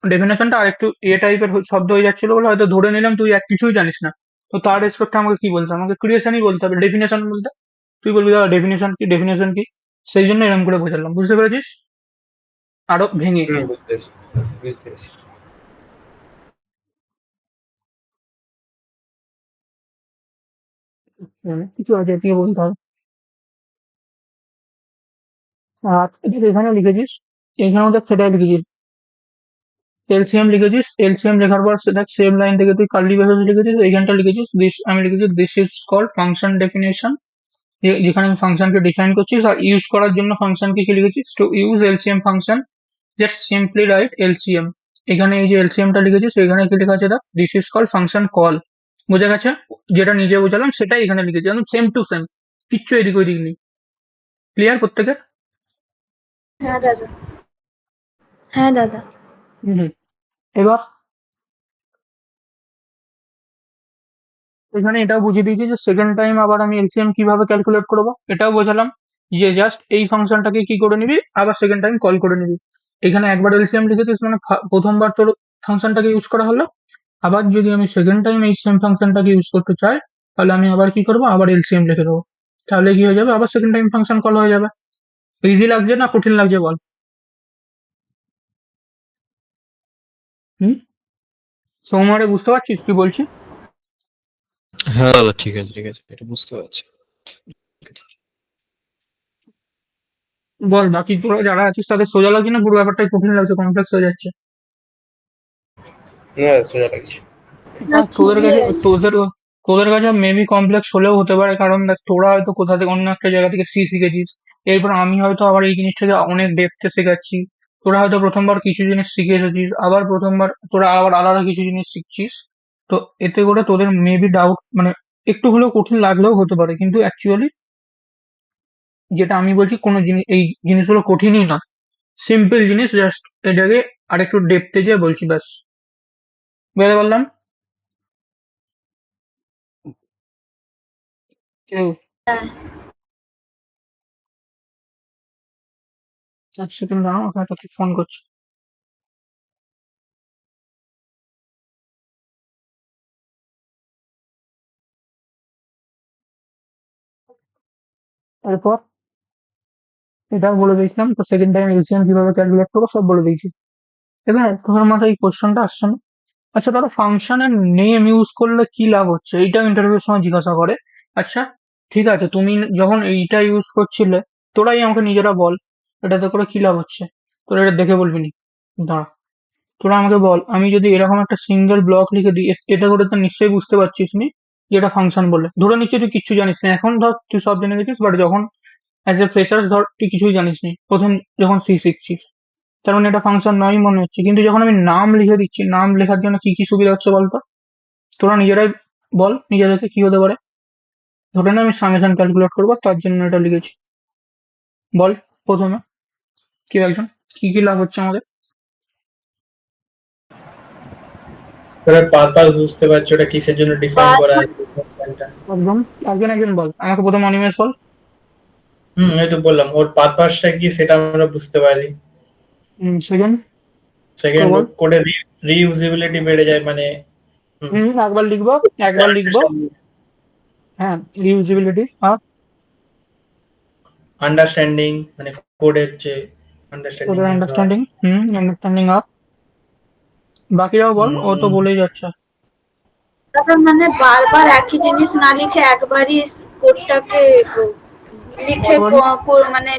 ডেফিনেশনটা আরেকটু এ টাইপের শব্দ হয়ে যাচ্ছিল বলে হয়তো ধরে নিলাম তুই এক কিছুই জানিস না। তো তার রেসপেক্টে আমাকে কি বলতে হবে, আমাকে ক্রিয়েশনই বলতে হবে, ডেফিনেশন বলতে তুই বলবি দাদা ডেফিনেশন কি, ডেফিনেশন কি। সেই জন্য এরকম করে বোঝালাম, বুঝতে পেরেছিস? আরো ভেঙে। বুঝতে পেরেছি, বুঝতে পেরেছি। কিছু আছে এদিকে বলতে হবে। আর এদিকে এখানে লিখেছিস, এখানে দেখ সেটাই লিখেছিস, এলসিএম লিখেছিস, এলসিএম লেখার পর সেটা সেম লাইন থেকে তুই কার্লি ব্রেসেস লিখেছিস, এইখানটা লিখেছিস দিস, আমি লিখেছি this is called function definition. যেখানে আমি ফাংশনকে ডিফাইন করছিস, আর ইউজ করার জন্য ফাংশনকে কি লিখেছিস, to use LCM function just simply write LCM. এখানে এই যে এলসিএমটা লিখেছিস এখানে কি লেখা আছে, দেখ this is called function call. বোঝা গেছে? যেটা নিজে বোঝালাম সেটাই এখানে লিখেছি, একদম সেম টু সেম, কিচ্ছু এদিক ওইদিক নেই। ক্লিয়ার প্রত্যেকের? হ্যাঁ দাদা। হ্যাঁ দাদা। হুম। এবার এখানে এটাও বুঝিয়ে দিয়েছি যে সেকেন্ড টাইম আবার আমি এলসিএম কিভাবে ক্যালকুলেট করবো, এটাও বোঝালাম যে জাস্ট এই ফাংশনটাকে কি করে নিবি, আবার সেকেন্ড টাইম কল করে নিবি। এখানে একবার এলসিএম লিখেছিস মানে প্রথমবার তোর ফাংশনটাকে ইউজ করা হলো, আবার যদি আমি সেকেন্ড টাইম এই সেম ফাংশনটাকে ইউজ করতে চাই তাহলে আমি আবার কি করবো, আবার এলসিএম লিখে দেবো, তাহলে কি হয়ে যাবে, আবার সেকেন্ড টাইম ফাংশন কল হয়ে যাবে। ইজি লাগছে না কঠিন লাগছে বল? হুম, সৌমারে বুঝতে পারছিস কি বলছি? হ্যাঁ দাদা, ঠিক আছে ঠিক আছে, এটা বুঝতে পারছি। বল বাকি তোরা যারা আছিস তাদের সোজা লাগছে না পুরো ব্যাপারটাই কঠিন লাগছে, কমপ্লেক্স হয়ে যাচ্ছে? হ্যাঁ সোজা লাগছে। না তোদের ঠিকই কাছে, আছে। তোদের কাছে মেবি কমপ্লেক্স হলেও হতে পারে, কারণ দেখ তোরা হয়তো কোথা থেকে অন্য একটা জায়গা থেকে সি শিখেছিস, এরপর আমি হয়তো আবার এই জিনিসটাকে অনেক ডেপথে শেখাচ্ছি। তোরা হয়তো প্রথমবার কিছু জিনিস শিখে এসেছিস, আবার প্রথমবার তোরা আবার আলাদা কিছু জিনিস শিখছিস। তো এতে করে তোদের মেবি ডাউট মানে একটু হলেও কঠিন লাগলেও হতে পারে, কিন্তু অ্যাকচুয়ালি যেটা আমি বলছি কোনো জিনিস, এই জিনিসগুলো কঠিনই না, সিম্পল জিনিস, জাস্ট এটাকে আরেকটু ডেপথে যেয়ে বলছি ব্যাস। বুঝতে পারলাম? কেউ হ্যাঁ। এক সেকেন্ড দাঁড়াও, আমাকে একটা ফোন করছে। এরপর এটাও বলে দিয়েছিলাম, তো সেকেন্ড টাইম এলসিএম কিভাবে ক্যালকুলেট করবো সব বলে দিয়েছি। এবার তোমার মাথায় এই কোশ্চেনটা আসছে না? আচ্ছা দাদা, ফাংশনের নেম ইউজ করলে কি লাভ হচ্ছে, এইটা ইন্টারভিউর সময় জিজ্ঞাসা করে। আচ্ছা ঠিক আছে, তুমি যখন এইটা ইউজ করছিলে, তোরাই আমাকে নিজেরা বল এটাতে করে কি লাভ হচ্ছে। তোরা এটা দেখে বলবি নি? দাঁড়া, তোরা আমাকে বল, আমি যদি এরকম একটা সিঙ্গেল ব্লক লিখে দিই, এতে করে তো নিশ্চয়ই বুঝতে পারছিস নি যে এটা ফাংশন বলে। ধরে নিচ্ছি তুই কিচ্ছু জানিস না, এখন ধর তুই সব জেনে গেছিস, বাট যখন অ্যাজ এ ফ্রেশার ধর তুই কিছুই জানিস নি, প্রথম যখন সি শিখছিস, তার মানে এটা ফাংশন নয় মনে হচ্ছে। কিন্তু যখন আমি নাম লিখে দিচ্ছি, নাম লেখার জন্য কি কি সুবিধা হচ্ছে বলতো? তোরা নিজেরাই বল নিজেদেরকে কি হতে পারে। ধরে না আমি সামেশন ক্যালকুলেট করবো, তার জন্য এটা লিখেছি। বল প্রথমে কেউ একজন, কি কি লাভ হচ্ছে আমাদের? ওটার পারপাস বুঝতে পারছি, ওটা কিসের জন্য ডিফাইন করা আছে ফাংশনটা। একদম, একজন একজন বল আমাকে, প্রথম অনিমেষ বল। এই তো বললাম ওর পারপাসটা কি সেটা আমরা বুঝতে পারি। সেকেন্ড সেকেন্ড, বল। কোডের রিইউজেবিলিটি বেড়ে যায়, মানে একবার লিখবো, একবার লিখবো। হ্যাঁ, রিউজিবিলিটি। আর আন্ডারস্ট্যান্ডিং, মানে কোডের যে আন্ডারস্ট্যান্ডিং তোদের হয়। আন্ডারস্ট্যান্ডিং। আন্ডারস্ট্যান্ডিং। আর বাকিরাও বল, ও তো উম, বলেই যাচ্ছে। তারপর মানে বারবার একই জিনিস না লিখে একবারই কোডটাকে লিখে একবারই। মানে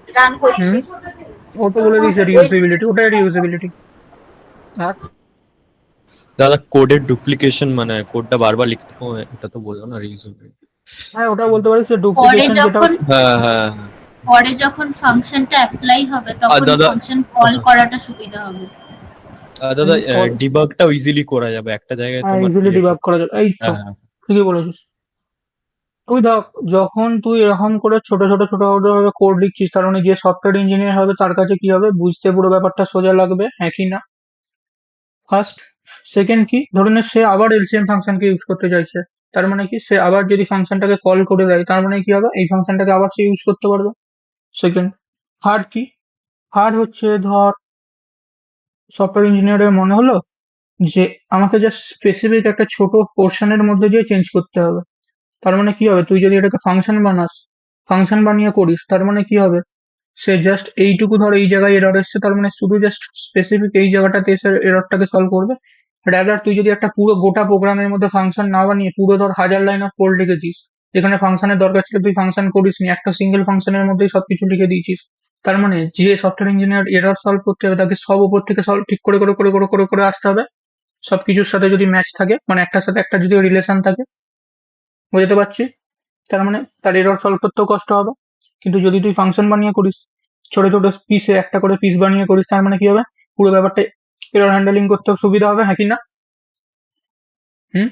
রান করছি। হুম ও তো বলে দিয়েছে ওই রিউজিবিলিটি, ওটাই রিউজিবিলিটি। আর দাদা কোডের ডুপ্লিকেশন মানে কোডটা বারবার লিখতে হয়, এটা তো বললো না রিউজেবিলিটি। হ্যাঁ, ওটা বলতে পারিস পরে ডুপ্লিকেশন, যেটা যখন হ্যাঁ হ্যাঁ হ্যাঁ। পরে যখন ফাংশনটা অ্যাপ্লাই হবে আর তখন দাদা, ফাংশন কল করাটা সুবিধা হবে। দাদা কল। ডিবাগটাও ইজিলি করা যাবে একটা জায়গায় হ্যাঁ, তোমার ইজিলি ইয়ে ডিবাগ করা যাবে, এই তো হ্যাঁ হ্যাঁ ঠিকই বলেছিস। তুই দেখ, যখন তুই এরকম করে ছোট ছোট ছোট ছোট ভাবে কোড লিখছিস, তার মানে যে সফটওয়্যার ইঞ্জিনিয়ার হবে তার কাছে কি হবে, বুঝতে পুরো ব্যাপারটা সোজা লাগবে, হ্যাঁ কি না? ফার্স্ট। সেকেন্ড কি, ধরে নে সে আবার এলসিএম ফাংশনকে ইউজ করতে চাইছে, তার মানে কি সে আবার যদি ফাংশনটাকে কল করে দেয়, তার মানে কি হবে, এই ফাংশনটাকে আবার সে ইউজ করতে পারবে। সেকেন্ড। থার্ড কি, থার্ড হচ্ছে ধর সফটওয়্যার ইঞ্জিনিয়ারের মনে হলো যে আমাকে জাস্ট স্পেসিফিক একটা ছোট পোর্শনের মধ্যে দিয়ে চেঞ্জ করতে হবে। তার মানে কি হবে, তুই যদি এটাকে ফাংশন বানাস, ফাংশন বানিয়ে করিস, তার মানে কি হবে, সে জাস্ট এইটুকু ধর এই জায়গায় এরর এসছে, তার মানে শুধু জাস্ট স্পেসিফিক এই জায়গাটাতে এসে এররটাকে সলভ করবে। রাদার তুই যদি একটা পুরো গোটা প্রোগ্রামের মধ্যে ফাংশন না বানিয়ে পুরো ধর 1000 লাইন অফ কোড লিখেছিস, যেখানে ফাংশনের দরকার ছিল তুই ফাংশন করিসনি, একটা সিঙ্গেল ফাংশনের মধ্যেই সবকিছু লিখে দিয়েছিস, তার মানে যে সফটওয়্যার ইঞ্জিনিয়ার এরর সলভ করতে হবে তাকে সব উপর থেকে সলভ ঠিক করে করে করে করে করে করে আসতে হবে। সবকিছুর সাথে যদি ম্যাচ থাকে, মানে একটার সাথে একটা যদি রিলেশন থাকে, বুঝতে পারছি? তার মানে তার এরর সলভ করতেও কষ্ট হবে। কিন্তু যদি তুই ফাংশন বানিয়ে করিস, ছোট ছোট পিসে একটা করে পিস বানিয়ে করিস, তার মানে কি হবে, পুরো ব্যাপারটা এরর হ্যান্ডেলিং করতেও সুবিধা হবে, হ্যাঁ কি না? হুম।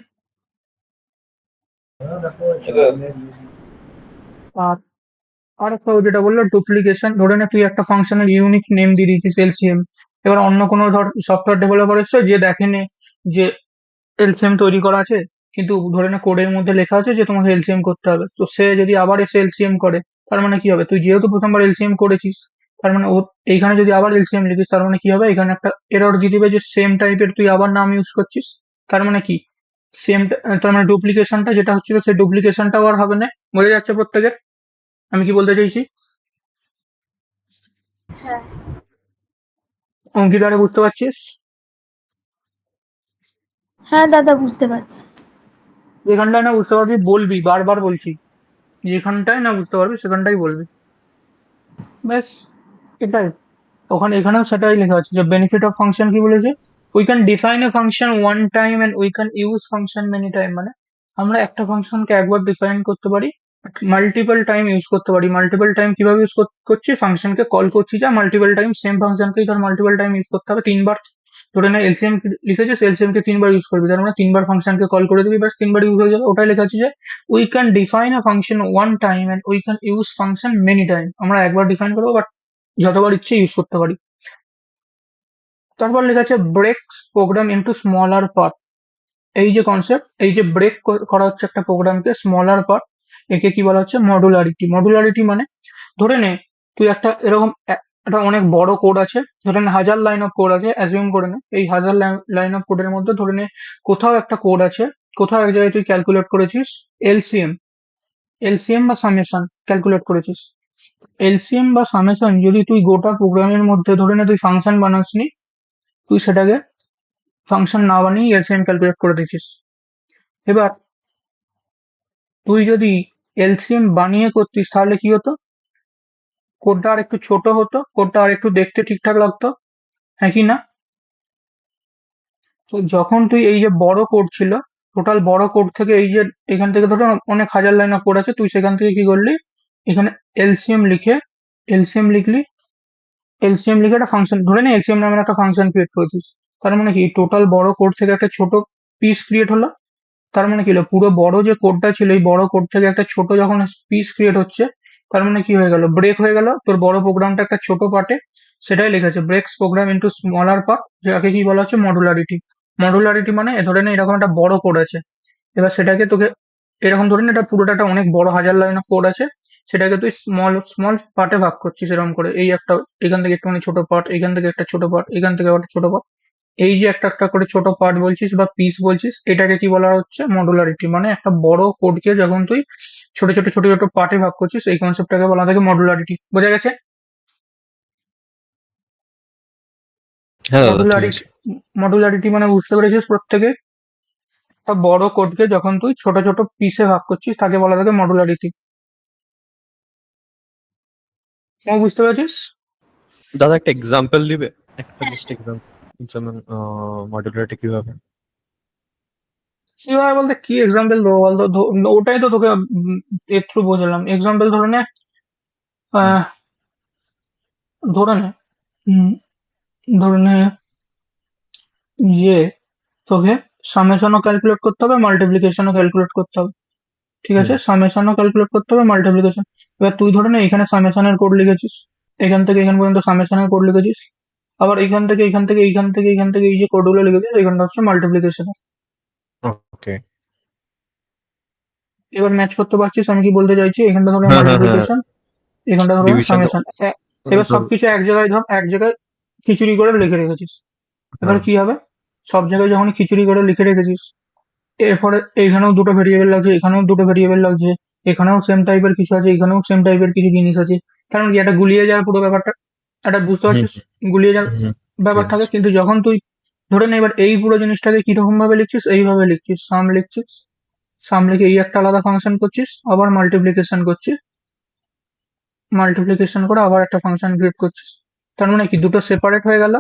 আর আরেকটা যেটা বললো ডুপ্লিকেশন, ধরে নে তুই একটা ফাংশনের ইউনিক নেম দিয়ে দিয়েছিস এলসিএম। এবার অন্য কোনো ধর সফটওয়্যার ডেভেলপার এসছে, যে দেখেনি যে এলসিএম তৈরি করা আছে, কিন্তু ধরে নে কোডের মধ্যে লেখা আছে যে তোমাকে এলসিএম করতে হবে, তো সে যদি আবার এসে এলসিএম করে, তার মানে কি হবে, তুই যেহেতু প্রথমবার এলসিএম করেছিস, তার মানে ও এইখানে যদি আবার এলসিএম লিখিস, তার মানে কি হবে, এখানে একটা এরর দিয়ে দিবে যে সেম টাইপের তুই আবার নাম ইউজ করছিস। তার মানে কি, সেম, তার মানে ডুপ্লিকেশনটা যেটা হচ্ছিল সেই ডুপ্লিকেশনটাও আর হবে না। বোঝা যাচ্ছে প্রত্যেকের আমি কি বলতে চাইছি? হ্যাঁ অঙ্কিতারে বুঝতে পারছিস? হ্যাঁ দাদা বুঝতে পারছি। যেখানটায় না বুঝতে পারবি বলবি, বারবার বলছি, যেখানটায় না বুঝতে পারবি সেখানটাই বলবি, ব্যাস এটাই। ওখানে এখানেও সেটাই লেখা আছে যে বেনিফিট অফ ফাংশন কি বলেছে, we can define a function one time and we can use function many time. মানে আমরা একটা ফাংশনকে একবার ডিফাইন করতে পারি, মাল্টিপল টাইম ইউজ করতে পারি। মাল্টিপল টাইম কিভাবে ইউজ করছি, ফাংশনকে কল করছি, যা মাল্টিপল টাইম সেম ফাংশনকেই ধর মাল্টিপল টাইম ইউজ করতে হবে, তিনবার। ধরে না এলসিএম লিখেছিস, এলসিএম কে তিনবার ইউজ করবি, তার মানে তিনবার ফাংশনকে কল করে দিবি, ব্যাস তিনবার ইউজ হয়ে যাবে। ওটাই লেখা আছে যে we can define a function one time and we can use function many time. আমরা একবার ডিফাইন করবো, বাট যতবার ইচ্ছে ইউজ করতে পারি। তারপর লেখা আছে breaks program into smaller part. এই যে কনসেপ্ট, এই যে ব্রেক করা হচ্ছে একটা প্রোগ্রামকে স্মলার পার্ট, একে কি বলা হচ্ছে, মডুলারিটি। মডুলারিটি মানে ধরে নে তুই একটা এরকম একটা অনেক বড় কোড আছে, ধরে নে 1000 লাইন অফ কোড আছে, অ্যাজিউম করে নে এই 1000 লাইন অফ কোডের মধ্যে ধরে নে কোথাও একটা কোড আছে, কোথাও এক জায়গায় তুই ক্যালকুলেট করেছিস এলসিএম, এলসিএম বা সামেশন ক্যালকুলেট করেছিস। এলসিএম বা সামেশন যদি তুই গোটা প্রোগ্রামের মধ্যে ধরে নে তুই ফাংশন বানাসনি, তুই সেটাকে ফাংশন না বানিয়ে এলসিএম ক্যালকুলেট করে দিচ্ছিস। এবার তুই যদি এলসিএম বানিয়ে করতিস তাহলে কি হতো, কোডটা আর একটু ছোট হতো, কোডটা আর একটু দেখতে ঠিকঠাক লাগতো, হ্যাঁ কি না? তো যখন তুই এই যে বড় কোড ছিল, টোটাল বড় কোড থেকে এই যে এখান থেকে ধরো অনেক হাজার লাইন কোড আছে, তুই সেখান থেকে কি করলি, এখানে এলসিএম লিখে এলসিএম লিখলি, এলসিএম লিখে একটা ফাংশন ধরে নে এলসিএম নামের একটা ফাংশন ক্রিয়েট করেছিস। তার মানে কি টোটাল বড় কোড থেকে একটা ছোট পিস ক্রিয়েট হলো। তার মানে কি হলো, পুরো বড় যে কোডটা ছিল এই বড় কোড থেকে একটা ছোট যখন পিস ক্রিয়েট হচ্ছে, তার মানে কি হয়ে গেল, ব্রেক হয়ে গেল তোর বড় প্রোগ্রামটা একটা ছোট পার্টে। সেটাই লিখেছে breaks program into smaller part, যাকে কি বলা হচ্ছে মডুলারিটি। মডুলারিটি মানে ধরে নে এরকম একটা বড় কোড আছে, এবার সেটাকে তোকে এরকম ধরে নে এটা পুরোটা একটা অনেক বড় হাজার লাইনের কোড আছে, সেটাকে তুই স্মল স্মল পার্টে ভাগ করছিস এরকম করে, এই একটা এখান থেকে একটুখানি ছোট পার্ট, এখান থেকে একটা ছোট পার্ট, এখান থেকে একটা ছোট পার্ট, এই যে একটা একটা করে ছোট পার্ট বলছিস বা পিস বলছিস, এটাকে কি বলা হচ্ছে মডুলারিটি। মানে একটা বড় কোডকে যখন তুই ছোট ছোট ছোট ছোট পার্টে ভাগ করছিস, এই কনসেপ্টটাকে বলা থাকে মডুলারিটি। বোঝা গেছে? হ্যাঁ দাদা ঠিক মডুলারিটি আছে। মডুলারিটি মানে বুঝতে পেরেছিস প্রত্যেকে, একটা বড় কোডকে যখন তুই ছোট ছোট পিসে ভাগ করছিস তাকে বলা থাকে মডুলারিটি। বুঝতে পেরেছিস? দাদা একটা এক্সাম্পল দিবে, একটা জাস্ট এক্সাম্পল, যেমন মডুলারিটি কিভাবে। কিভাবে বলতে কি এক্সাম্পল দেবো বলতো, ওটাই তো তোকে এর থ্রু বোঝালাম। এক্সাম্পল ধরে নে, হুম, আহ, ধরে নে উম, ধরে নে যে তোকে সামেশনও ক্যালকুলেট করতে হবে, মাল্টিপ্লিকেশনও ক্যালকুলেট করতে হবে। ঠিক আছে, হুম, সামেশনও ক্যালকুলেট করতে হবে, মাল্টিপ্লিকেশন। এবার তুই ধরে নে এখানে সামেশনের কোড লিখেছিস, এখান থেকে এখান পর্যন্ত সামেশনের কোড লিখেছিস, আবার এখান থেকে এখান থেকে এইখান থেকে এইখান থেকে এই যে কোডগুলো লিখেছিস এখানটা হচ্ছে মাল্টিপ্লিকেশন। ওকে। এবার ম্যাচ করতে পারছিস আমি কি বলতে চাইছি, এখানটা ধরো হ্যাঁ হ্যাঁ হ্যাঁ, মাল্টিপ্লিকেশন, এখানটা ধরো ডিভিশন তো সামেশন। এবার সবকিছু এক জায়গায় ধর, এক জায়গায় খিচুড়ি করে লিখে রেখেছিস। এবার হ্যাঁ কি হবে, সব জায়গায় যখন খিচুড়ি করে লিখে রেখেছিস, এরপরে এইখানেও দুটো ভেরিয়েবল লাগছে, এখানেও দুটো ভেরিয়েবল লাগছে, এখানেও সেম টাইপের কিছু আছে, এখানেও সেম টাইপের কিছু জিনিস আছে। কারণ কি একটা গুলিয়ে যাওয়ার পুরো ব্যাপারটা, একটা বুঝতে হুম পারছিস, গুলিয়ে যাওয়ার হুম, ব্যাপার ঠিক থাকে। আছে। কিন্তু যখন তুই ধরে নে এবার এই পুরো জিনিসটাকে কিরকম ভাবে লিখছিস, এইভাবে লিখছিস, সাম লিখছিস, সাম লিখে এই একটা আলাদা ফাংশন করছিস, আবার মাল্টিপ্লিকেশন করছিস, মাল্টিপ্লিকেশন করে আবার একটা ফাংশন ক্রিয়েট করছিস। তার মানে কি দুটো সেপারেট হয়ে গেল,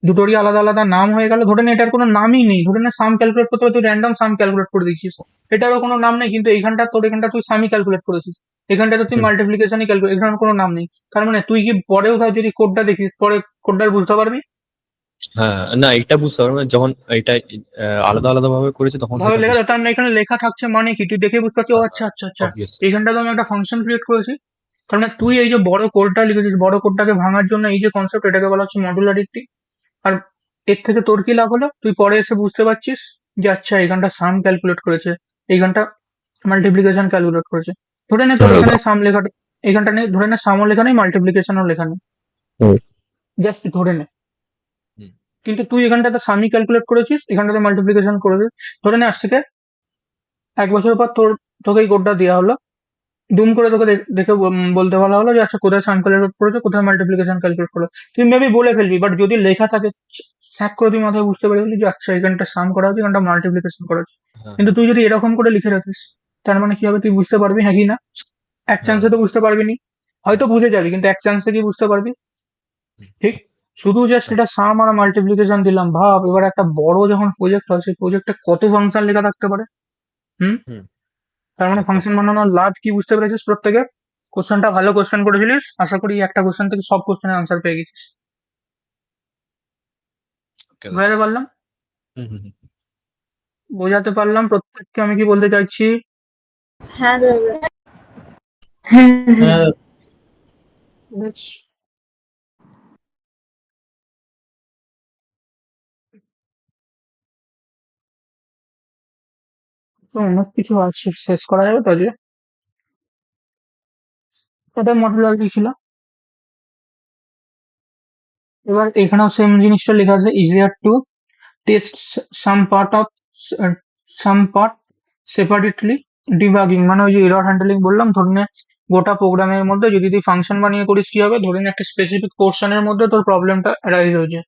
দুটোরই আলাদা আলাদা নাম হয়ে গেল। ধরে নে এটার কোনো নামই নেই, ধরে নে সাম ক্যালকুলেট করতে হবে তুই র্যান্ডম সাম ক্যালকুলেট করে দিচ্ছিস, এটারও কোনো নাম নেই, কিন্তু এইখানটা তোর এখানটা তুই সামই ক্যালকুলেট করেছিস, এখানটাতে তুই হুম, মাল্টিপ্লিকেশনই ক্যালকুলেট, এখানে কোনো নাম নেই। তার মানে তুই কি পরেও ধর যদি কোডটা দেখিস, পরে কোডটা বুঝতে পারবি, হ্যাঁ না এটা বুঝতে পারবো না, যখন এটা আলাদা আলাদা ভাবে করেছে তখন ভাবে সেটা লেখা বুঝতে থাকে। তার মানে এখানে লেখা থাকছে মানে কি তুই দেখে বুঝতে পারছিস, ও আচ্ছা আচ্ছা আচ্ছা, অবভিয়াসলি। এখানটা তো আমি একটা ফাংশন ক্রিয়েট করেছি। তার মানে তুই এই যে বড় কোডটা লিখেছিস, বড় কোডটাকে ভাঙার জন্য এই যে কনসেপ্ট, এটাকে বলা হচ্ছে মডুলারিটি। আর এর থেকে তোর কি লাভ হলো, তুই পরে এসে বুঝতে পারছিস যে আচ্ছা এখানটা সাম ক্যালকুলেট করেছে, এইখানটা মাল্টিপ্লিকেশন ক্যালকুলেট করেছে। ধরে নে তোর হ্যাঁ এখানে দাদা। সাম লেখাটা, এখানটা নেই, ধরে নে সামও লেখা নেই, মাল্টিপ্লিকেশনও লেখা নেই, হুম, জাস্ট ধরে নে। হুম, কিন্তু তুই এখানটাতে সামই ক্যালকুলেট করেছিস, এখানটাতে মাল্টিপ্লিকেশন করেছিস। ধরে নে আজ থেকে 1 বছর পর তোকে এই কোডটা দেওয়া হলো, দুম করে তোকে দেখে বলতে বলা হলো যে আচ্ছা কোথায় সাম ক্যালকুলেট করেছো, কোথায় মাল্টিপ্লিকেশন ক্যালকুলেট করো। তুই মেবি বলে ফেলবি, বাট যদি লেখা থাকে স্যাক করে তুই মাথায় বুঝতে পারবি যে আচ্ছা এখানটা সাম করা হচ্ছে, এখানটা মাল্টিপ্লিকেশন করা হচ্ছে। হ্যাঁ কিন্তু তুই যদি এরকম করে লিখে রাখিস, তার মানে কি হবে, তুই বুঝতে পারবি হ্যাঁ কি না? এক হ্যাঁ চান্সে তো বুঝতে পারবি নি, হয়তো বুঝে যাবি কিন্তু এক চান্সে কি বুঝতে পারবি? হুম, ঠিক, শুধু জাস্ট এটা সাম আর মাল্টিপ্লিকেশন দিলাম, ভাব এবার একটা বড় যখন প্রজেক্ট হয় সেই প্রজেক্টে কত ফাংশন লেখা থাকতে পারে। হুম, হুম, তার মানে একদম। ফাংশন বানানোর লাভ কি বুঝতে পেরেছিস প্রত্যেকে? কোশ্চেনটা ভালো কোশ্চেন করেছিলিস, আশা করি একটা কোশ্চেন থেকে সব কোশ্চেনের আনসার পেয়ে গেছিস। ওকে দাদা। বুঝাতে পারলাম? হুম হুম হুম। বোঝাতে পারলাম প্রত্যেককে আমি কি বলতে চাইছি? হ্যাঁ দাদা। হ্যাঁ হ্যাঁ হ্যাঁ বেশ। তো অনেক কিছু আছে, শেষ করা যাবে তো আজকে? এটা মডুলারিটি ছিল। এবার এখানেও সেম জিনিসটা লেখা আছে, easier to test some part of some part separately, debugging মানে ওই যে এরর হ্যান্ডলিং বললাম। ধরে নে গোটা প্রোগ্রামের মধ্যে যদি তুই ফাংশন বানিয়ে করিস কি হবে, ধরে নে একটা স্পেসিফিক পোর্শনের মধ্যে তোর প্রবলেমটা অ্যারাইজ হয়েছে,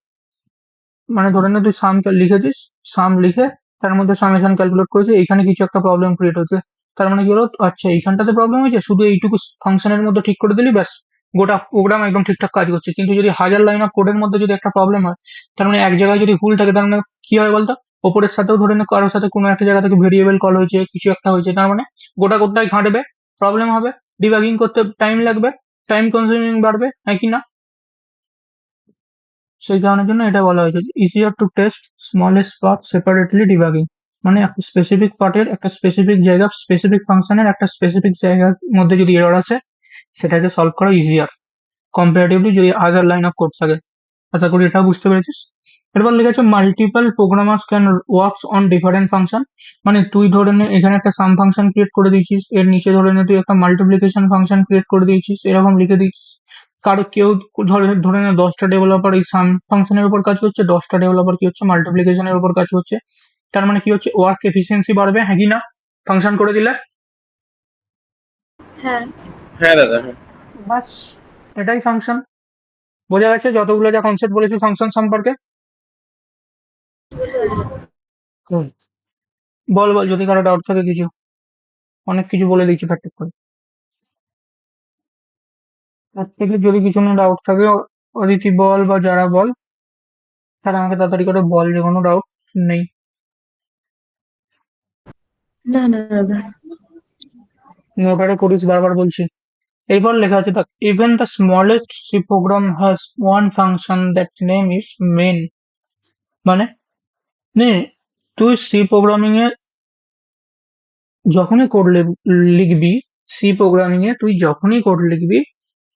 মানে ধরে নে তুই সাম লিখেছিস, সাম লিখে তার মধ্যে সামেশন ক্যালকুলেট করেছিস, এইখানে কিছু একটা প্রবলেম ক্রিয়েট হচ্ছে। তার মানে কি হলো, আচ্ছা এইখানটাতে প্রবলেম হয়েছে, শুধু এইটুকু ফাংশনের মধ্যে ঠিক করে দিলি ব্যাস, গোটা প্রোগ্রাম একদম ঠিকঠাক কাজ করছে। কিন্তু যদি হাজার লাইন অফ কোডের মধ্যে যদি একটা প্রবলেম হয়, তার মানে এক জায়গায় যদি ভুল থাকে, তার মানে কি হয় বলতো, ওপরের সাথেও ধরে নে কারোর সাথে কোনো একটা জায়গা থেকে ভেরিয়েবল কল হয়েছে, কিছু একটা হয়েছে, তার মানে গোটা কোডটাই ঘাঁটবে, প্রবলেম হবে, ডিবাগিং করতে টাইম লাগবে, টাইম কনজিউমিং বাড়বে, হ্যাঁ কি না? সেই কারণের জন্য এটা বলা হয়েছে easier to test smallest part separately debugging, মানে একটা স্পেসিফিক পার্টের একটা স্পেসিফিক জায়গা, স্পেসিফিক ফাংশনের একটা স্পেসিফিক জায়গার মধ্যে যদি এরর আছে, সেটাকে সলভ করা ইজিয়ার কম্পারেটিভলি যদি আদার লাইন অফ কোড থাকে। আশা করি এটা বুঝতে পেরেছিস। এরপর লেখা আছে multiple programmers can works on different function, মানে তুই ধরে নে এখানে একটা সাম ফাংশন ক্রিয়েট করে দিয়েছিস, এর নিচে ধরে নে তুই একটা মাল্টিপ্লিকেশন ফাংশন ক্রিয়েট করে দিয়েছিস, এরকম লিখে দিয়েছিস। কারো কেউ ধরে ধরে নে 10টা ডেভেলপার এই সাম ফাংশনের উপর কাজ করছে, 10টা ডেভেলপার কি হচ্ছে মাল্টিপ্লিকেশনের উপর কাজ করছে। তার মানে কি হচ্ছে, ওয়ার্ক এফিসিয়েন্সি বাড়বে, হ্যাঁ কি না? ফাংশন করে দিলে, হ্যাঁ। হ্যাঁ দাদা, হ্যাঁ। বাস এটাই ফাংশন। বোঝা গেছে যতগুলো যা কনসেপ্ট বলেছি ফাংশন সম্পর্কে? হুম। বল বল যদি কারো ডাউট থাকে কিছু, অনেক কিছু বলে দিচ্ছি প্র্যাকটিস করে। তার থেকে যদি কিছু নিয়ে ডাউট থাকে, অদিতি বল বা যারা বল, তারা আমাকে তাড়াতাড়ি করে বল যে কোনো ডাউট নেই। না না দাদা। নোটারে করিস, বারবার বলছি। এরপর লেখা আছে দেখ, even the smallest C program has one function that name is main, মানে নে তুই সি প্রোগ্রামিং এ যখনই কোড লিখবি, সি প্রোগ্রামিং এ তুই যখনই কোড লিখবি,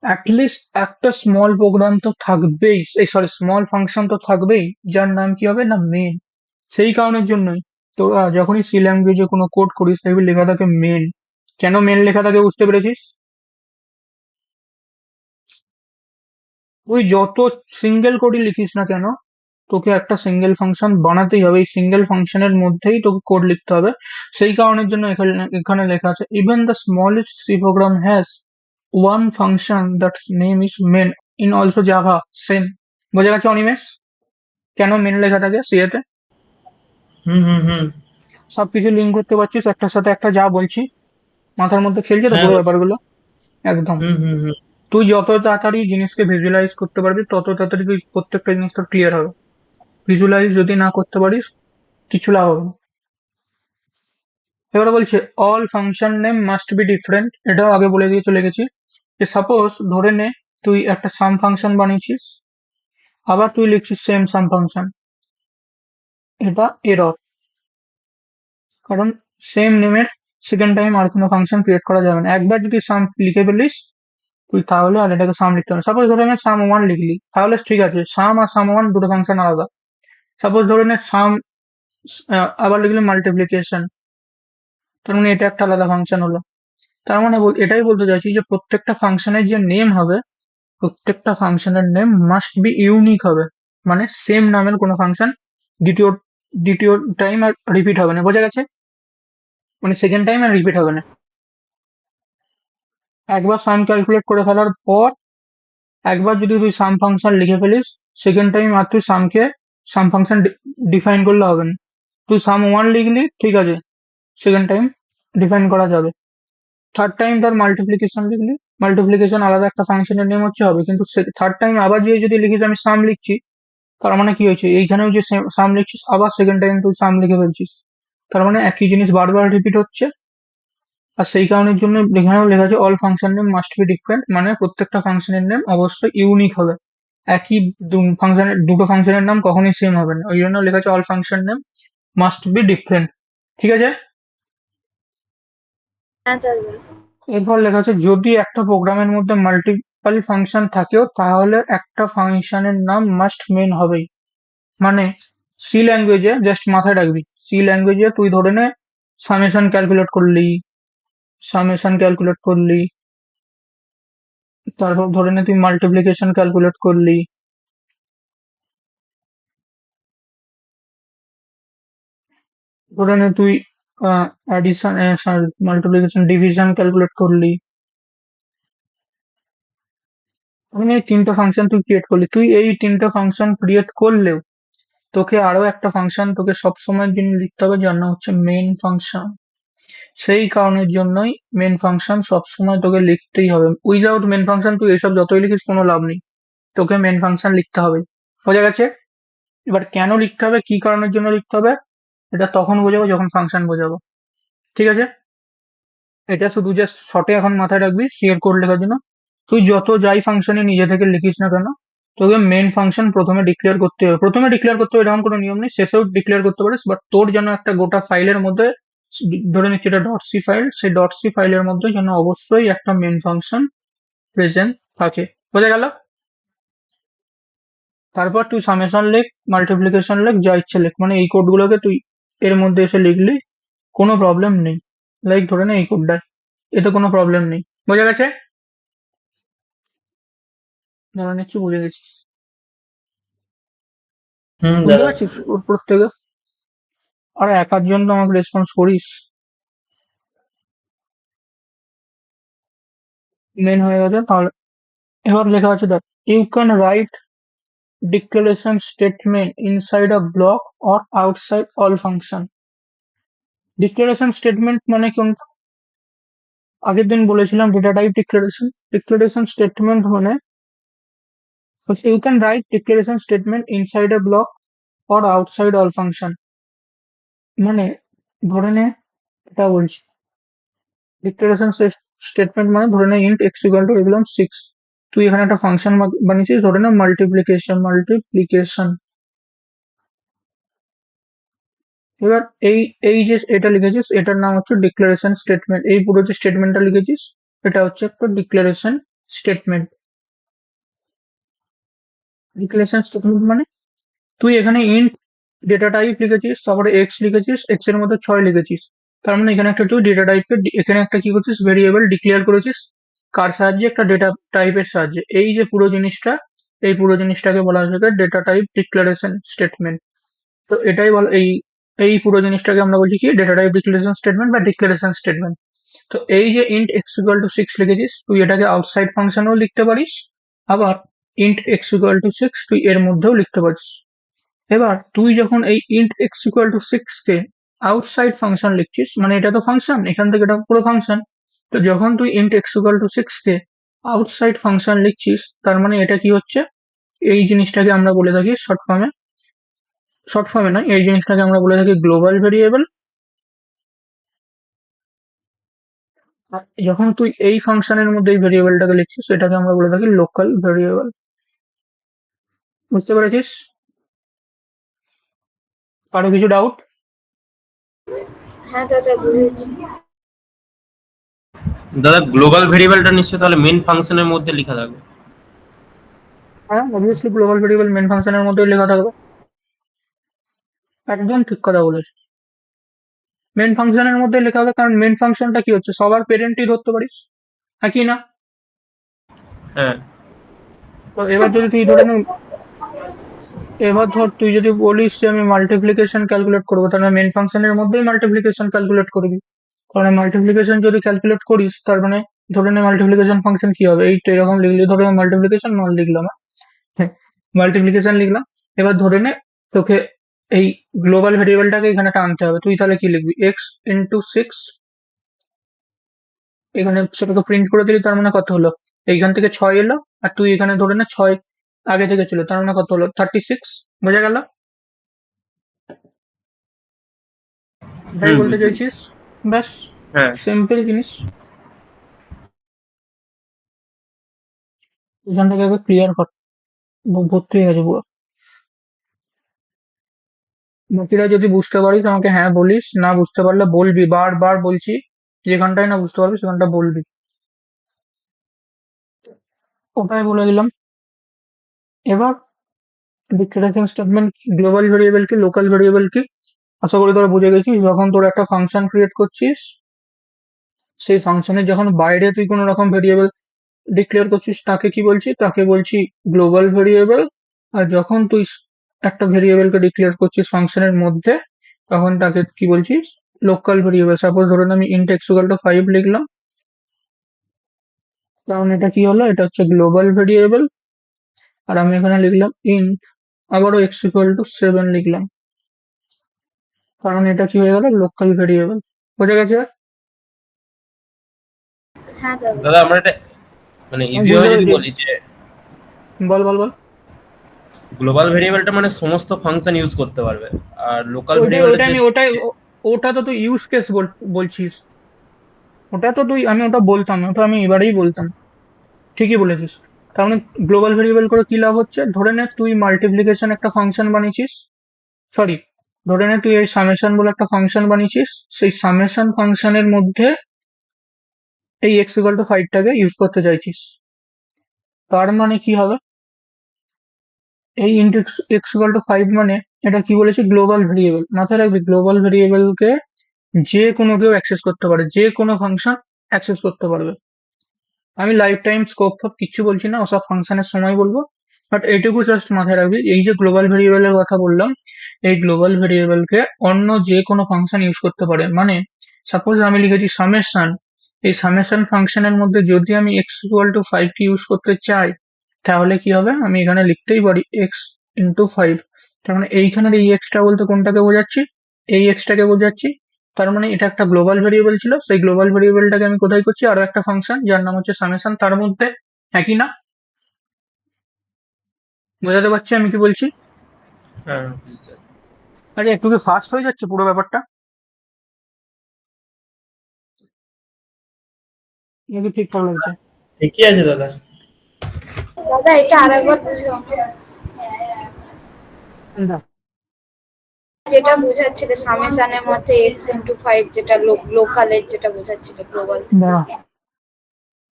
অ্যাটলিস্ট একটা স্মল প্রোগ্রাম তো থাকবেই, এই সরি স্মল ফাংশন তো থাকবেই, যার নাম কি হবে না মেন। সেই কারণের জন্যই তো যখনই সি ল্যাঙ্গুয়েজে কোনো কোড করিস দেখবি লেখা থাকে মেন। কেন মেন লেখা থাকে বুঝতে পেরেছিস? তুই যত সিঙ্গেল কোডই লিখিস না কেন, তোকে একটা সিঙ্গেল ফাংশন বানাতেই হবে, এই সিঙ্গেল ফাংশনের মধ্যেই তোকে কোড লিখতে হবে। সেই কারণের জন্য এখানে এখানে লেখা আছে even the smallest C program has one function that name is main in also Java same. বোঝা গেছে অনিমেষ কেন মেন লেখা থাকে সিএতে? হুম হুম হুম। সবকিছু লিঙ্ক করতে পারছিস একটার সাথে একটা, যা বলছি মাথার মধ্যে খেলছে তো হ্যাঁ পুরো দাদা। ব্যাপারগুলো একদম। হুম হুম হুম। তুই যত তাড়াতাড়ি জিনিসকে ভিজুয়ালাইজ করতে পারবি, তত তাড়াতাড়ি তুই প্রত্যেকটা জিনিসটা ক্লিয়ার হবে। ভিজুয়ালাইজ যদি না করতে পারিস, কিছু লাভ হবে না। এবারে বলছে all function name must be different, এটাও আগে বলে দিয়ে চলে গেছি। যে সাপোজ ধরে নে তুই একটা সাম ফাংশন বানিয়েছিস, আবার তুই লিখছিস সেম সাম ফাংশন, এটা এরর, কারণ সেম নেমের সেকেন্ড টাইম আর কোনো ফাংশন ক্রিয়েট করা যাবে না। একবার যদি সাম লিখে ফেলিস তুই, তাহলে আর এটাকে সাম লিখতে হবে। সাপোজ ধরে নে সাম ওয়ান লিখলি, তাহলে ঠিক আছে, সাম আর সাম ওয়ান দুটো ফাংশন আলাদা। সাপোজ ধরে নে সাম আবার লিখলি মাল্টিপ্লিকেশন, তার মানে এটা একটা আলাদা ফাংশন হলো। তার মানে এটাই বলতে চাইছি যে প্রত্যেকটা ফাংশনের যে নেম হবে, প্রত্যেকটা ফাংশনের নেম মাস্ট বি ইউনিক হবে, মানে সেম নামের কোনো ফাংশন দ্বিতীয় দ্বিতীয় টাইম আর রিপিট হবে না। বোঝা গেছে? মানে সেকেন্ড টাইম আর রিপিট হবে না। একবার সাম ক্যালকুলেট করে ফেলার পর, একবার যদি তুই সাম ফাংশন লিখে ফেলিস, সেকেন্ড টাইম আর তুই সাম ফাংশন ডিফাইন করলে হবে না। তুই সাম ওয়ান লিখলি, ঠিক আছে, সেকেন্ড টাইম ডিফাইন করা যাবে। থার্ড টাইম তার মাল্টিপ্লিকেশন লিখলি, মাল্টিপ্লিকেশন আলাদা একটা ফাংশনের নেম হচ্ছে হবে, কিন্তু থার্ড টাইম আবার যে যদি লিখিস আমি সাম লিখছি, তার মানে কি হয়েছে, এইখানেও যে সাম লিখছিস আবার সেকেন্ড টাইম তুই সাম লিখে ফেলছিস, তার মানে একই জিনিস বারবার রিপিট হচ্ছে। আর সেই কারণের জন্য এখানেও লেখা আছে all function name must be different, মানে প্রত্যেকটা ফাংশনের নেম অবশ্যই ইউনিক হবে। একই ফাংশনের দুটো ফাংশনের নাম কখনোই সেম হবে না, ওই জন্য লেখা আছে all function name must be different. ঠিক আছে? হ্যাঁ দাদা। এরপর লেখা আছে যদি একটা প্রোগ্রামের মধ্যে মাল্টিপল ফাংশন থাকেও, তাহলে একটা ফাংশনের নাম মাস্ট মেন হবেই। মানে সি ল্যাঙ্গুয়েজে জাস্ট মাথায় রাখবি, সি ল্যাঙ্গুয়েজে তুই ধরে নে সামেশন ক্যালকুলেট করলি, সামেশন ক্যালকুলেট করলি, তারপর ধরে নে তুই মাল্টিপ্লিকেশন ক্যালকুলেট করলি, ধরে নে তুই অ্যাডিশন মাল্টিপ্লিকেশন ডিভিশন ক্যালকুলেট করলি, মানে এই তিনটা ফাংশন তুই ক্রিয়েট করলি, তুই এই তিনটা ফাংশন ক্রিয়েট করলেও তোকে আরো একটা ফাংশন তোকে সবসময়ের জন্য লিখতে হবে, যার নাম হচ্ছে মেইন ফাংশন। সেই কারণের জন্যই মেন ফাংশন সবসময় তোকে লিখতেই হবে। উইদাউট মেন ফাংশন তুই এসব যতই লিখিস কোনো লাভ নেই, তোকে মেন ফাংশন লিখতে হবে। বোঝা গেছে? এবার কেন লিখতে হবে, কি কারণের জন্য লিখতে হবে, এটা তখন বোঝাবো যখন ফাংশন বোঝাবো। ঠিক আছে? এটা শুধু জাস্ট শর্টে এখন মাথায় রাখবি শেয়ার কোড লেখার জন্য। তুই যত যাই ফাংশনে নিজে থেকে লিখিস না কেন, তোকে মেন ফাংশন প্রথমে ডিক্লেয়ার করতে হবে। প্রথমে ডিক্লেয়ার করতে হবে এরকম কোনো নিয়ম নেই, শেষেও ডিক্লেয়ার করতে পারিস, বাট তোর যেন একটা গোটা ফাইলের মধ্যে, ধরে নিচ্ছি এটা ডট সি ফাইল, সেই ডট সি ফাইলের মধ্যে যেন অবশ্যই একটা মেন ফাংশন প্রেজেন্ট থাকে। বোঝা গেল? তারপর তুই সামেশন লেখ, মাল্টিপ্লিকেশন লেখ, যা ইচ্ছে লেখ, মানে এই কোডগুলোকে তুই এর মধ্যে এসে লিখলি কোনো প্রবলেম নেই। লাইক ধরে নে এই কোডটা, এতে কোনো প্রবলেম নেই। বোঝা গেছে? ধরে নিচ্ছি বুঝে গেছিস। বুঝতে দাদা। পারছিস ওর প্রত্যেকে? আর একার জন্য আমাকে রেসপন্স করিস। মেন হয়ে গেছে তাহলে। এবার লেখা আছে দেখ, you can write declaration statement inside a block or outside all function. Declaration statement মানে কোনটা? আগের দিন বলেছিলাম data type declaration. Declaration statement মানে you can write declaration statement inside a block or outside all function. মানে ধরে নে, এটা বলছি, ডিক্লারেশন স্টেটমেন্ট মানে ধরে নে ইন্ট এক্স ইকুয়াল টু লিখলাম 6, তুই এখানে একটা ফাংশন বানিয়েছিস, ধরে নে মাল্টিপ্লিকেশন। এবার এই এই যে এটা লিখেছিস এটার নাম হচ্ছে ডিক্লারেশন স্টেটমেন্ট। এই পুরো যে স্টেটমেন্টটা লিখেছিস এটা হচ্ছে একটা ডিক্লারেশন স্টেটমেন্ট। ডিক্লারেশন স্টেটমেন্ট মানে তুই এখানে ইন্ট ডেটা টাইপ লিখেছিস, তারপরে এক্স লিখেছিস, এক্স এর মধ্যে 6 লিখেছিস, তার মানে এখানে একটা তুই ডেটা টাইপকে এখানে একটা কি করছিস, ভেরিয়েবল ডিক্লেয়ার করেছিস। কার সাহায্যে? একটা ডেটা টাইপের সাহায্যে। এই যে পুরো জিনিসটা, এই পুরো জিনিসটাকে বলা হচ্ছে ডেটা টাইপ ডিক্লারেশন স্টেটমেন্ট। তো এটাই বল, এই এই পুরো জিনিসটাকে আমরা বলছি কি, ডেটা টাইপ ডিক্লারেশন স্টেটমেন্ট বা ডিক্লারেশন স্টেটমেন্ট। তো এই যে ইন্ট এক্স ইকুয়াল টু 6 লিখেছিস, তুই এটাকে আউটসাইড ফাংশনেও লিখতে পারিস, আবার ইন্ট এক্স ইকুয়াল টু 6 তুই এর মধ্যেও লিখতে পারিস। এবার তুই যখন এই ইন্ট এক্স ইকুয়াল টু 6 কে আউটসাইড ফাংশন লিখছিস, মানে এটা তো ফাংশন, এখান থেকে এটা পুরো ফাংশন, তো যখন তুই ইন্ট এক্স ইকুয়াল টু 6 কে আউটসাইড ফাংশন লিখছিস, তার মানে এটা কি হচ্ছে, এই জিনিসটাকে আমরা বলে থাকি শর্ট ফর্মে নয়, এই জিনিসটাকে আমরা বলে থাকি গ্লোবাল ভেরিয়েবল। যখন তুই এই ফাংশনের মধ্যে এই ভেরিয়েবলটাকে লিখছিস এটাকে আমরা বলে থাকি লোকাল ভেরিয়েবল। বুঝতে পেরেছিস? আরো কিছু ডাউট? হ্যাঁ দাদা বুঝেছি। দাদা গ্লোবাল ভেরিয়েবলটা নিশ্চয়ই তাহলে মেন ফাংশনের মধ্যে লেখা থাকবে। হ্যাঁ অবভিয়াসলি গ্লোবাল ভেরিয়েবল মেন ফাংশনের মধ্যে লেখা থাকবে। একদম ঠিক কথা বলেছিস, মেন ফাংশনের মধ্যে লেখা হবে, কারণ মেন ফাংশনটা কি হচ্ছে, সবার পেরেন্টই ধরতে পারিস, হ্যাঁ কি না? হ্যাঁ। তো এবার যদি তুই ধরে নে, এবার ধর তুই যদি বলিস যে আমি মাল্টিপ্লিকেশন ক্যালকুলেট করবো, তাহলে মেন ফাংশনের মধ্যেই মাল্টিপ্লিকেশন ক্যালকুলেট করবি। কারণ মাল্টিপ্লিকেশন যদি ক্যালকুলেট করিস, তার মানে ধরে নে মাল্টিপ্লিকেশন ফাংশন কি হবে, এই তো এরকম লিখলি, ধরে মাল্টিপ্লিকেশন নল লিখলাম, হ্যাঁ মাল্টিপ্লিকেশন লিখলাম। এবার ধরে নে তোকে এই গ্লোবাল ভেরিয়েবলটাকে এখানে টানতে হবে, তুই তাহলে কি লিখবি, এক্স ইন্টু 6, এখানে সেটাকে প্রিন্ট করে দিলি, তার মানে কত হলো, এইখান থেকে 6 এলো, আর তুই এখানে ধরে নে 6 আগে থেকে ছিল, তার মানে কত হলো 36। বোঝা গেল? এটাই বলতে বুঝতে পেরেছি। চাইছিস? ব্যাস, হ্যাঁ। সিম্পল জিনিস। এখান থেকে আগে ক্লিয়ার কর, ভর্তি হয়ে গেছে পুরো। বাকিরা যদি বুঝতে পারিস আমাকে হ্যাঁ বলিস, না বুঝতে পারলে বলবি, বারবার বলছি, যেখানটায় না বুঝতে পারবি সেখানটা বলবি। ওটাই বলে দিলাম। এবার ডিক্লারেশন স্টেটমেন্ট, গ্লোবাল ভেরিয়েবল কি, লোকাল ভেরিয়েবল কি, আশা করি তোরা বুঝে গেছিস। যখন তোর একটা ফাংশন ক্রিয়েট করছিস, সেই ফাংশনের যখন বাইরে তুই কোনো রকম ভেরিয়েবল ডিক্লেয়ার করছিস, তাকে কি বলছি, তাকে বলছি গ্লোবাল ভেরিয়েবল। আর যখন তুই একটা ভেরিয়েবলকে ডিক্লেয়ার করছিস ফাংশনের মধ্যে, তখন তাকে কি বলছিস, লোকাল ভেরিয়েবল। সাপোজ ধরুন আমি ইন্ট এক্স ইকুয়াল টু 5 লিখলাম, কারণ এটা কি হলো, এটা হচ্ছে গ্লোবাল ভেরিয়েবল। আর আমি এখানে লিখলাম ইন্ট আবারও এক্স ইকুয়াল টু 7 লিখলাম, কারণ এটা কি হয়ে গেল, লোকাল ভেরিয়েবল। বোঝা গেছে? হ্যাঁ দাদা। দাদা আমরা এটা মানে আমি ইজি বুঝতে ভাবে যদি পেরেছি। বলি যে বল বল বল। গ্লোবাল ভেরিয়েবলটা মানে সমস্ত ফাংশন ইউজ করতে পারবে, আর লোকাল ওইটাই ভেরিয়েবলটা ওইটা আমি জাস্ট ওটাই ওটা তো তুই ইউজ কেস বলছিস। ওটা তো তুই, আমি ওটা বলতাম না, ওটা আমি এবারেই বলতাম। ঠিকই বলেছিস। তার মানে গ্লোবাল ভেরিয়েবল করে কি লাভ হচ্ছে, ধরে নে তুই মাল্টিপ্লিকেশন একটা ফাংশন বানিয়েছিস, সরি, ধরে নে তুই এই সামেশন বলে একটা ফাংশন বানিয়েছিস, সেই সামেশন ফাংশনের মধ্যে এই এক্স ইকুয়াল টু 5টাকে ইউজ করতে চাইছিস। তার মানে কি হবে, এই ইন্টু এক্স ইকুয়াল টু 5 মানে এটা কি বলেছি, গ্লোবাল ভেরিয়েবল। মাথায় রাখবি, গ্লোবাল ভেরিয়েবলকে যে কোনো কেউ অ্যাক্সেস করতে পারে, যে কোনো ফাংশন অ্যাক্সেস করতে পারবে। আমি লাইফ টাইম স্কোপ ফোপ কিচ্ছু বলছি না, ওসব ফাংশনের সময় বলবো। বাট এইটুকু জাস্ট মাথায় রাখবি, এই যে গ্লোবাল ভেরিয়েবলের কথা বললাম, এই গ্লোবাল ভেরিয়েবলকে অন্য যে কোনো ফাংশন ইউজ করতে পারে। মানে সাপোজ আমি লিখেছি সামেশন, এই সামেশন ফাংশনের মধ্যে যদি আমি x equal to 5 K use করতে চাই, তাহলে কি হবে, আমি এখানে লিখতেই পারি এক্স ইন্টু 5। তার মানে এইখানের এই এক্সটা বলতে কোনটাকে বোঝাচ্ছি, এই এক্সটাকে বোঝাচ্ছি। তার মানে এটা একটা গ্লোবাল ভেরিয়েবল ছিল, সেই গ্লোবাল ভেরিয়েবলটাকে আমি কোথায় করছি, আরো একটা ফাংশন যার নাম হচ্ছে সামেশন, তার মধ্যে। একই না? বোঝাতে পারছি আমি কি বলছি? হ্যাঁ বুঝতে পারছি। আরে একটু কি ফাস্ট হয়ে যাচ্ছে পুরো ব্যাপারটা, নাকি ঠিকঠাক লাগছে? ঠিকই আছে দাদা। দাদা এটা আরেকবার বুঝো। কোনটা? যেটা বোঝাচ্ছিলে সামেশনের মধ্যে এক্স ইন্টু 5, যেটা লোকালের যেটা বোঝাচ্ছিলে গ্লোবাল থেকে। দাঁড়া,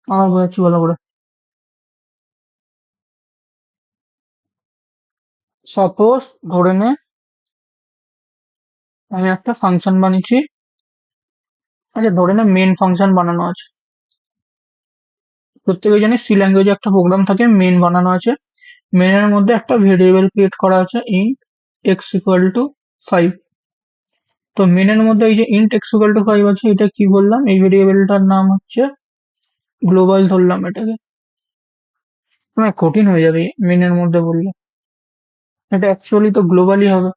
আমার বোঝাচ্ছি ভালো করে। সাপোজ ধরে নে আমি একটা ফাংশন বানিয়েছি, আচ্ছা ধরে নে মেন ফাংশন বানানো আছে। প্রত্যেকে জানি সি ল্যাঙ্গুয়েজে একটা প্রোগ্রাম থাকে, মেন বানানো আছে। মেনের মধ্যে একটা ভেরিয়েবল ক্রিয়েট করা আছে, ইন্ট এক্স ইকুয়াল টু 5। তো মেনের মধ্যে এই যে ইন্ট এক্স ইকুয়াল টু 5 আছে, এটা কি বললাম, এই ভেরিয়েবলটার নাম হচ্ছে গ্লোবাল ধরলাম এটাকে। মানে কঠিন হয়ে যাবে মেনের মধ্যে বললে, এটা অ্যাকচুয়ালি তো গ্লোবালই হবে,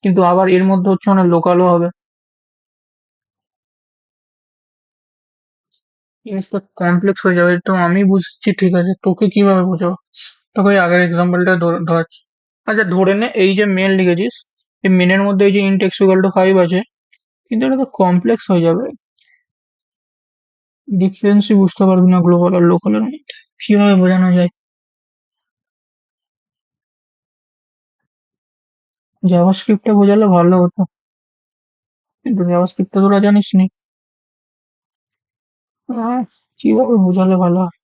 কিন্তু আবার এর মধ্যে হচ্ছে মানে লোকালও হবে। জিনিসটা কমপ্লেক্স হয়ে যাবে, তো আমি বুঝছি ঠিক আছে, তোকে কিভাবে বোঝাবো, তোকে ওই আগের এক্সাম্পলটা ধরাচ্ছি। আচ্ছা ধরে নে এই যে মেন লিখেছিস, এই মেনের মধ্যে এই যে ইন্ট এক্স ইকুয়াল টু 5 আছে, কিন্তু এটা তো কমপ্লেক্স হয়ে যাবে, ডিফারেন্সই বুঝতে পারবি না গ্লোবাল আর লোকালের মধ্যে, কিভাবে বোঝানো যায়। জাভাস্ক্রিপ্টে বোঝালে ভালো হতো, কিন্তু জাভাস্ক্রিপ্টটা তোরা জানিস নি। আহ, কিভাবে বোঝালে ভালো হয়।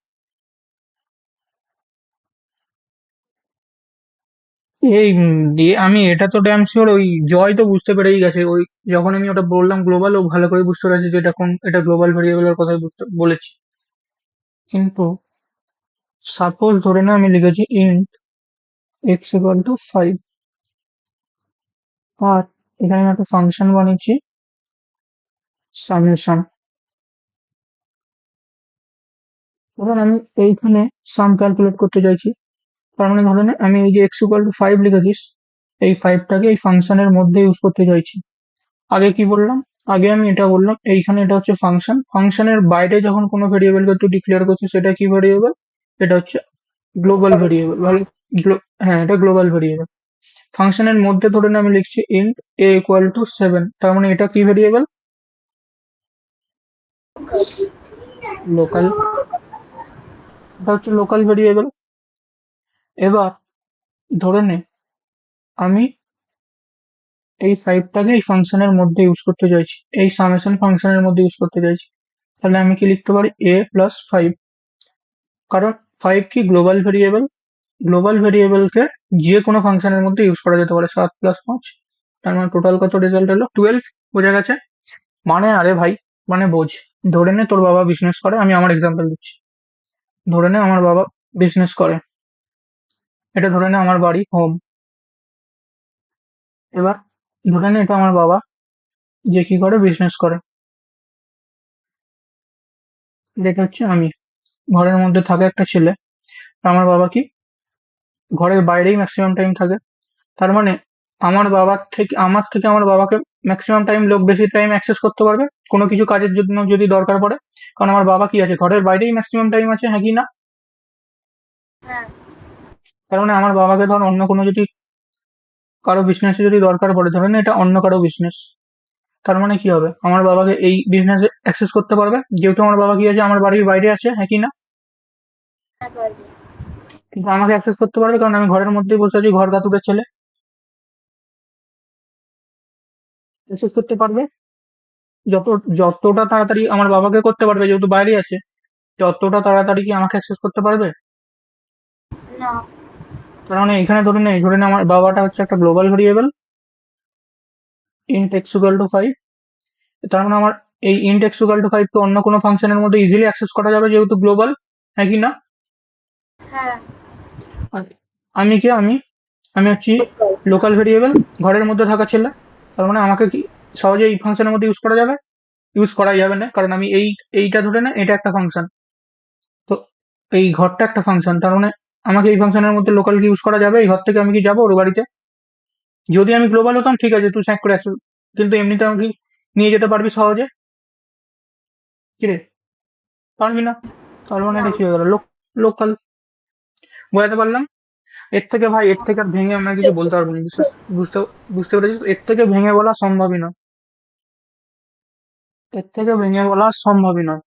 এই দিয়ে আমি এটা তো ড্যাম শিওর, ওই জয় তো বুঝতে পেরেই গেছে, ওই যখন আমি ওটা বললাম গ্লোবাল, ও ভালো করে বুঝতে পেরেছে যে এটা গ্লোবাল ভেরিয়েবলের কথাই বুঝতে বলেছি। কিন্তু সাপোজ ধরে না আমি লিখেছি ইন্ট এক্স ইকুয়াল টু 5, আর এখানে আমি একটা ফাংশন বানিয়েছি সামেশন। ধরুন আমি এইখানে সাম ক্যালকুলেট করতে চাইছি, তার মানে ধরে নে আমি এই যে এক্স ইকুয়াল টু 5 লিখেছিস, এই 5টাকে এই ফাংশনের মধ্যে ইউজ করতে চাইছি। আগে কি বললাম, আগে আমি এটা বললাম এইখানে এটা হচ্ছে ফাংশন, ফাংশনের বাইরে যখন কোনো ভেরিয়েবলকে তুই ডিক্লেয়ার করছিস সেটা কি ভেরিয়েবল, এটা হচ্ছে গ্লোবাল ভেরিয়েবল। ভালো, হ্যাঁ এটা গ্লোবাল ভেরিয়েবল। ফাংশনের মধ্যে ধরে না আমি লিখছি ইন্ট এ ইকুয়াল টু 7, তার মানে এটা কি ভেরিয়েবল, লোকাল, এটা হচ্ছে লোকাল ভেরিয়েবল। এবার ধরে নে আমি এই 5টাকে এই ফাংশনের মধ্যে ইউজ করতে চাইছি, এই সামেশন ফাংশনের মধ্যে ইউজ করতে চাইছি, তাহলে আমি কি লিখতে পারি এ প্লাস 5, কারণ 5 কি গ্লোবাল ভেরিয়েবল, গ্লোবাল ভেরিয়েবলকে যে কোনো ফাংশনের মধ্যে ইউজ করা যেতে পারে। 7 প্লাস 5, তার মানে টোটাল কত রেজাল্ট হলো 12। বোঝা গেছে? মানে আরে ভাই, মানে বোঝ, ধরে নে তোর বাবা বিজনেস করে, আমি আমার এক্সাম্পল দিচ্ছি। ধরে নে আমার বাবা বিজনেস করে, এটা ধরে নে আমার বাড়ি হোম। এবার ধরে নে এটা আমার বাবা, যে কি করে বিজনেস করে, এটা হচ্ছে আমি, ঘরের মধ্যে থাকে একটা ছেলে। আর আমার বাবা কি ঘরের বাইরেই ম্যাক্সিমাম টাইম থাকে, তার মানে আমার থেকে আমার বাবাকে ম্যাক্সিমাম টাইম লোক বেশি টাইম অ্যাক্সেস করতে পারবে কোনো কিছু কাজের জন্য যদি দরকার পড়ে, কারণ আমার বাবা কি আছে ঘরের বাইরেই ম্যাক্সিমাম টাইম আছে, হ্যাঁ কি না? হ্যাঁ তার মানে আমার বাবাকে ধর অন্য কোনো যদি কারো বিজনেসে যদি দরকার পড়ে, ধরে না এটা অন্য কারো বিজনেস, তার মানে কি হবে আমার বাবাকে এই বিজনেসে অ্যাক্সেস করতে পারবে, যেহেতু আমার বাবা কি আছে আমার বাড়ির বাইরে আছে, হ্যাঁ কি না? হ্যাঁ পারবে। কিন্তু আমাকে অ্যাক্সেস করতে পারবে কারণ আমি ঘরের মধ্যেই বসে আছি, ঘর কাতুরের ছেলে, অ্যাক্সেস করতে পারবে। যত যতটা তাড়াতাড়ি আমার বাবাকে করতে পারবে যেহেতু বাইরে আছে, যতটা তাড়াতাড়ি কি আমাকে অ্যাক্সেস করতে পারবে? না তার মানে এখানে ধরে নে আমার বাবাটা হচ্ছে একটা global variable, int x equal to 5, তার মানে আমার এই int x equal to 5 কে অন্য কোনো ফাংশনের মধ্যে ইজিলি অ্যাক্সেস করা যাবে যেহেতু গ্লোবাল, হ্যাঁ কি না? হ্যাঁ আর আমি হচ্ছি লোকাল ভেরিয়েবল, ঘরের মধ্যে থাকা ছেলে, তার মানে আমাকে কি সহজে এই ফাংশনের মধ্যে ইউজ করা যাবে না, কারণ আমি এইটা ধরে না এটা একটা ফাংশন, তো এই ঘরটা একটা ফাংশন, তার মানে আমাকে এই ফাংশনের মধ্যে লোকাল কি ইউজ করা যাবে? এই ঘর থেকে আমি কি যাবো ওর বাড়িতে? যদি আমি গ্লোবাল হতাম ঠিক আছে তুই স্যাক করে অ্যাক্সেস, কিন্তু এমনিতে আমাকে নিয়ে যেতে পারবি সহজে, কিরে পারবি না? তার মানে এটা কি হয়ে গেল লোকাল, বোঝাতে পারলাম? এর থেকে আর ভেঙে আমরা কিছু বলতে পারবো না, বুঝতে বুঝতে পেরেছিস? এর থেকে ভেঙে বলা সম্ভবই নয়, এর থেকে ভেঙে বলা সম্ভবই নয়।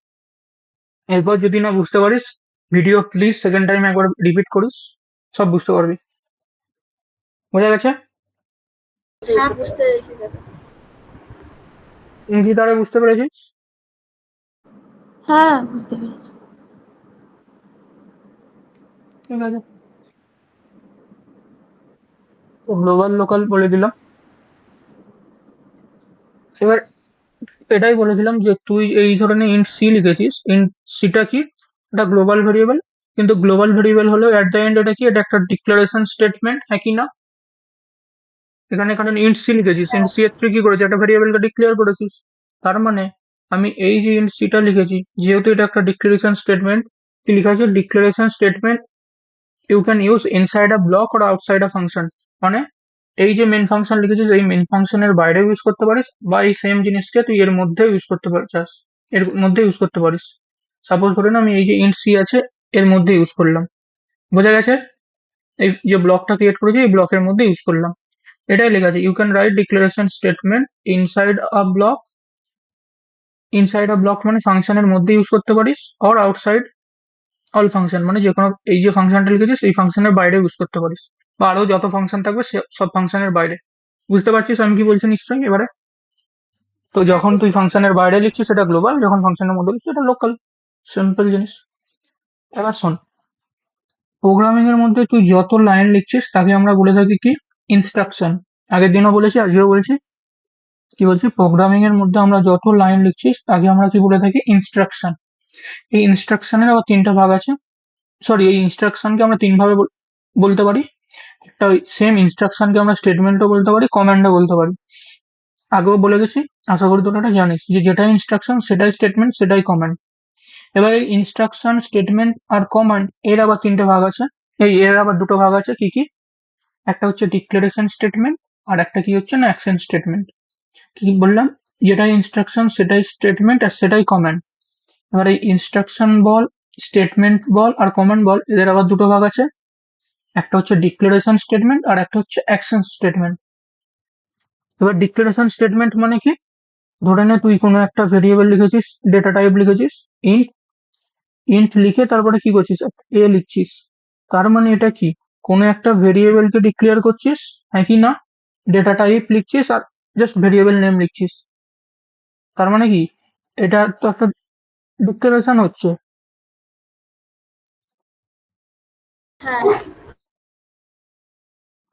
এরপর যদি না বুঝতে পারিস, ভিডিও প্লিজ সেকেন্ড টাইম একবার রিপিট করিস, সব বুঝতে পারবি। বোঝা গেছে? হ্যাঁ বুঝতে পেরেছি দাদা। তুমি তারা বুঝতে পেরেছিস? হ্যাঁ বুঝতে পেরেছি। ঠিক আছে, গ্লোবাল লোকাল বলে দিলাম। এবার এটাই বলেছিলাম যে তুই এই ধরনের ইন্ট সি লিখেছিস, ইন্ট সিটা কি? এটা গ্লোবাল ভেরিয়েবল, কিন্তু গ্লোবাল ভেরিয়েবল হলেও অ্যাট দ্য এন্ড এটা কি, এটা একটা ডিক্লারেশন স্টেটমেন্ট, হ্যাঁ কি না? এখানে কারণ ইন্ট সি লিখেছিস, ইন্ট সি এর তুই কি করেছিস, একটা ভেরিয়েবলকে ডিক্লেয়ার করেছিস, তার মানে আমি এই যে ইন্ট সিটা লিখেছি যেহেতু এটা একটা ডিক্লারেশন স্টেটমেন্ট, কি লেখা আছে declaration statement you can use inside a block or outside a function, মানে এই যে মেন ফাংশন লিখেছিস এই মেন ফাংশনের বাইরে ইউজ করতে পারিস, বা এই সেম জিনিসকে তুই এর মধ্যে ইউজ করতে চাস এর মধ্যে ইউজ করতে পারিস। সাপোজ ধরে না আমি এই যে ইন্ট সি আছে এর মধ্যে ইউজ করলাম, বোঝা গেছে? এই যে ব্লকটা ক্রিয়েট করেছি এই ব্লকের মধ্যে ইউজ করলাম, এটাই লেখা আছে you can write declaration statement inside a block মানে ফাংশনের মধ্যে ইউজ করতে পারিস, অর আউটসাইড অল ফাংশন মানে যে কোনো এই যে ফাংশনটা লিখেছিস এই ফাংশনের বাইরে ইউজ করতে পারিস, বা আরো যত ফাংশন থাকবে সব ফাংশনের বাইরে। বুঝতে পারছিস আমি কি বলছি নিশ্চয়ই এবারে? তো যখন তুই ফাংশনের বাইরে লিখছিস সেটা গ্লোবাল, যখন ফাংশনের মধ্যে লিখছিস এটা লোকাল, সিম্পল জিনিস। এবার শোন, প্রোগ্রামিং এর মধ্যে তুই যত লাইন লিখছিস তাকে আমরা বলে থাকি কি, ইনস্ট্রাকশন। আগের দিনও বলেছি আজকেও বলছি, কি বলছি, প্রোগ্রামিং এর মধ্যে আমরা যত লাইন লিখছিস তাকে আমরা কি বলে থাকি, ইনস্ট্রাকশন। এই ইনস্ট্রাকশনের আবার তিনটা ভাগ আছে, সরি এই ইনস্ট্রাকশনকে আমরা তিন ভাবে বলতে পারি। একটা ওই সেম ইনস্ট্রাকশনকে আমরা স্টেটমেন্টও বলতে পারি, কমান্ডও বলতে পারি। আগেও বলে গেছি, আশা করি তোরা এটা জানিস যে যেটা ইনস্ট্রাকশন সেটাই স্টেটমেন্ট সেটাই কমান্ড। এবার এই ইনস্ট্রাকশন স্টেটমেন্ট আর কমান্ড এর আবার তিনটে ভাগ আছে, এর আবার দুটো ভাগ আছে, কি কি? একটা হচ্ছে ডিক্লারেশন স্টেটমেন্ট আর একটা কি হচ্ছে না অ্যাকশন স্টেটমেন্ট। কি বললাম, যেটাই ইনস্ট্রাকশন সেটাই স্টেটমেন্ট আর সেটাই কমান্ড। এবার এই ইনস্ট্রাকশন বল, স্টেটমেন্ট বল আর কমান্ড বল এদের আবার দুটো ভাগ আছে, একটা হচ্ছে ডিক্লারেশন স্টেটমেন্ট আর একটা হচ্ছে অ্যাকশন স্টেটমেন্ট। এবার ডিক্লারেশন স্টেটমেন্ট মানে কি, ধরে নে তুই কোনো একটা ভেরিয়েবল লিখেছিস, ডেটা টাইপ লিখেছিস ইন্ট, ইন্ট লিখে তারপরে কি করছিস, এ লিখছিস, তার মানে এটা কি, কোনো একটা ভেরিয়েবলকে ডিক্লেয়ার করছিস, হ্যাঁ কি না? ডেটা টাইপ লিখছিস আর জাস্ট ভেরিয়েবল নেম লিখছিস, তার মানে কি এটা তো একটা ডিক্লারেশন হচ্ছে। হ্যাঁ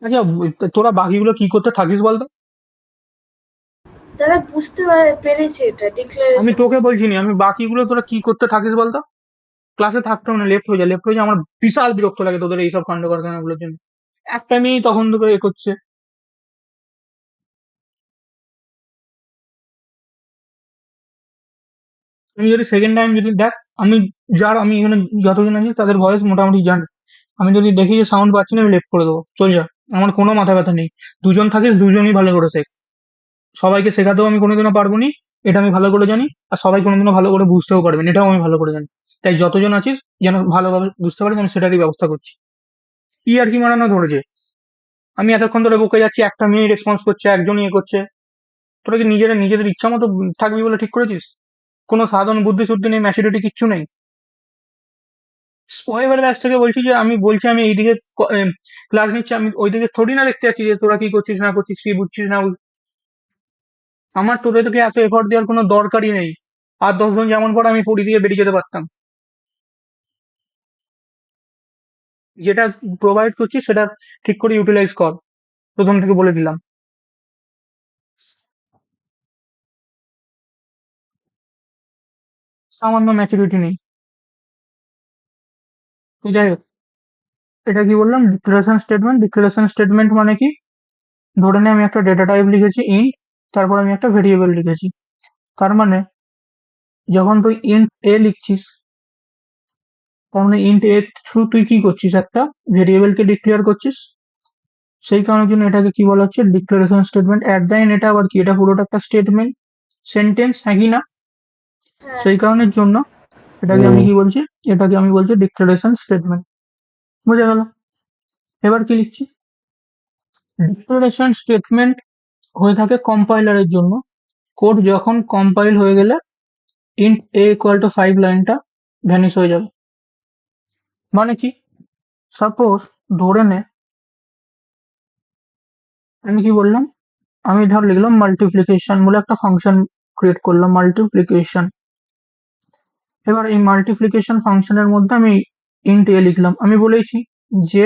আচ্ছা তোরা বাকিগুলো কি করতে থাকিস বলতো? দাদা বুঝতে পেরেছি এটা আমি ডিক্লারেশন। তোকে বলছি নি, আমি বাকিগুলো তোরা কি করতে থাকিস বলতো? ক্লাসে থাকতেও না, লেফট হয়ে যায়, আমার বিশাল বিরক্ত লাগে তোদের এইসব কাণ্ড কারখানাগুলোর জন্য। একটা মেয়েই তখন তোকে এ করছে। আমি যদি সেকেন্ড টাইম যদি দেখ, আমি আমি এখানে যতজন আছি তাদের ভয়েস মোটামুটি জানি, আমি যদি দেখি যে সাউন্ড পাচ্ছি না আমি লেফট করে দেবো, চল যা। আমার কোনো মাথা ব্যথা নেই। দুজন থাকিস, দুজনই ভালো করে শেখ। সবাইকে শেখাতেও আমি কোনোদিনও পারবো নি, এটা আমি ভালো করে জানি। আর সবাই কোনোদিনও ভালো করে বুঝতেও পারবে না, এটাও আমি ভালো করে জানি। তাই যতজন আছিস যেন ভালোভাবে বুঝতে পারিস, আমি সেটারই ব্যবস্থা করছি। কি আর কি মারানো ধরেছে, আমি এতক্ষণ ধরে বকে যাচ্ছি, একটা মেয়ে রেসপন্স করছে, একজন ইয়ে করছে। তোরা কি নিজেদের ইচ্ছা মতো থাকবি বলে ঠিক করেছিস? কোনো সাধারণ বুদ্ধি শুদ্ধি নেই, ম্যাচুরিটি কিচ্ছু নেই। এবার ব্যাস থেকে বলছি যে আমি বলছি আমি এইদিকে ক্লাস নিচ্ছি, আমি ওইদিকে থোড়ি না দেখতে যাচ্ছি যে তোরা কি করছিস না করছিস, কি বুঝছিস না আমার তোদেরকে এত এফর্ট দেওয়ার কোনো দরকারই নেই। আর 10 জন যেমন পড়ে আমি পড়ি দিয়ে বেরিয়ে যেতে পারতাম। যেটা প্রোভাইড করছি সেটা ঠিক করে ইউটিলাইজ কর, প্রথম থেকে বলে দিলাম। সামান্য ম্যাচুরিটি নেই। তো যাই হোক, এটা কি বললাম, ডিক্লারেশন স্টেটমেন্ট। ডিক্লারেশন স্টেটমেন্ট মানে কি, ধরে নে আমি একটা ডেটা টাইপ লিখেছি ইন্ট, তারপর আমি একটা ভেরিয়েবল লিখেছি। তার মানে যখন তুই ইন্ট এ লিখছিস, তার মানে ইন্ট এ থ্রু তুই কি করছিস, একটা ভেরিয়েবলকে ডিক্লেয়ার করছিস। সেই কারণের জন্য এটাকে কি বলা হচ্ছে, declaration statement. At the end এটা আবার কি, এটা পুরোটা একটা স্টেটমেন্ট, সেন্টেন্স, হ্যাঁ কি না? হ্যাঁ। সেই কারণের জন্য এটাকে আমি কি বলছি, এটাকে আমি বলছি ডিক্লারেশন স্টেটমেন্ট। বুঝা গেল? এবার কি লিখছি, ডিক্লারেশন স্টেটমেন্ট হয়ে থাকে কম্পাইলারের জন্য। কোড যখন কম্পাইল হয়ে গেলে ইন্ট এ ইকুয়াল টু 5 লাইনটা ভ্যানিশ হয়ে যাবে। মানে কি, সাপোজ ধরে নে আমি কি বললাম, আমি ধর লিখলাম মাল্টিপ্লিকেশন বলে একটা ফাংশন ক্রিয়েট করলাম, মাল্টিপ্লিকেশন। এবার এই মাল্টিপ্লিকেশন ফাংশনের মধ্যে আমি ইন্ট এ লিখলাম। আমি বলেছি যে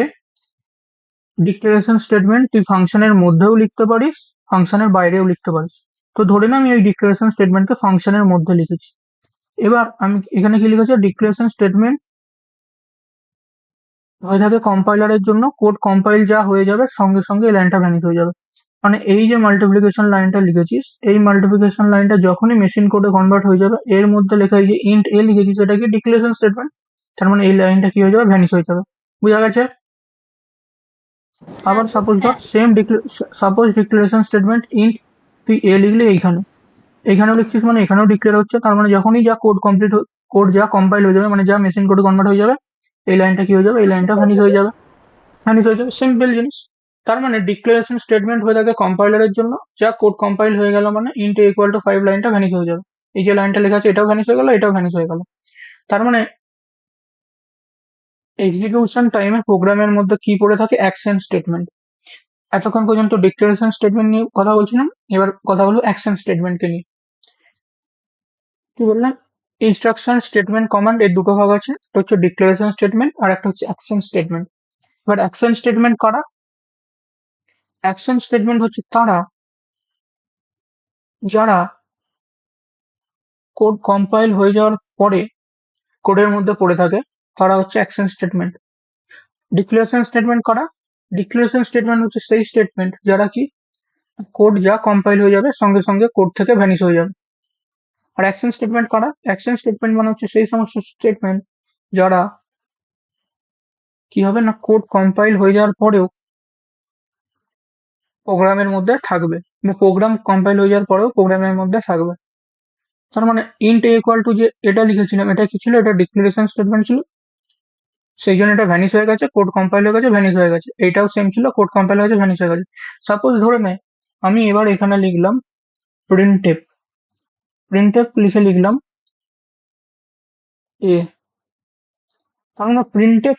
ডিক্লারেশন স্টেটমেন্ট তুই ফাংশনের মধ্যেও লিখতে পারিস, ফাংশনের বাইরেও লিখতে পারিস। তো ধরে না আমি ওই ডিক্লারেশন স্টেটমেন্টকে ফাংশনের মধ্যে লিখেছি। এবার আমি এখানে কি লিখেছি, ডিক্লারেশন স্টেটমেন্ট হয়ে থাকে কম্পাইলারের জন্য। কোড কম্পাইল যা হয়ে যাবে সঙ্গে সঙ্গে এই লাইনটা ভ্যানিশ হয়ে যাবে। মানে এই যে মাল্টিপ্লিকেশন লাইনটা লিখেছিস, এই মাল্টিপ্লিকেশন লাইনটা যখনই মেশিন কোডে কনভার্ট হয়ে যাবে, এর মধ্যে লেখা এই যে ইন্ট এ লিখেছিস এটা কি ডিক্লারেশন স্টেটমেন্ট। তার মানে এই লাইনটা কি হয়ে যাবে, ভ্যানিশ হয়ে যাবে। বুঝা গেছে? আবার সাপোজ ধর same suppose declaration statement int তুই এ লিখলি এইখানে, এখানেও লিখছিস, মানে এখানেও ডিক্লেয়ার হচ্ছে। তার মানে যখনই যা কোড যা কম্পাইল হয়ে যাবে, মানে যা মেশিন কোডে কনভার্ট হয়ে যাবে, এই লাইনটা কি হয়ে যাবে, এই লাইনটা ভ্যানিশ হয়ে যাবে। ভ্যানিশ হয়ে যাবে, সিম্পল জিনিস। তার মানে ডিক্লারেশন স্টেটমেন্ট হয়ে থাকে কম্পাইলারের জন্য, যা কোড কম্পাইল হয়ে গেল মানে ইন্ট এ ইকুয়াল টু 5 লাইনটা ভ্যানিশ হয়ে যাবে। এই যে লাইনটা লেখা আছে এটাও ভ্যানিশ হয়ে গেল, এটাও ভ্যানিশ হয়ে গেল। তার মানে এক্সিকিউশন টাইমে প্রোগ্রামের মধ্যে কি পড়ে থাকে, অ্যাকশন স্টেটমেন্ট। এতক্ষণ পর্যন্ত ডিক্লারেশন স্টেটমেন্ট নিয়ে কথা বলছিলাম, এবার কথা বলবো অ্যাকশন স্টেটমেন্টকে নিয়ে। কি বললাম, ইনস্ট্রাকশন স্টেটমেন্ট কমান্ড এর দুটো ভাগ আছে, একটা হচ্ছে ডিক্লারেশন স্টেটমেন্ট আর একটা হচ্ছে অ্যাকশন স্টেটমেন্ট। এবার অ্যাকশন স্টেটমেন্ট কারা, অ্যাকশন স্টেটমেন্ট হচ্ছে তারা যারা কোড কম্পাইল হয়ে যাওয়ার পরে কোডের মধ্যে পড়ে থাকে, তারা হচ্ছে অ্যাকশন স্টেটমেন্ট। ডিক্লারেশন স্টেটমেন্ট কারা, ডিক্লারেশন স্টেটমেন্ট হচ্ছে সেই স্টেটমেন্ট যারা কি কোড যা কম্পাইল হয়ে যাবে সঙ্গে সঙ্গে কোড থেকে ভ্যানিশ হয়ে যাবে। আর অ্যাকশন স্টেটমেন্ট কারা, অ্যাকশন স্টেটমেন্ট মানে হচ্ছে সেই সমস্ত স্টেটমেন্ট যারা কি হবে না, কোড কম্পাইল হয়ে যাওয়ার পরেও প্রোগ্রামের মধ্যে থাকবে, বা প্রোগ্রাম কম্পাইল হয়ে যাওয়ার পরেও প্রোগ্রামের মধ্যে থাকবে। তার মানে ইন্ট এ ইকুয়াল টু যে এটা লিখেছিলাম, এটা কি ছিল, এটা ডিক্লারেশন স্টেটমেন্ট ছিল, সেই জন্য এটা ভ্যানিশ হয়ে গেছে, কোড কম্পাইল হয়ে গেছে, ভ্যানিশ হয়ে গেছে। এইটাও সেম ছিল, কোড কম্পাইল হয়ে গেছে, ভ্যানিশ হয়ে গেছে। সাপোজ ধরে নে আমি এবার এখানে লিখলাম প্রিন্টএফ, প্রিন্টএফ লিখে লিখলাম এ। তার মানে প্রিন্টএফ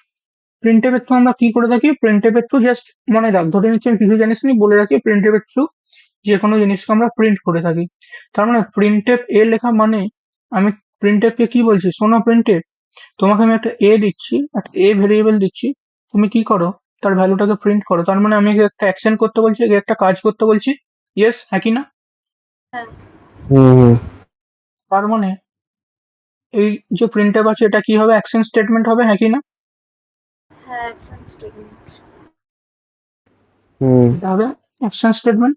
এর থ্রু আমরা কি করে থাকি, প্রিন্টএফ এর থ্রু জাস্ট মনে রাখ, ধরে নিচ্ছি আমি কিছু জানিস নি, বলে রাখি প্রিন্টএফ এর থ্রু যে কোনো জিনিসকে আমরা প্রিন্ট করে থাকি। তার মানে প্রিন্টএফ এ লেখা মানে আমি প্রিন্টএফ কে কি বলছি, শোনো প্রিন্টএফ, তোমাকে আমি একটা এ দিচ্ছি, একটা এ ভেরিয়েবল দিচ্ছি, তুমি কি করো, তার ভ্যালুটাকে প্রিন্ট করো। তার মানে আমি একে একটা অ্যাকশন করতে বলছি, একে একটা কাজ করতে বলছি। ইয়েস, হ্যাঁ কি না? হুম তার মানে এই যে প্রিন্টএফ আছে এটা কি হবে, অ্যাকশন স্টেটমেন্ট হবে, হ্যাঁ কি না? হ্যাঁ, অ্যাকশন স্টেটমেন্ট। হুম এটা হবে অ্যাকশন স্টেটমেন্ট।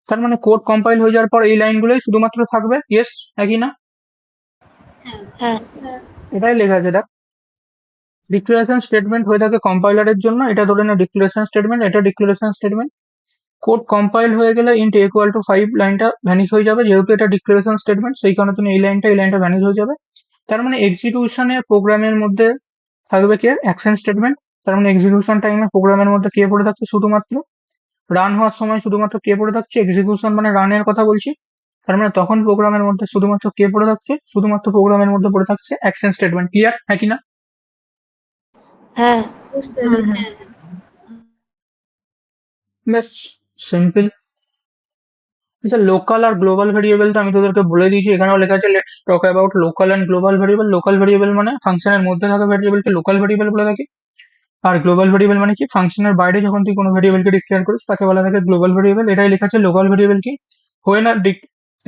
তার মানে কোড কম্পাইল হয়ে যাওয়ার পর এই লাইনগুলোই শুধুমাত্র থাকবে। ইয়েস, হ্যাঁ কি না? হ্যাঁ। হ্যাঁ। এটাই লেখা আছে দেখ। ডিক্লারেশন স্টেটমেন্ট হয়ে থাকে কম্পাইলারের জন্য, এটা ধরে না ডিক্লারেশন স্টেটমেন্ট, এটা ডিক্লারেশন স্টেটমেন্ট। কোড কম্পাইল হয়ে গেলে ইন্ট ইকুয়াল টু 5 লাইনটা ভ্যানিশ হয়ে যাবে, যেহেতু এটা ডিক্লারেশন স্টেটমেন্ট সেই কারণে তুমি এই লাইনটা ভ্যানিশ হয়ে যাবে। তার মানে এক্সিকিউশনে প্রোগ্রামের মধ্যে থাকবে কে অ্যাকশন স্টেটমেন্ট। তার মানে এক্সিকিউশন টাইমে প্রোগ্রামের মধ্যে কে পড়ে থাকছে শুধুমাত্র, রান হওয়ার সময় শুধুমাত্র কে পড়ে থাকছে, এক্সিকিউশন মানে রানের কথা বলছি। তার মানে তখন প্রোগ্রামের মধ্যে শুধুমাত্র কে পড়ে থাকছে, শুধুমাত্র প্রোগ্রামের মধ্যে পড়ে থাকছে অ্যাকশন স্টেটমেন্ট। ক্লিয়ার হ্যাঁ কি না? হ্যাঁ। বুঝতে হুম পেরেছি। হুম। বেশ সিম্পল। আচ্ছা, লোকাল আর গ্লোবাল ভেরিয়েবল তো আমি তোদেরকে বলে দিয়েছি, এখানেও লেখা আছে let's talk about local and global variable. Local variable মানে ফাংশনের মধ্যে থাকা ভেরিয়েবলকে লোকাল ভেরিয়েবল বলে থাকি, আর গ্লোবাল ভেরিয়েবল মানে কি ফাংশনের বাইরে যখন তুই কোনো ভেরিয়েবলকে ডিক্লেয়ার করিস তাকে বলা থাকে গ্লোবাল ভেরিয়েবল। এটাই লেখা আছে লোকাল ভেরিয়েবল কি,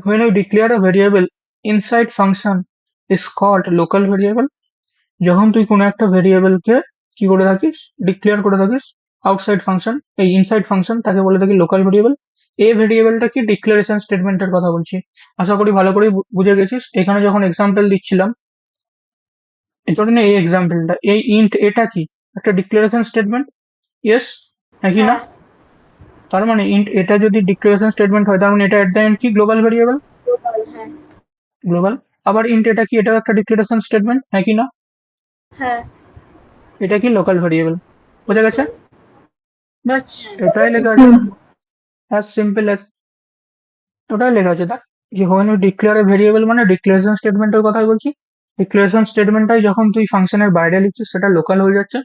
when you declare a variable inside function is called local variable। যখন তুই কোনো একটা ভেরিয়েবলকে কি করে থাকিস, ডিক্লেয়ার করে থাকিস আউটসাইড ফাংশন, এই ইনসাইড ফাংশন, তাকে বলে থাকি লোকাল ভেরিয়েবল। এই ভেরিয়েবলটা কি ডিক্লারেশন স্টেটমেন্টের কথা বলছি, আশা করি ভালো করে বুঝে গেছিস। এখানে যখন এক্সাম্পল দিচ্ছিলাম, এই ধরে নে এই এক্সাম্পলটা, এই ইন্ট এটা কি একটা ডিক্লারেশন স্টেটমেন্ট, ইয়েস হ্যাঁ কি না? হ্যাঁ, তার মানে ইন্ট এটা যদি ডিক্লারেশন স্টেটমেন্ট হয় তার মানে এটা এট দ্য এন্ড কি গ্লোবাল ভেরিয়েবল, গ্লোবাল, হ্যাঁ গ্লোবাল। আবার ইন্ট এটা কি, এটাও একটা ডিক্লারেশন স্টেটমেন্ট হ্যাঁ কি না? হ্যাঁ এটা কি লোকাল ভেরিয়েবল। বোঝা গেছে? local, ব্যাস হ্যাঁ। এটাই লেখা আছে, অ্যাজ সিম্পল অ্যাজ। ওটাই লেখা আছে দেখ, যে when you declare a variable মানে ডিক্লারেশন স্টেটমেন্টের কথাই বলছি। ডিক্লারেশন স্টেটমেন্টটাই যখন তুই ফাংশনের বাইরে লিখছিস সেটা লোকাল হয়ে যাচ্ছে,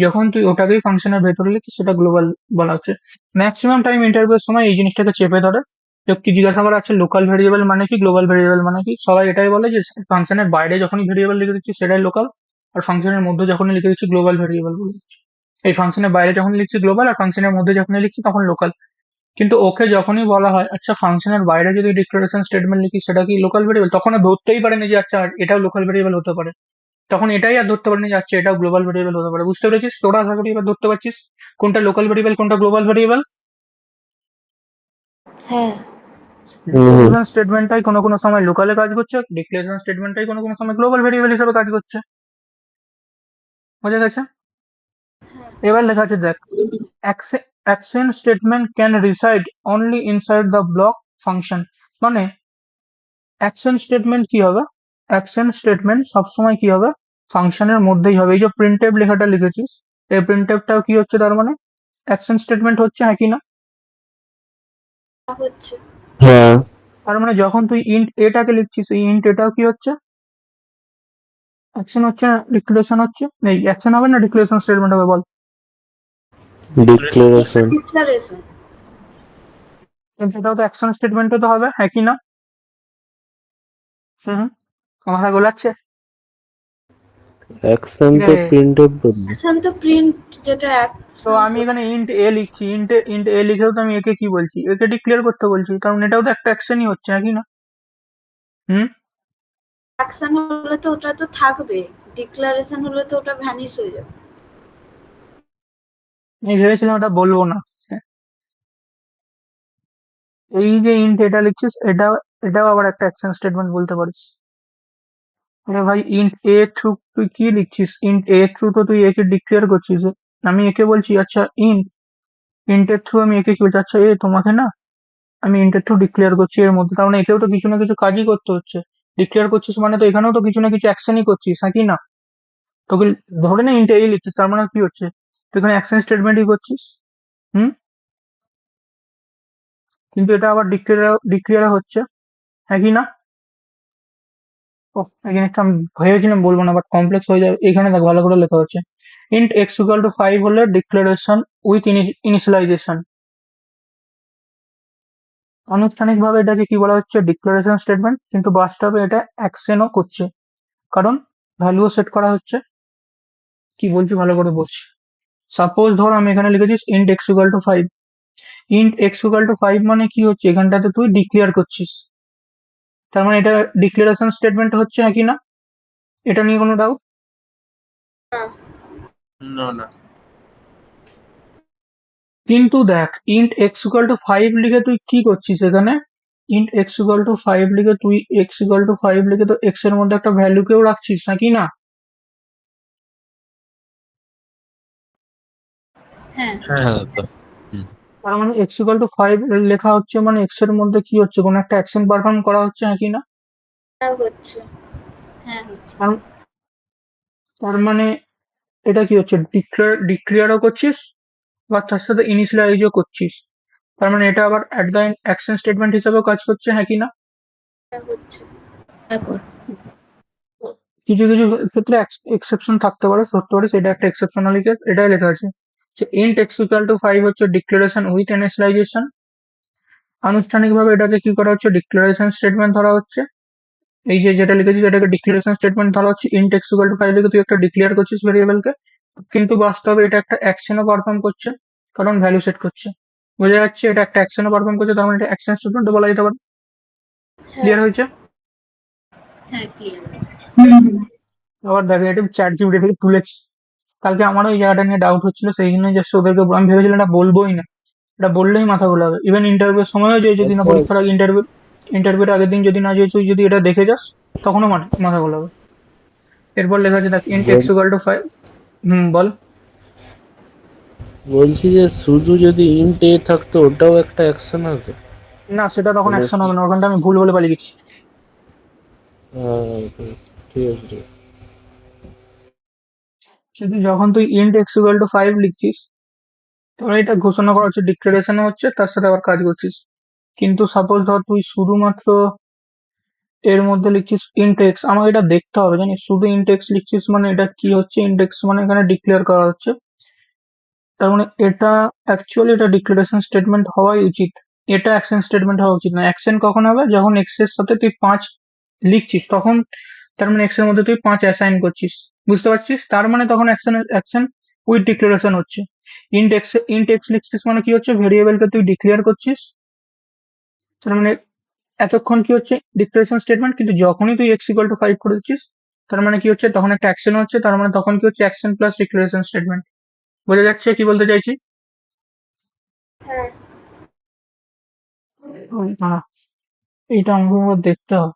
যখন তুই ওটাকেই ফাংশনের ভেতরে লিখছিস সেটা গ্লোবাল বলা হচ্ছে। ম্যাক্সিমাম টাইম ইন্টারভিউর সময় এই জিনিসটাকে চেপে ধরে, কি জিজ্ঞাসা করা আছে লোকাল ভেরিয়েবল মানে কি, গ্লোবাল ভেরিয়েবল মানে কি, সবাই এটাই বলে যে ফাংশনের বাইরে যখনই ভেরিয়েবল লিখে দিচ্ছি সেটাই লোকাল, আর ফাংশনের মধ্যে যখনই লিখে দিচ্ছি গ্লোবাল ভেরিয়েবল বলে দিচ্ছি। এই ফাংশনের বাইরে যখন লিখছি গ্লোবাল, আর ফাংশনের মধ্যে যখনই লিখছি তখন লোকাল। কিন্তু ওকে যখনই বলা হয় আচ্ছা ফাংশনের বাইরে যদি ডিক্লারেশন স্টেটমেন্ট লিখি সেটা কি লোকাল ভেরিয়েবল, তখন আর ধরতেই পারেনি যে আচ্ছা এটাও লোকাল ভেরিয়েবল হতে পারে, তখন এটাই আর ধরতে পারেনি যে আচ্ছা এটাও গ্লোবাল ভেরিয়েবল হতে পারে। বুঝতে পেরেছিস তোরা? আশা করি এবার ধরতে পারছিস কোনটা লোকাল ভেরিয়েবল কোনটা গ্লোবাল ভেরিয়েবল। হ্যাঁ। ডিক্লারেশন স্টেটমেন্টটাই কোনো কোনো সময় লোকালে কাজ করছে, ডিক্লারেশন স্টেটমেন্টটাই কোনো কোনো সময় গ্লোবাল ভেরিয়েবল হিসেবে কাজ করছে। বোঝা গেছে? এবার লেখা আছে দেখ, action statement can reside only inside the block function. মানে অ্যাকশন স্টেটমেন্ট কি হবে, অ্যাকশন স্টেটমেন্ট সবসময় কি হবে, ফাংশনের মধ্যেই হবে। এই যে প্রিন্টএফ লেখাটা লিখেছিস, এই প্রিন্টএফটাও কি হচ্ছে তার মানে অ্যাকশন স্টেটমেন্ট হচ্ছে হ্যাঁ কি না? হচ্ছে হ্যাঁ। তার মানে যখন তুই ইন্ট এটাকে লিখছিস, এই ইন্ট এটাও কি হচ্ছে, অ্যাকশন হচ্ছে না ডিক্লারেশন হচ্ছে, এই অ্যাকশন হবে না ডিক্লারেশন স্টেটমেন্ট হবে বল? ডিক্লারেশন। ডিক্লারেশন। কিন্তু সেটাও তো অ্যাকশন স্টেটমেন্টও তো হবে হ্যাঁ কি না? হুম, মাথা গোলাচ্ছে? অ্যাকশন তো প্রিন্টএফ বলবে। এখন তো প্রিন্ট যেটা তো আমি এখানে ইন্ট এ লিখছি, ইন্ট এ লিখেও তো আমি একে কি বলছি, একে ডিক্লেয়ার করতে বলছি, কারণ এটাও তো একটা অ্যাকশনই হচ্ছে নাকি না? হুম, অ্যাকশন হলে তো ওটা তো থাকবে, ডিক্লারেশন হলে তো ওটা ভ্যানিশ হয়ে যাবে। আমি ভেবেছিলাম ওটা বলবো না। এই যে ইন্ট এটা লিখছিস এটাও আবার একটা অ্যাকশন স্টেটমেন্ট বলতে পারিস। আরে ভাই ইন্ট এ থ্রু তুই কি লিখছিস, ইন্ট এ থ্রু তো তুই একে ডিক্লেয়ার করছিস। আমি একে বলছি আচ্ছা ইন্টের থ্রু আমি একে কি বলছি, আচ্ছা এ তোমাকে না আমি ইন্টের থ্রু ডিক্লেয়ার করছি এর মধ্যে, তার মানে একেও তো কিছু না কিছু কাজই করতে হচ্ছে। ডিক্লেয়ার করছিস মানে তো এখানেও তো কিছু না কিছু অ্যাকশনই করছিস নাকি না? তোকে ধরে না ইন্ট এই লিখছিস, তার মানে কি হচ্ছে তুই এখানে অ্যাকশন স্টেটমেন্টই করছিস। হুম, কিন্তু এটা আবার ডিক্লেয়ার হচ্ছে হ্যাঁ কি না? ও এই জিনিসটা আমি ভেবেছিলাম বলবো না, বাট কমপ্লেক্স হয়ে যাবে। এখানে দেখ ভালো করে লেখা হচ্ছে ইন্ট এক্স ইকুয়াল টু 5 হলে ডিক্লারেশন উইথ ইনিশিয়ালাইজেশন। আনুষ্ঠানিকভাবে এটাকে কি বলা হচ্ছে ডিক্লারেশন স্টেটমেন্ট, কিন্তু বাস্তবে এটা অ্যাকশনও করছে, কারণ ভ্যালুও সেট করা হচ্ছে। কি বলছি ভালো করে বলছি। সাপোজ ধর আমি এখানে লিখেছি int x equal to 5, int x equal to 5 মানে কি হচ্ছে, এখানটাতে তুই ডিক্লেয়ার করছিস, তার মানে এটা ডিক্লারেশন স্টেটমেন্ট হচ্ছে নাকি না? এটা নিয়ে কোনো ডাউট? না না। কিন্তু দেখ ইন্ট এক্স ইকুয়াল টু 5 লিখে তুই কি করছিস এখানে, ইন্ট এক্স ইকুয়াল টু 5 লিখে তুই এক্স ইকুয়াল টু 5 লিখে তো এক্স এর মধ্যে একটা ভ্যালু কেও রাখছিস নাকি না? হ্যাঁ হ্যাঁ দাদা। তার মানে x ইকুয়াল টু 5 লেখা হচ্ছে মানে x এর মধ্যে কি হচ্ছে, কোনো একটা অ্যাকশন পারফর্ম করা হচ্ছে, হ্যাঁ কি না? হ্যাঁ হচ্ছে। হ্যাঁ হচ্ছে। তার তার মানে এটা কি হচ্ছে, ডিক্লেয়ারও করছিস বা তার সাথে ইনিশিয়ালাইজও করছিস। তার মানে এটা আবার অ্যাট দ্য অ্যাকশন স্টেটমেন্ট হিসেবেও কাজ করছে, হ্যাঁ কি না? হ্যাঁ হচ্ছে। তারপর কিছু কিছু ক্ষেত্রে এক্সেপশন থাকতে পারে, ধরতে পারে সেটা একটা এক্সেপশনাল কেস। এটাই লেখা আছে যে ইন্ট এক্স ইকুয়াল টু 5 হচ্ছে ডিক্লারেশন উইথ ইনিশিয়ালাইজেশন। আনুষ্ঠানিকভাবে এটাকে কি করা হচ্ছে, ডিক্লারেশন স্টেটমেন্ট ধরা হচ্ছে। এই যে যেটা লিখেছিস এটাকে ডিক্লারেশন স্টেটমেন্ট ধরা হচ্ছে। ইন্ট এক্স ইকুয়াল টু 5 লিখে তুই একটা ডিক্লেয়ার করছিস ভেরিয়েবলকে, কিন্তু বাস্তবে এটা একটা অ্যাকশনও পারফর্ম করছে, কারণ ভ্যালু সেট করছে। বোঝা যাচ্ছে এটা একটা অ্যাকশনও পারফর্ম করছে, তার মানে এটা অ্যাকশন স্টেটমেন্ট বলা যেতে পারে। হ্যাঁ ক্লিয়ার হয়েছে? হ্যাঁ ক্লিয়ার হয়েছে। আবার দেখো এটা চ্যাট জিপিটি থেকে তুলেছি। কালকে আমারও এই জায়গাটা নিয়ে ডাউট হচ্ছিল, সেই জন্য জাস্ট ওদেরকে আমি ভেবেছিলাম এটা বলবোই না, এটা বললেই মাথা গোলাবে। ইভেন ইন্টারভিউর সময়ও যে যদি না, আচ্ছা, পরীক্ষার আগে ইন্টারভিউর আগের দিন যদি না যে তুই যদি এটা দেখে যাস, তখনও মাথা গোলাবে। এরপর লেখা আছে দেখ, int x ball- equal to 5। বল। বলছি যে শুধু যদি ইন্ট এ থাকতো ওটাও একটা অ্যাকশন আছে না, সেটা তখন মানে অ্যাকশন হবে না, ওখানটা আমি ভুল বলে পালিয়ে গেছি। ঠিক আছে ঠিক আছে। কিন্তু যখন তুই ইন্ট এক্স ইকুয়াল টু 5 লিখছিস, তখন এটা ঘোষণা করা হচ্ছে, ডিক্লারেশনও হচ্ছে, তার সাথে আবার কাজ করছিস। কিন্তু সাপোজ ধর তুই শুধুমাত্র এর মধ্যে লিখছিস ইনটেক্স, আমাকে এটা দেখতে হবে জানিস, শুধু ইনটেক্স লিখছিস মানে এটা কি হচ্ছে, ইনটেক্স মানে এখানে ডিক্লেয়ার করা হচ্ছে। তার মানে এটা অ্যাকচুয়ালি এটা ডিক্লারেশন স্টেটমেন্ট হওয়াই উচিত, এটা অ্যাকশন স্টেটমেন্ট হওয়া উচিত না। অ্যাকশন কখন হবে, যখন এক্স এর সাথে তুই 5 লিখছিস তখন। তার মানে এক্স এর মধ্যে তুই 5 অ্যাসাইন করছিস, বুঝতে পারছিস? তার মানে তখন অ্যাকশন উইথ ডিক্লারেশন হচ্ছে। ইনটেক্স লিখছিস মানে কি হচ্ছে, ভেরিয়েবলকে তুই ডিক্লেয়ার করছিস। তার মানে এতক্ষণ কি হচ্ছে, ডিক্লারেশন স্টেটমেন্ট, কিন্তু যখনই তুই এক্স ইকুয়াল টু 5 করে দিচ্ছিস, তার মানে কি হচ্ছে, তখন একটা অ্যাকশন হচ্ছে, তার মানে তখন কি হচ্ছে, অ্যাকশন প্লাস ডিক্লারেশন স্টেটমেন্ট। বোঝা যাচ্ছে কি বলতে চাইছি? হ্যাঁ হ্যাঁ, এইটা আমাকে আবার দেখতে হবে।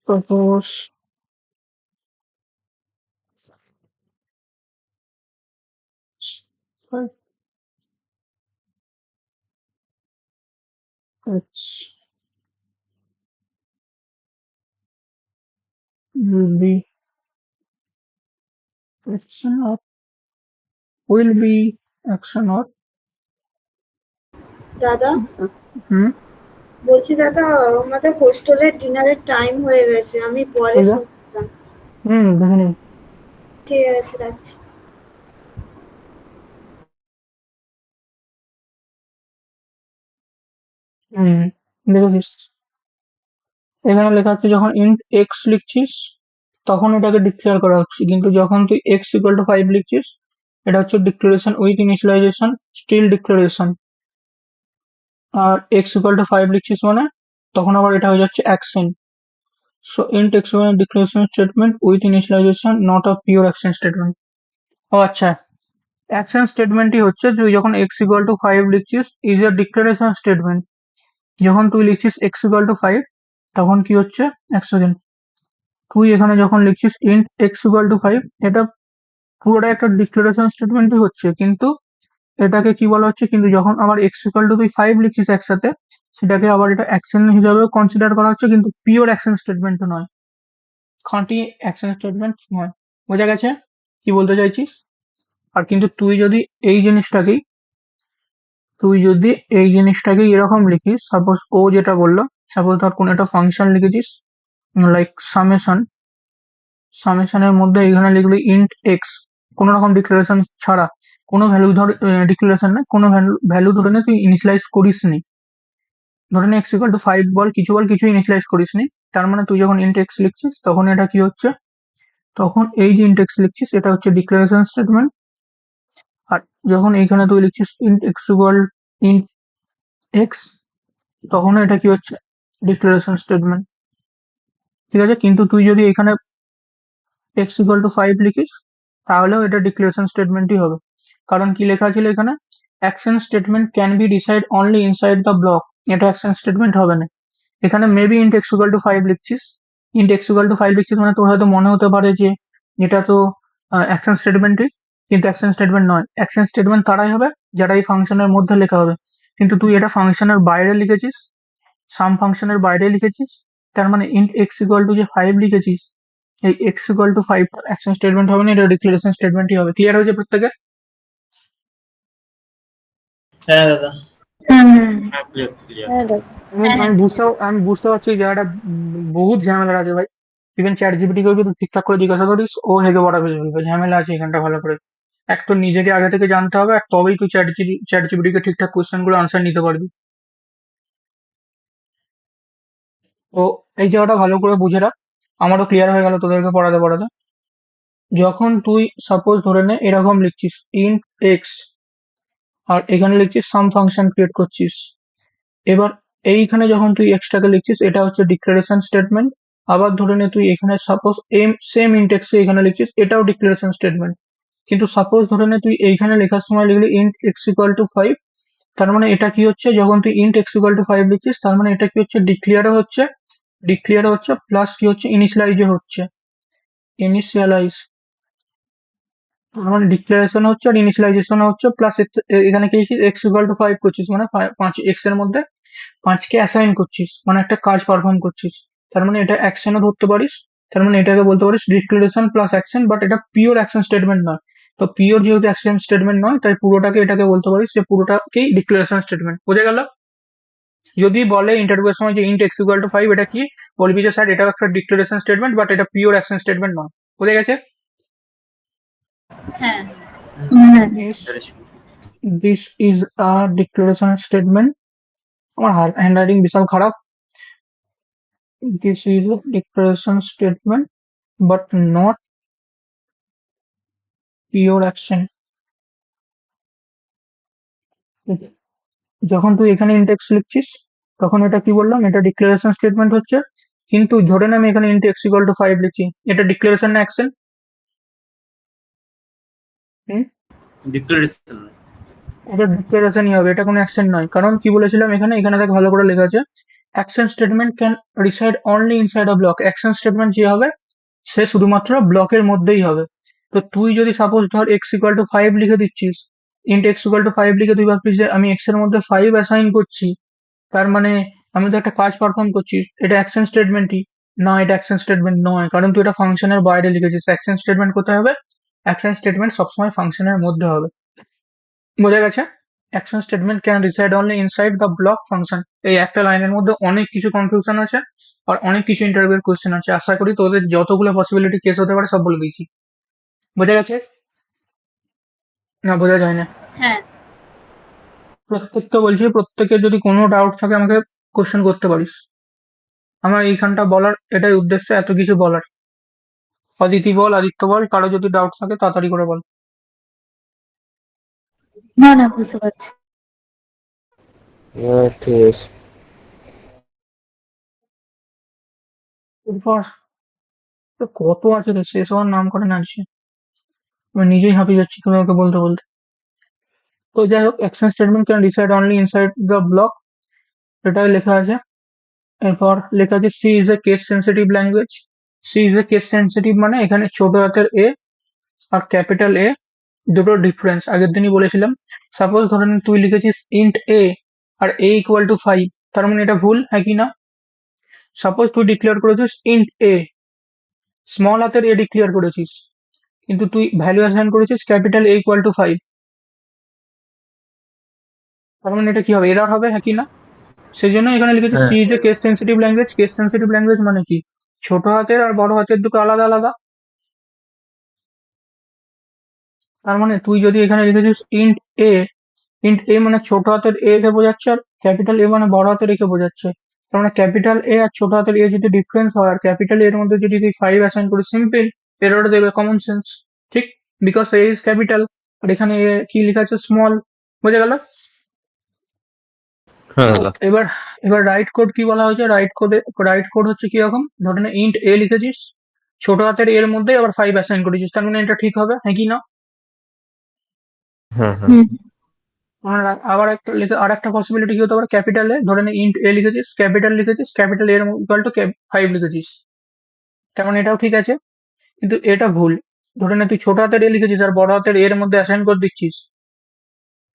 Suppose X will be action or will be action or দাদা, হুম বলছি দাদা, আমাদের হোস্টেলের ডিনারের টাইম হয়ে গেছে, আমি পরে ঠিক আছে, শুনলাম। দেখে নিন। ঠিক আছে, রাখছি। হুম দেখেছিস, এখানে লেখা আছে যখন ইন্ট এক্স লিখছিস তখন এটাকে ডিক্লেয়ার করা হচ্ছে, কিন্তু যখন তুই এক্স ইকুয়াল টু 5 লিখছিস, এটা হচ্ছে declaration with initialisation, still declaration. আর এক্স ইকুয়াল টু 5 লিখছিস মানে তখন আবার এটা হয়ে যাচ্ছে action. So int x equal declaration statement with initialisation, not a pure action statement. ও আচ্ছা, অ্যাকশন স্টেটমেন্টই হচ্ছে তুই যখন এক্স ইকুয়াল টু 5 লিখছিস ইজ এ ডিক্লারেশন স্টেটমেন্ট। যখন তুই লিখছিস এক্স ইকুয়াল টু 5, তখন কি হচ্ছে, এক সেকেন্ড, তুই এখানে যখন লিখছিস ইন্ট এক্স ইকুয়াল টু 5, এটা পুরোটা একটা ডিক্লারেশন স্টেটমেন্টই হচ্ছে, কিন্তু এটাকে কি বলা হচ্ছে, কিন্তু যখন আবার এক্স ইকুয়াল টু তুই 5 লিখছিস একসাথে, সেটাকে আবার এটা অ্যাকশন হিসাবেও কনসিডার করা হচ্ছে, কিন্তু পিওর অ্যাকশন স্টেটমেন্ট নয়, খাঁটি অ্যাকশন স্টেটমেন্ট নয়। বোঝা গেছে কি বলতে চাইছিস? আর কিন্তু তুই যদি এই জিনিসটাকে এরকম লিখিস, সাপোজ ও যেটা বললো, সাপোজ ধর কোনো একটা ফাংশন লিখেছিস লাইক সামেশনের মধ্যে এখানে লিখলি ইন্ট এক্স, কোনো রকম ডিক্লারেশন ছাড়া, কোনো ভ্যালু ধর, ডিক্লারেশন না, কোনো ভ্যালু ধরে নে তুই ইনিশিয়ালাইজ করিস নি, ধরে নে এক্স ইকুয়াল টু 5 বল কিছু ইনিশিয়ালাইজ করিস নি। তার মানে তুই যখন ইন্ট এক্স লিখছিস তখন এটা কি হচ্ছে, তখন এই যে ইন্ট এক্স লিখছিস এটা হচ্ছে ডিক্লারেশন স্টেটমেন্ট। আর যখন এইখানে তুই লিখছিস ইন্ট এক্স, তখন এটা কি হচ্ছে, ডিক্লারেশন স্টেটমেন্ট। ঠিক আছে, কিন্তু তুই যদি এখানে এক্স ইকুয়াল টু 5 লিখিস, তাহলেও এটা ডিক্লারেশন স্টেটমেন্টই হবে। কারণ কি লেখা ছিল এখানে, action statement can be decide only inside the block, এটা অ্যাকশন স্টেটমেন্ট হবে না। এখানে maybe int x equal to 5 লিখছিস। ইন্ট এক্স ইকুয়াল টু 5 লিখছিস মানে তোর হয়তো মনে হতে পারে যে এটা তো অ্যাকশন স্টেটমেন্টই, কিন্তু অ্যাকশন স্টেটমেন্ট নয়। অ্যাকশন স্টেটমেন্ট তারাই হবে যারা এই ফাংশনের মধ্যে লেখা হবে, কিন্তু তুই এটা ফাংশনের বাইরে লিখেছিস, সাম ফাংশনের বাইরে লিখেছিস। তার মানে ইন্ট এক্স ইকুয়াল টু যে 5 লিখেছিস, এই x equal to 5 action statement হবে না, এটা ডিক্লারেশন স্টেটমেন্টই হবে। ক্লিয়ার হয়েছে প্রত্যেকের? হ্যাঁ দাদা। হুম হ্যাঁ, ক্লিয়ার ক্লিয়ার। হ্যাঁ দাদা। আমি বুঝতে পারছি এই জায়গাটা বহুত ঝামেলা আছে ভাই। ইভেন চ্যাট জিপিটি কেও যদি ঠিকঠাক করে জিজ্ঞাসা করিস ও হেগে পড়াবে, বলবে ঝামেলা আছে এখানটা ভালো করে। এক তো নিজেকে আগে থেকে জানতে হবে, আর তবেই তুই চ্যাট জিপিটি কে ঠিকঠাক কোশ্চেন গুলো আনসার নিতে পারবি। তো এই জায়গাটা ভালো করে বুঝে রাখ। আমারও ক্লিয়ার হয়ে গেল তোদেরকে পড়াতে পড়াতে। যখন তুই সাপোজ ধরে নে এরকম লিখছিস ইন্ট এক্স, আর এখানে লিখছিস সাম ফাংশন ক্রিয়েট করছিস, এবার এইখানে যখন তুই এক্সটাকে লিখছিস এটা হচ্ছে ডিক্লারেশন স্টেটমেন্ট। আবার ধরে নে তুই এখানে সাপোজ সেম ইন্টেক্সে এখানে লিখছিস, এটাও ডিক্লারেশন স্টেটমেন্ট। কিন্তু সাপোজ ধরে নে তুই এইখানে লেখার সময় লিখলি ইন্ট এক্স ইকুয়াল টু 5, তার মানে এটা কি হচ্ছে, যখন তুই ইন্ট এক্স ইকুয়াল টু 5 লিখছিস তার মানে এটা কি হচ্ছে, ডিক্লিয়ারও হচ্ছে প্লাস কি হচ্ছে, ইনিশিয়ালাইজও হচ্ছে। ইনিশিয়ালাইজ তার মানে ডিক্লারেশন হচ্ছে আর ইনিশিয়ালাইজেশন হচ্ছে, প্লাস এখানে কি এক্স ইকুয়াল টু 5 করছিস মানে 5 এক্স এর মধ্যে 5 কে অ্যাসাইন করছিস, মানে একটা কাজ পারফর্ম করছিস। তার মানে এটা অ্যাকশনও ধরতে পারিস, তার মানে এটাকে বলতে পারিস ডিক্লারেশন প্লাস অ্যাকশন, বাট এটা পিওর অ্যাকশন স্টেটমেন্ট নয়। তো পিওর যেহেতু অ্যাকশন স্টেটমেন্ট নয়, তাই পুরোটাকে এটাকে বলতে পারিস যে পুরোটাকেই ডিক্লারেশন স্টেটমেন্ট। বোঝা গেল? যদি বলে ইন্টারভিউয়ের সময় যে ইন্ট এক্স ইকুয়াল টু 5 এটা কি, বলবি যে স্যার এটাও একটা ডিক্লারেশন স্টেটমেন্ট, বাট এটা পিওর অ্যাকশন স্টেটমেন্ট নয়। বোঝা গেছে? হ্যাঁ হ্যাঁ this is a declaration statement. আমার হ্যান্ডরাইটিং বিশাল খারাপ। This is a declaration statement but not pure action. যখন তুই এখানে ইন্টেক্স লিখছিস তখন এটা কি বললাম, এটা ডিক্লারেশন স্টেটমেন্ট হচ্ছে, কিন্তু ধরে নে আমি এখানে ইন্ট এক্স ইকুয়াল টু 5 লিখছি, এটা ডিক্লারেশন না অ্যাকশন? ডিক্লারেশন। এটা ডিক্লারেশনই হবে, এটা কোনো অ্যাকশন নয়। কারণ কি বলেছিলাম এখানে দেখ ভালো করে লেখা আছে, action statement can reside only inside a block. Action statement যে হবে সে শুধুমাত্র ব্লকের মধ্যেই হবে। তো তুই যদি সাপোজ ধর এক্স ইকুয়াল টু 5 লিখে দিচ্ছিস, ইন্ট এক্স ইকুয়াল টু 5 লিখে তুই ভাবছিস যে আমি এক্স এর মধ্যে 5 অ্যাসাইন করছি, তার মানে আমি তো একটা কাজ পারফর্ম করছি, এটা অ্যাকশন স্টেটমেন্টই না? এটা অ্যাকশন স্টেটমেন্ট নয়, কারণ তুই এটা ফাংশনের বাইরে লিখেছিস। অ্যাকশন স্টেটমেন্ট কোথায় হবে? অ্যাকশন স্টেটমেন্ট সবসময় ফাংশনের মধ্যে হবে। বোঝা গেছে? Action statement can reside only inside the block function. এই একটা লাইনের মধ্যে অনেক কিছু কনফিউশন আছে আর অনেক কিছু ইন্টারভিউর কোশ্চেন আছে। আশা করি তোদের যতগুলো পসিবিলিটি কেস হতে পারে সব বলে দিয়েছি। বোঝা গেছে না বোঝা যায় না? হ্যাঁ প্রত্যেককে বলছি, প্রত্যেকের যদি কোনো ডাউট থাকে আমাকে কোশ্চেন করতে পারিস। আমার এইখানটা বলার এটাই উদ্দেশ্য, এত কিছু বলার। অদিতি বল, আদিত্য বল, কারো যদি ডাউট থাকে তাড়াতাড়ি করে বল। না না বুঝতে পারছি। হ্যাঁ ঠিক আছে। এরপর তো কত আছে রে, শেষ হওয়ার নাম করে না আছে। আমি নিজেই হাঁপিয়ে যাচ্ছি তোমাকে বলতে বলতে। তো যাই হোক, action statement can decide only inside the block, এটাই লেখা আছে। এরপর লেখা আছে C is a case sensitive language. C is a case sensitive মানে এখানে ছোট হাতের এ আর ক্যাপিটাল এ দুটো ডিফারেন্স আগের দিনই বলেছিলাম। সাপোজ ধরেন তুই লিখেছিস ইন্ট এ আর এ ইকুয়াল টু 5, তার মানে এটা ভুল, হ্যাঁ কি না? সাপোজ তুই ডিক্লেয়ার করেছিস ইন্ট এ, স্মল হাতের এ ডিক্লেয়ার করেছিস, কিন্তু তুই ভ্যালু অ্যাসাইন করেছিস ক্যাপিটাল এ ইকুয়াল টু 5, তার মানে এটা কি হবে, এরর হবে, হ্যাঁ কি না? সেই জন্য এখানে লিখেছি হ্যাঁ C is a case sensitive language. Case sensitive language মানে কি, ছোট হাতের আর বড় হাতের দুটো আলাদা আলাদা। তার মানে তুই যদি এখানে লিখেছিস ইন্ট এ, ইন্ট এ মানে ছোট হাতের এ কে বোঝাচ্ছে, আর ক্যাপিটাল এ মানে বড় হাতের এ কে বোঝাচ্ছে। তার মানে ক্যাপিটাল এ আর ছোট হাতের এ যদি ডিফারেন্স হয় আর ক্যাপিটাল এর মধ্যে যদি তুই 5 অ্যাসাইন করিস, সিম্পল এরর দেবে, কমন সেন্স, ঠিক? বিকজ এ ইজ ক্যাপিটাল আর এখানে এ কি লেখা আছে, স্মল। বোঝা গেল? হ্যাঁ তো দাদা। এবার এবার রাইট কোড কি বলা হয়েছে, রাইট কোড হচ্ছে কি রকম, ধরে নে ইন্ট এ লিখেছিস, ছোট হাতের এর মধ্যে আবার 5 অ্যাসাইন করেছিস, তার মানে এটা ঠিক হবে, হ্যাঁ কি না? হ্যাঁ হ্যাঁ হুম আবার একটা লিখে আর একটা পসিবিলিটি কি হতে পারে, ক্যাপিটাল এ ধরে নে ইন্ট এ লিখেছিস, ক্যাপিটাল এর ইকুয়াল টু 5 লিখেছিস, তার মানে এটাও ঠিক আছে। কিন্তু এটা ভুল। ধরে নে তুই ছোট হাতের এ লিখেছিস আর বড় হাতের এর মধ্যে অ্যাসাইন করে দিচ্ছিস,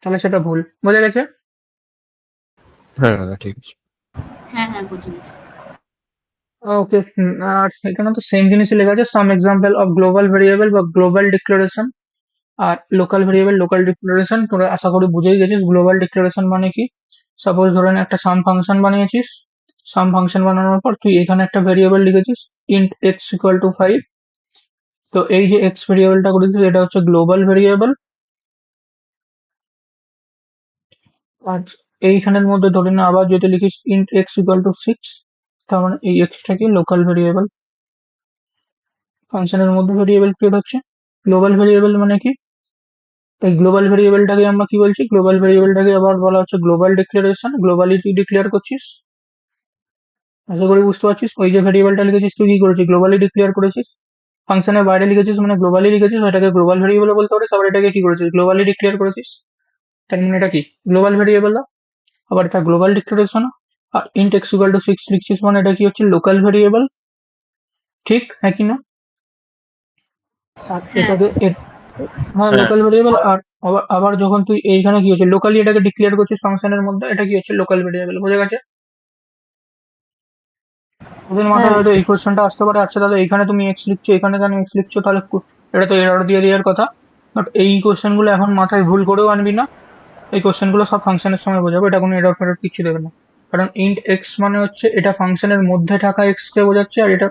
তাহলে সেটা ভুল। বোঝা গেছে? হ্যাঁ দাদা ঠিক আছে। হ্যাঁ হ্যাঁ বুঝে গেছি। ওকে। আর এখানে তো সেম জিনিসই লেখা আছে, সাম এক্সাম্পল অফ গ্লোবাল ভেরিয়েবল বা গ্লোবাল ডিক্লারেশন আর লোকাল ভেরিয়েবল লোকাল ডিক্লারেশন। তোরা আশা করি বুঝেই গেছিস গ্লোবাল ডিক্লারেশন মানে কি। সাপোজ ধরে নে একটা সাম ফাংশন বানিয়েছিস, সাম ফাংশন বানানোর পর তুই এখানে একটা ভেরিয়েবল লিখেছিস ইন্ট এক্স ইকুয়াল টু 5। তো এই যে এক্স ভেরিয়েবলটা করেছিস এটা হচ্ছে গ্লোবাল ভেরিয়েবল। আর এইখানের মধ্যে ধরে নে আবার যদি লিখিস ইন্ট এক্স ইকুয়াল টু 6, তার মানে এই এক্সটা কি লোকাল ভেরিয়েবল। ফাংশনের মধ্যে ভেরিয়েবল ক্রিয়েট হচ্ছে। গ্লোবাল ভেরিয়েবল মানে কি, এই গ্লোবাল ভেরিয়েবলটাকে আমরা কি বলছি, গ্লোবাল ভেরিয়েবলটাকে আবার বলা হচ্ছে গ্লোবাল ডিক্লারেশন। গ্লোবালি তুই ডিক্লেয়ার করছিস, আশা করি বুঝতে পারছিস। ওই যে ভেরিয়েবলটা লিখেছিস তুই কি করেছিস, গ্লোবালি ডিক্লেয়ার করেছিস। ফাংশনের বাইরে লিখেছিস মানে গ্লোবালি লিখেছিস, এটাকে গ্লোবাল ভেরিয়েবল বলতে পারিস। আবার এটাকে কি করেছিস, গ্লোবালি ডিক্লেয়ার করেছিস, তার মানে এটা কি গ্লোবাল ভেরিয়েবল। আবার এটা গ্লোবাল ডিক্লারেশন। আর ইন্ট এক্স ইকুয়াল টু 6 লিখছিস মানে এটা কি হচ্ছে লোকাল ভেরিয়েবল, ঠিক হ্যাঁ কি না? আর হ্যাঁ এটাকে হ্যাঁ হ্যাঁ লোকাল ভেরিয়েবল। আর আবার যখন তুই এইখানে কি হচ্ছে লোকালি এটাকে ডিক্লেয়ার করছিস ফাংশনের মধ্যে, এটা কি হচ্ছে লোকাল ভেরিয়েবল। বোঝা গেছে? ওদের হ্যাঁ মাথায় হয়তো বুঝছি। এই কোশ্চেনটা আসতে পারে, আচ্ছা দাদা এখানে তুমি এক্স লিখছো এখানে কেন এক্স লিখছো, তাহলে এটা তো এরর দিয়ে দেওয়ার কথা। বাট এই কোশ্চেন গুলো এখন মাথায় ভুল করেও আনবি না, এই কোশ্চেন গুলো সব ফাংশনের সময় বোঝাবো, এটা কোনো এরর ফেরর কিছু দেবে না। কারণ ইন্ট এক্স মানে হচ্ছে এটা ফাংশনের মধ্যে থাকা এক্স কে বোঝাচ্ছে, আর এটা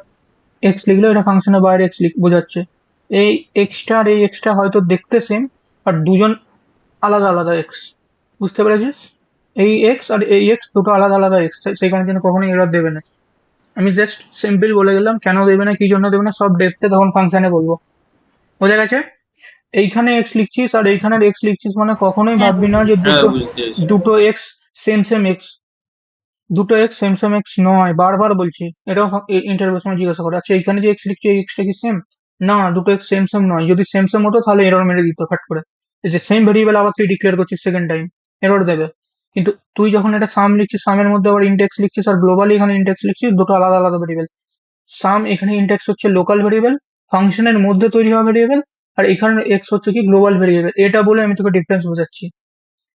এক্স লিখলেও এটা ফাংশনের বাইরে এক্স বোঝাচ্ছে। এই এক্সটা আর এই এক্সটা হয়তো দেখতে সেম, আর দুজন আলাদা আলাদা এক্স। বুঝতে পেরেছিস? এই এক্স আর এই এক্স দুটো আলাদা আলাদা এক্স, সেই কারণে জন্য কখনোই এরর দেবে না। আমি জাস্ট সিম্পল বলে গেলাম কেন দেবে না কি জন্য দেবে না, সব ডেপথে তখন ফাংশনে বলবো। বোঝা গেছে? এইখানে এক্স লিখছিস আর এইখানে এক্স লিখছিস মানে কখনোই হ্যাঁ ভাববি বুঝে না যে গেছি। হ্যাঁ দুটো বুঝতে পেরেছি। দুটো এক্স সেম সেম এক্স। দুটো এক্স সেম সেম এক্স নয়, বারবার বলছি। এটাও ইন্টারভিউর সময় জিজ্ঞাসা করে, আচ্ছা এখানে যে এক্স লিখছি এই এক্সটা কি সেম? না, দুটো এক্স সেম সেম নয়। যদি সেম সেম হতো তাহলে এরর মেরে দিত ফট করে। এই যে সেম ভেরিয়েবল আবার তুই ডিক্লেয়ার করছিস সেকেন্ড টাইম, এরর দেবে। কিন্তু তুই যখন এটা সাম লিখছিস, সামের মধ্যে আবার ইন্ডেক্স লিখছিস, আর গ্লোবালি এখানে ইন্ডেক্স লিখছিস, দুটো আলাদা আলাদা ভেরিয়েবল। সাম এখানে ইন্ডেক্স হচ্ছে লোকাল ভেরিয়েবল, ফাংশনের মধ্যে তৈরি হওয়া ভেরিয়েবল। আর এখানে এক্স হচ্ছে কি গ্লোবাল ভেরিয়েবল। এটা বলে আমি তোকে ডিফারেন্স বোঝাচ্ছি।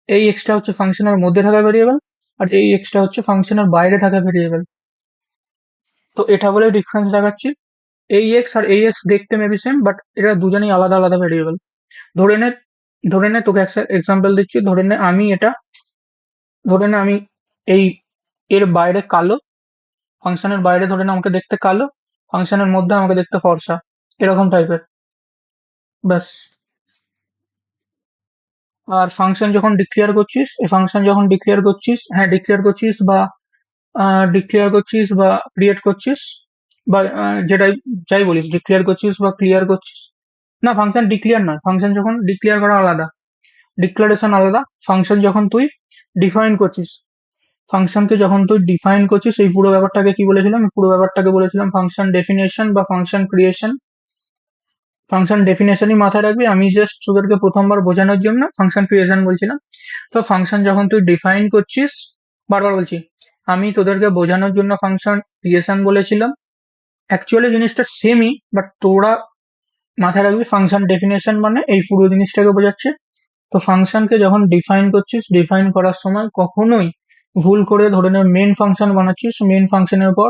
এই এক্সটা হচ্ছে ফাংশনের মধ্যে থাকা ভেরিয়েবল, আর এই এক্সটা হচ্ছে ফাংশনের বাইরে থাকা ভেরিয়েবল। তো এটা বলে ডিফারেন্স দেখাচ্ছি। এই এক্স আর এই এক্স দেখতে মেবি সেম, বাট এরা দুজনেই আলাদা আলাদা ভেরিয়েবল। ধরে নে ধরে নে তোকে একটা এক্সাম্পল দিচ্ছি। ধরে নে আমি এই এর বাইরে কালো, ফাংশনের বাইরে ধরে নে আমাকে দেখতে কালো, ফাংশনের মধ্যে আমাকে দেখতে ফর্সা, এরকম টাইপের। ব্যাস। আর ফাংশন যখন ডিক্লেয়ার করছিস, এই ফাংশন যখন ডিক্লেয়ার করছিস, হ্যাঁ ডিক্লেয়ার করছিস বা ক্রিয়েট করছিস বা যেটাই যাই বলিস, ডিক্লেয়ার করছিস বা ক্লিয়ার করছিস। না, ফাংশন ডিক্লেয়ার নয়, ফাংশন যখন ডিক্লেয়ার করা আলাদা, ডিক্লারেশন আলাদা। ফাংশন যখন তুই ডিফাইন করছিস, ফাংশনকে যখন তুই ডিফাইন করছিস, এই পুরো ব্যাপারটাকে কি বলেছিলাম, এই পুরো ব্যাপারটাকে বলেছিলাম ফাংশন ডেফিনেশন বা ফাংশন ক্রিয়েশন। ফাংশন ডেফিনেশনই মাথায় রাখবি, আমি জাস্ট তোদেরকে প্রথমবার বোঝানোর জন্য ফাংশন ক্রিয়েশন বলছিলাম। তো ফাংশন যখন তুই ডিফাইন করছিস, বারবার বলছি, আমি তোদেরকে বোঝানোর জন্য ফাংশন ক্রিয়েশন বলেছিলাম। অ্যাকচুয়ালি জিনিসটা সেমই, বাট তোরা মাথায় রাখবি ফাংশন ডেফিনেশন মানে এই পুরো জিনিসটাকে বোঝাচ্ছে। তো ফাংশনকে যখন ডিফাইন করছিস, ডিফাইন করার সময় কখনোই ভুল করে ধরে নে মেন ফাংশন বানাচ্ছিস, মেন ফাংশনের পর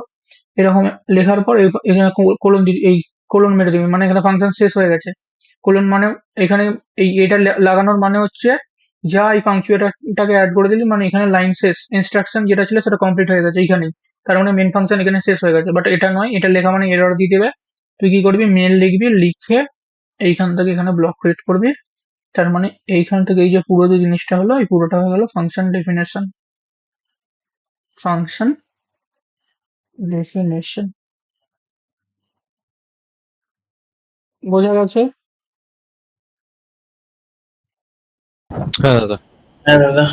এরকম লেখার পর এখানে কোলন এই কোলন মেরে দিবি, মানে এখানে ফাংশন শেষ হয়ে গেছে। কোলন মানে এখানে এটা লাগানোর মানে হচ্ছে যা এই পাংচুয়েটাকে অ্যাড করে দিলি, মানে এখানে লাইন শেষ, ইনস্ট্রাকশন যেটা ছিল সেটা কমপ্লিট হয়ে গেছে এইখানেই। তার মানে মেন ফাংশন এখানে শেষ হয়ে গেছে। বাট এটা নয়, এটা লেখা মানে এরর দিয়ে দেবে। তুই কি করবি, মেন লিখবি, লিখে এইখান থেকে এখানে ব্লক ক্রিয়েট করবি। তার মানে এইখান থেকে এই যে পুরো যে জিনিসটা হলো, এই পুরোটা হয়ে গেল ফাংশন ডেফিনেশন। Function definition. বোঝা গেছে? হ্যাঁ দাদা। হ্যাঁ দাদা।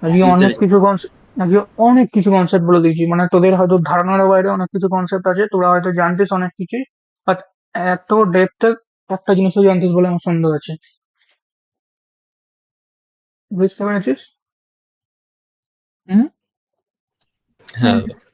আজকে বুঝতে অনেক পেরেছি। কিছু কনসেপ্ট, আজকে অনেক কিছু কনসেপ্ট বলে দিয়েছি, মানে তোদের হয়তো ধারণার বাইরে অনেক কিছু কনসেপ্ট আছে, তোরা হয়তো জানতিস অনেক কিছুই, বাট এত ডেপথে একটা জিনিসও জানতিস বলে আমার সন্দেহ আছে। বুঝতে পেরেছিস? হুম হ্যাঁ হুম দাদা।